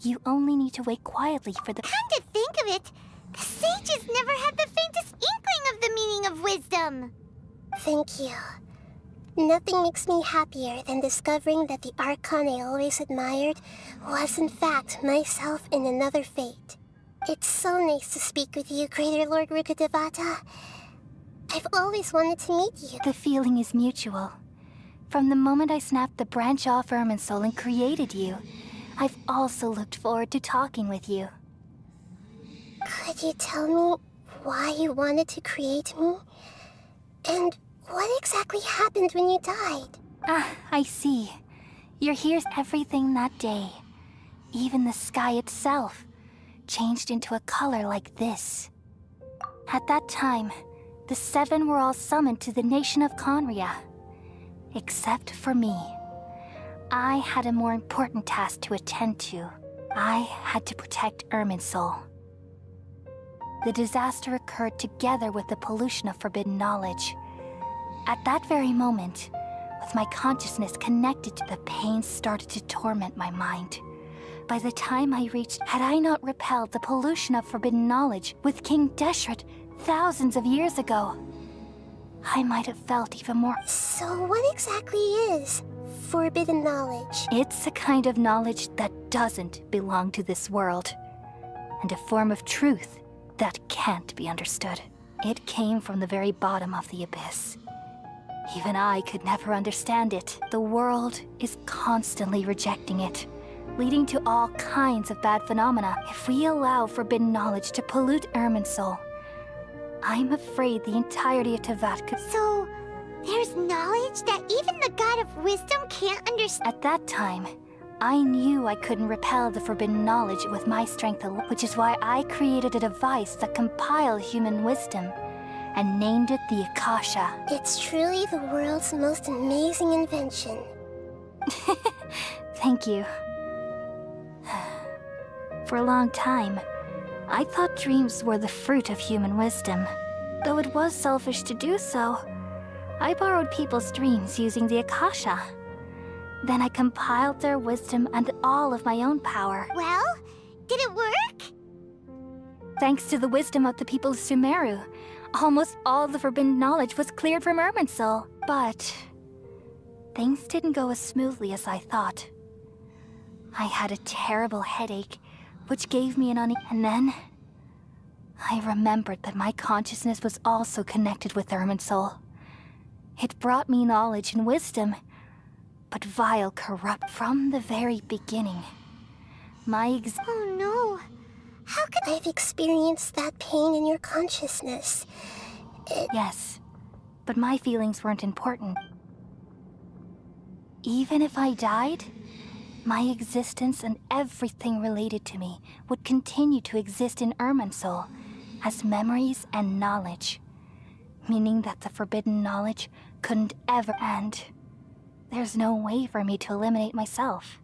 You only need to wait quietly for the... Come to think of it, the sages never had the faintest inkling of the meaning of wisdom. Thank you. Nothing makes me happier than discovering that the Archon I always admired was in fact myself in another fate. It's so nice to speak with you, Greater Lord Rukkhadevata. I've always wanted to meet you. The feeling is mutual. From the moment I snapped the branch off Irminsul and created you, I've also looked forward to talking with you. Could you tell me why you wanted to create me? And what exactly happened when you died? Ah, I see. You're here. Everything that day, even the sky itself, changed into a color like this. At that time, the 7 were all summoned to the nation of Conria. Except for me. I had a more important task to attend to. I had to protect Irminsul. The disaster occurred together with the pollution of forbidden knowledge. At that very moment, with my consciousness connected to the pain started to torment my mind. By the time I reached, had I not repelled the pollution of forbidden knowledge with King Deshret thousands of years ago, I might have felt even more. So what exactly is forbidden knowledge? It's a kind of knowledge that doesn't belong to this world, and a form of truth that can't be understood. It came from the very bottom of the abyss. Even I could never understand it. The world is constantly rejecting it, leading to all kinds of bad phenomena. If we allow forbidden knowledge to pollute Irminsul, I'm afraid the entirety of Tevat could... So, there's knowledge that even the God of Wisdom can't understand? At that time, I knew I couldn't repel the forbidden knowledge with my strength alone, which is why I created a device that compiled human wisdom and named it the Akasha. It's truly the world's most amazing invention. Thank you. For a long time, I thought dreams were the fruit of human wisdom. Though it was selfish to do so, I borrowed people's dreams using the Akasha. Then I compiled their wisdom and all of my own power. Well, did it work? Thanks to the wisdom of the people of Sumeru, almost all the forbidden knowledge was cleared from Irminsul. But things didn't go as smoothly as I thought. I had a terrible headache, which gave me and then I remembered that my consciousness was also connected with Irminsul. It brought me knowledge and wisdom, but vile, corrupt from the very beginning. Oh no. How could I've experienced that pain in your consciousness? Yes, but my feelings weren't important. Even if I died, my existence and everything related to me would continue to exist in Irminsul as memories and knowledge, meaning that the forbidden knowledge couldn't ever end. There's no way for me to eliminate myself.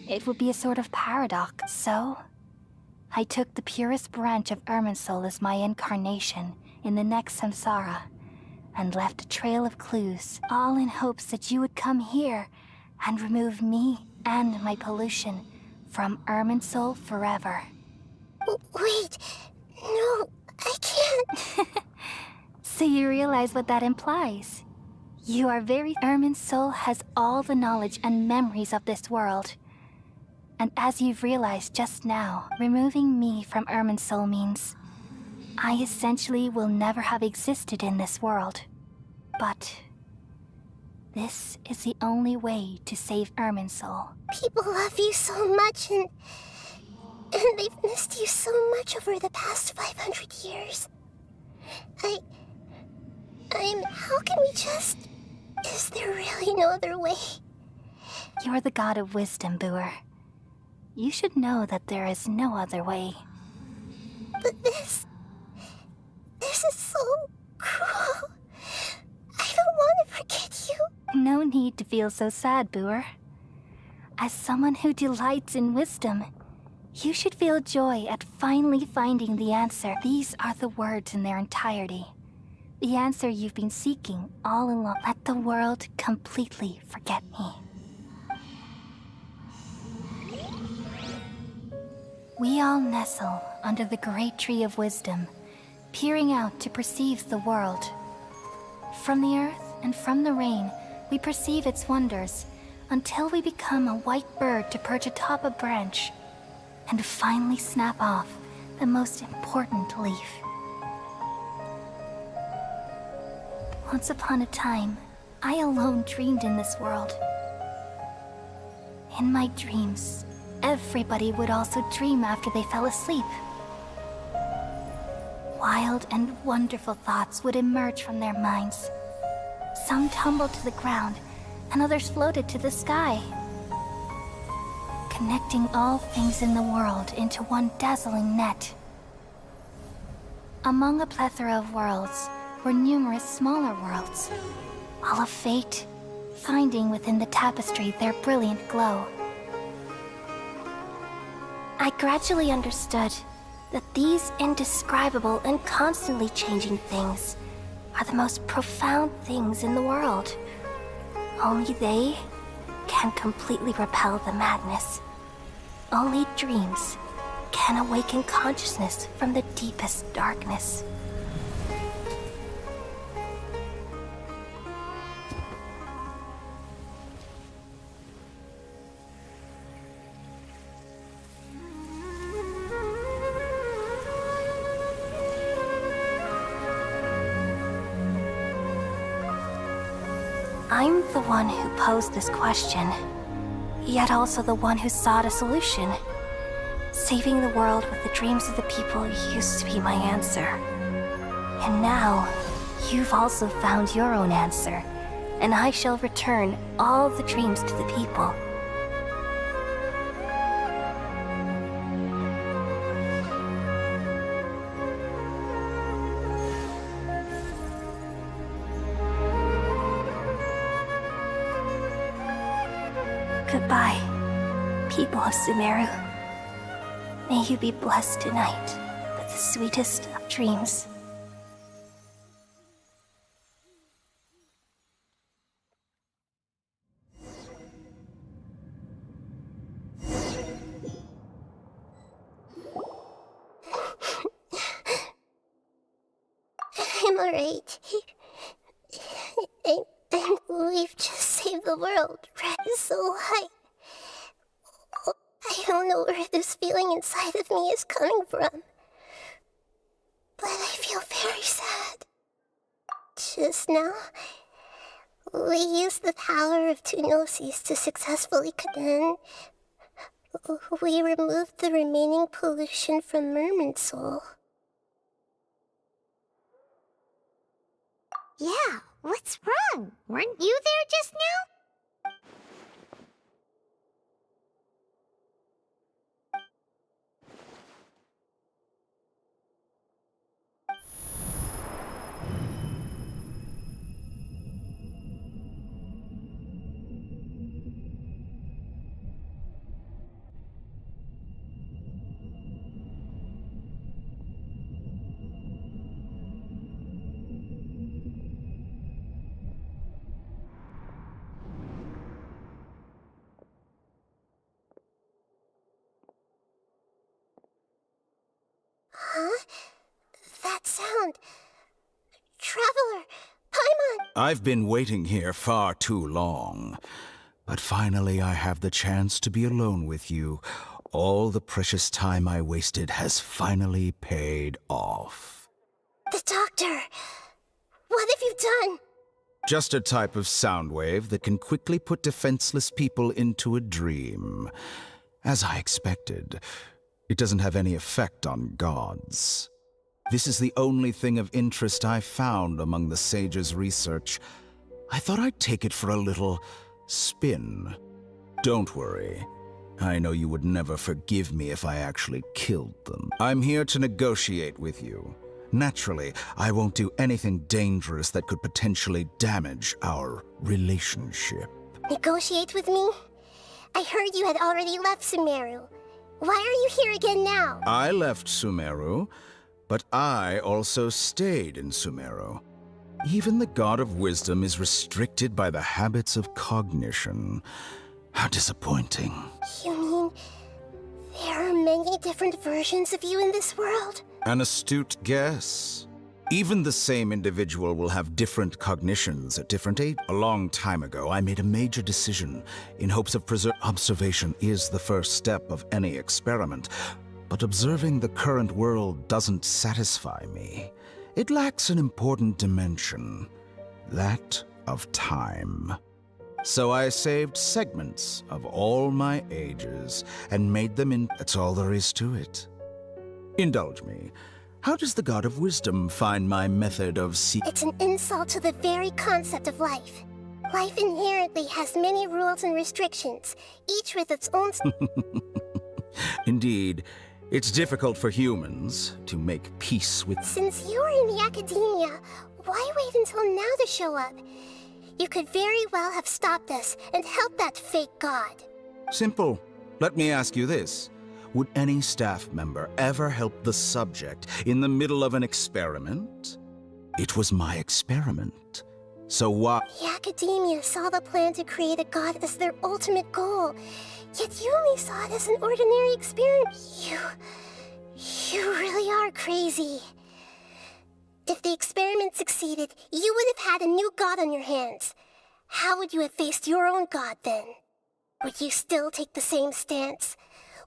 It would be a sort of paradox. So, I took the purest branch of Irminsul as my incarnation in the next samsara, and left a trail of clues, all in hopes that you would come here and remove me and my pollution from Irminsul forever. Wait, no, I can't. So you realize what that implies? You are very... Irminsul has all the knowledge and memories of this world. And as you've realized just now, removing me from Irminsul means I essentially will never have existed in this world. But this is the only way to save Irminsul. People love you so much and they've missed you so much over the past 500 years. How can we just... Is there really no other way? You're the god of wisdom, Boer. You should know that there is no other way. But this is so cruel. I don't want to forget you. No need to feel so sad, Boer. As someone who delights in wisdom, you should feel joy at finally finding the answer. These are the words in their entirety. The answer you've been seeking all along. Let the world completely forget me. We all nestle under the great tree of wisdom, peering out to perceive the world. From the earth and from the rain, we perceive its wonders, until we become a white bird to perch atop a branch, and finally snap off the most important leaf. Once upon a time, I alone dreamed in this world. In my dreams, everybody would also dream after they fell asleep. Wild and wonderful thoughts would emerge from their minds. Some tumbled to the ground, and others floated to the sky. connecting all things in the world into one dazzling net. Among a plethora of worlds were numerous smaller worlds, all of fate, finding within the tapestry their brilliant glow. I gradually understood that these indescribable and constantly changing things are the most profound things in the world. Only they can completely repel the madness. Only dreams can awaken consciousness from the deepest darkness. I'm the one who posed this question, yet also the one who sought a solution. Saving the world with the dreams of the people used to be my answer. And now, you've also found your own answer, and I shall return all the dreams to the people. Goodbye, people of Sumeru. May you be blessed tonight with the sweetest of dreams. I'm alright. We've just saved the world. Red is so high. I don't know where this feeling inside of me is coming from, but I feel very sad. Just now, we used the power of two gnosis to successfully condemn. We removed the remaining pollution from Merman Soul. Yeah, what's wrong? Weren't you there just now? Huh? That sound. Traveler! Paimon! I've been waiting here far too long. But finally I have the chance to be alone with you. All the precious time I wasted has finally paid off. The doctor! What have you done? Just a type of sound wave that can quickly put defenseless people into a dream. As I expected, it doesn't have any effect on gods. This is the only thing of interest I found among the sage's research. I thought I'd take it for a little spin. Don't worry. I know you would never forgive me if I actually killed them. I'm here to negotiate with you. Naturally, I won't do anything dangerous that could potentially damage our relationship. Negotiate with me? I heard you had already left Sumeru. Why are you here again now? I left Sumeru, but I also stayed in Sumeru. Even the God of Wisdom is restricted by the habits of cognition. How disappointing. You mean there are many different versions of you in this world? An astute guess. Even the same individual will have different cognitions at different ages. A long time ago, I made a major decision in hopes of observation is the first step of any experiment. But observing the current world doesn't satisfy me. It lacks an important dimension, that of time. So I saved segments of all my ages and made them in. That's all there is to it. Indulge me. How does the God of Wisdom find my method of It's an insult to the very concept of life. Life inherently has many rules and restrictions, each with its own... Indeed, it's difficult for humans to make peace with... Since you are in the academia, why wait until now to show up? You could very well have stopped us and helped that fake god. Simple. Let me ask you this. Would any staff member ever help the subject in the middle of an experiment? It was my experiment. So why... The academia saw the plan to create a god as their ultimate goal. Yet you only saw it as an ordinary experiment. You really are crazy. If the experiment succeeded, you would have had a new god on your hands. How would you have faced your own god then? Would you still take the same stance?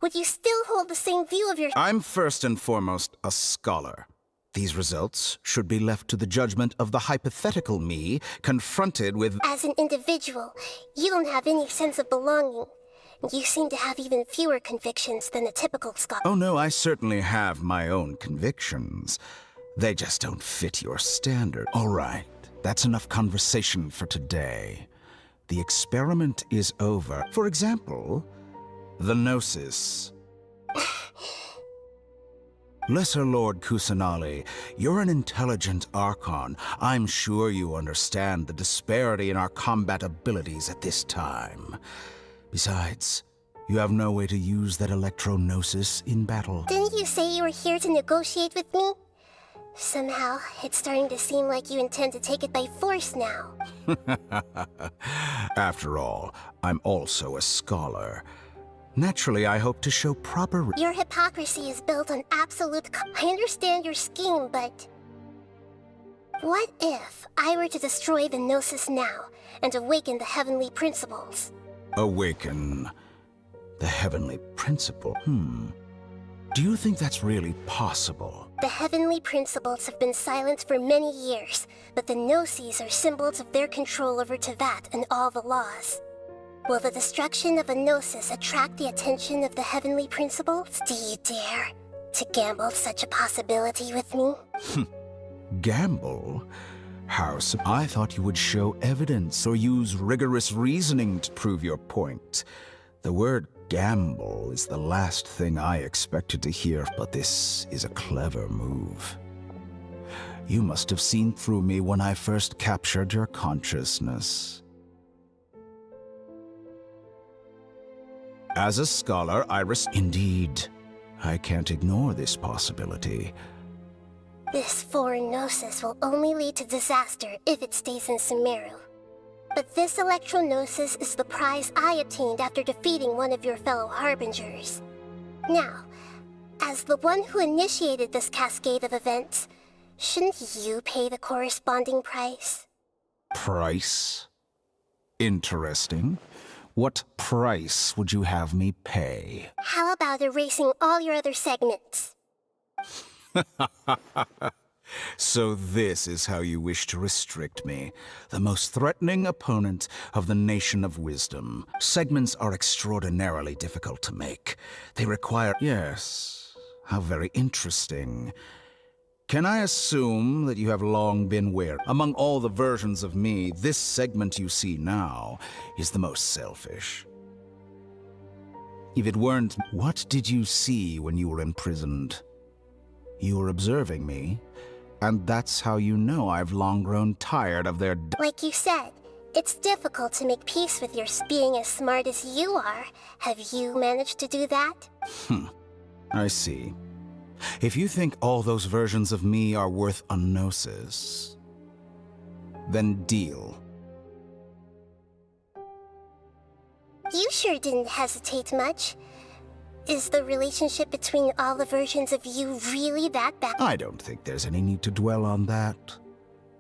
Would you still hold the same view of your... I'm first and foremost a scholar. These results should be left to the judgment of the hypothetical me confronted with... As an individual, you don't have any sense of belonging. You seem to have even fewer convictions than a typical scholar. Oh no, I certainly have my own convictions. They just don't fit your standard. All right, that's enough conversation for today. The experiment is over. For example, the Gnosis. Lesser Lord Kusanali, you're an intelligent Archon. I'm sure you understand the disparity in our combat abilities at this time. Besides, you have no way to use that Electro-Gnosis in battle. Didn't you say you were here to negotiate with me? Somehow, it's starting to seem like you intend to take it by force now. After all, I'm also a scholar. Naturally, I hope to show proper... Your hypocrisy is built on absolute... I understand your scheme, but... What if I were to destroy the Gnosis now and awaken the heavenly principles? Awaken the heavenly principle? Do you think that's really possible? The heavenly principles have been silent for many years, but the Gnosis are symbols of their control over Tevat and all the laws. Will the destruction of a Gnosis attract the attention of the heavenly principles? Do you dare to gamble such a possibility with me? Gamble? How so? I thought you would show evidence or use rigorous reasoning to prove your point. The word gamble is the last thing I expected to hear, but this is a clever move. You must have seen through me when I first captured your consciousness. As a scholar, Indeed, I can't ignore this possibility. This foreign Gnosis will only lead to disaster if it stays in Sumeru. But this Electro-Gnosis is the prize I obtained after defeating one of your fellow Harbingers. Now, as the one who initiated this cascade of events, shouldn't you pay the corresponding price? Price? Interesting. What price would you have me pay? How about erasing all your other segments? So this is how you wish to restrict me, the most threatening opponent of the Nation of Wisdom. Segments are extraordinarily difficult to make. They require... Yes, how very interesting. Can I assume that you have long been wary? Among all the versions of me, this segment you see now is the most selfish. If it weren't, what did you see when you were imprisoned? You were observing me, and that's how you know I've long grown tired of their... Like you said, it's difficult to make peace with your being as smart as you are. Have you managed to do that? I see. If you think all those versions of me are worth a Gnosis, then deal. You sure didn't hesitate much. Is the relationship between all the versions of you really that bad? I don't think there's any need to dwell on that.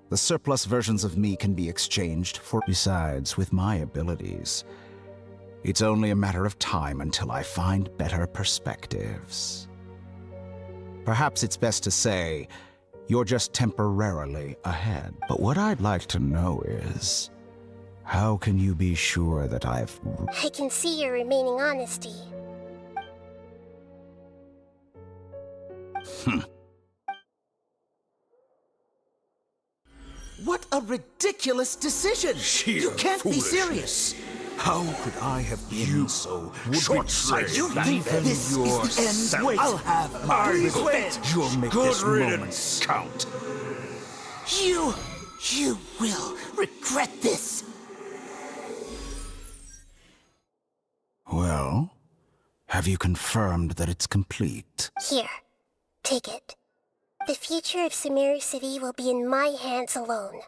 The surplus versions of me can be exchanged for... Besides, with my abilities, it's only a matter of time until I find better perspectives. Perhaps it's best to say, you're just temporarily ahead. But what I'd like to know is, how can you be sure that I've... I can see your remaining honesty. What a ridiculous decision! You can't be serious! How could I have been so short-sighted? You think this is the end? Wait, I'll have my revenge. You'll make Good this moment riddance. count. You will regret this. Well, have you confirmed that it's complete? Here, take it. The future of Sumeru City will be in my hands alone.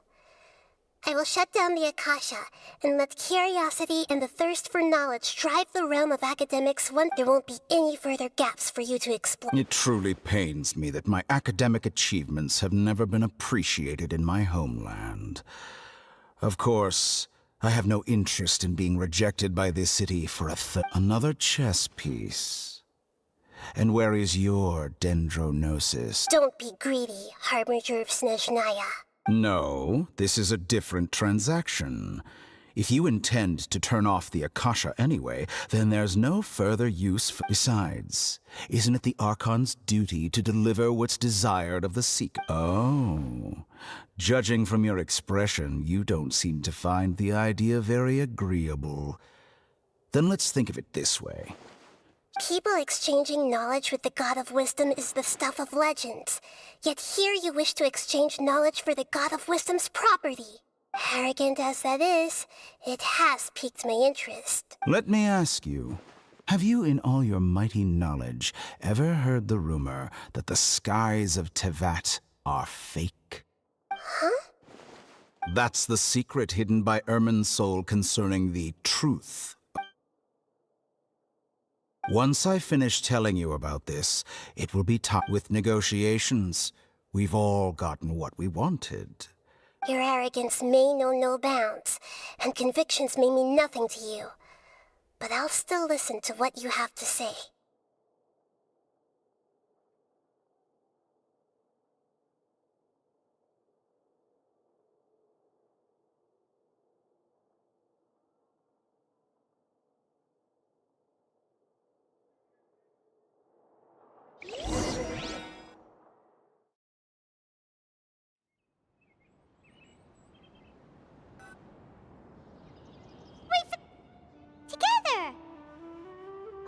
I will shut down the Akasha and let curiosity and the thirst for knowledge drive the realm of academics once there won't be any further gaps for you to explore. It truly pains me that my academic achievements have never been appreciated in my homeland. Of course, I have no interest in being rejected by this city for another chess piece. And where is your dendronosis? Don't be greedy, Harbinger of Snezhnaya. No, this is a different transaction. If you intend to turn off the Akasha anyway, then there's no further use for— Besides, isn't it the Archon's duty to deliver what's desired of the Seeker? Oh, judging from your expression, you don't seem to find the idea very agreeable. Then let's think of it this way. People exchanging knowledge with the God of Wisdom is the stuff of legends. Yet here you wish to exchange knowledge for the God of Wisdom's property. Arrogant as that is, it has piqued my interest. Let me ask you, have you in all your mighty knowledge ever heard the rumor that the skies of Tevat are fake? Huh? That's the secret hidden by Ermin's soul concerning the truth. Once I finish telling you about this, it will be topped with negotiations. We've all gotten what we wanted. Your arrogance may know no bounds, and convictions may mean nothing to you. But I'll still listen to what you have to say. Together!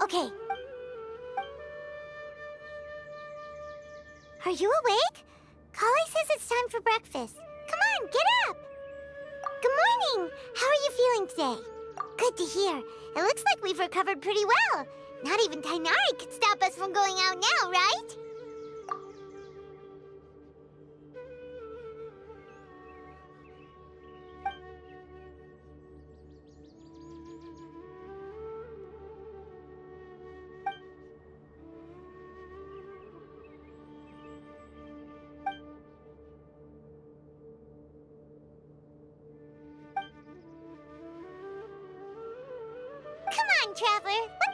Okay. Are you awake? Kali says it's time for breakfast. Come on, get up! Good morning! How are you feeling today? Good to hear. It looks like we've recovered pretty well. Not even Tainari could stop us from going out now, right? Come on, Traveler.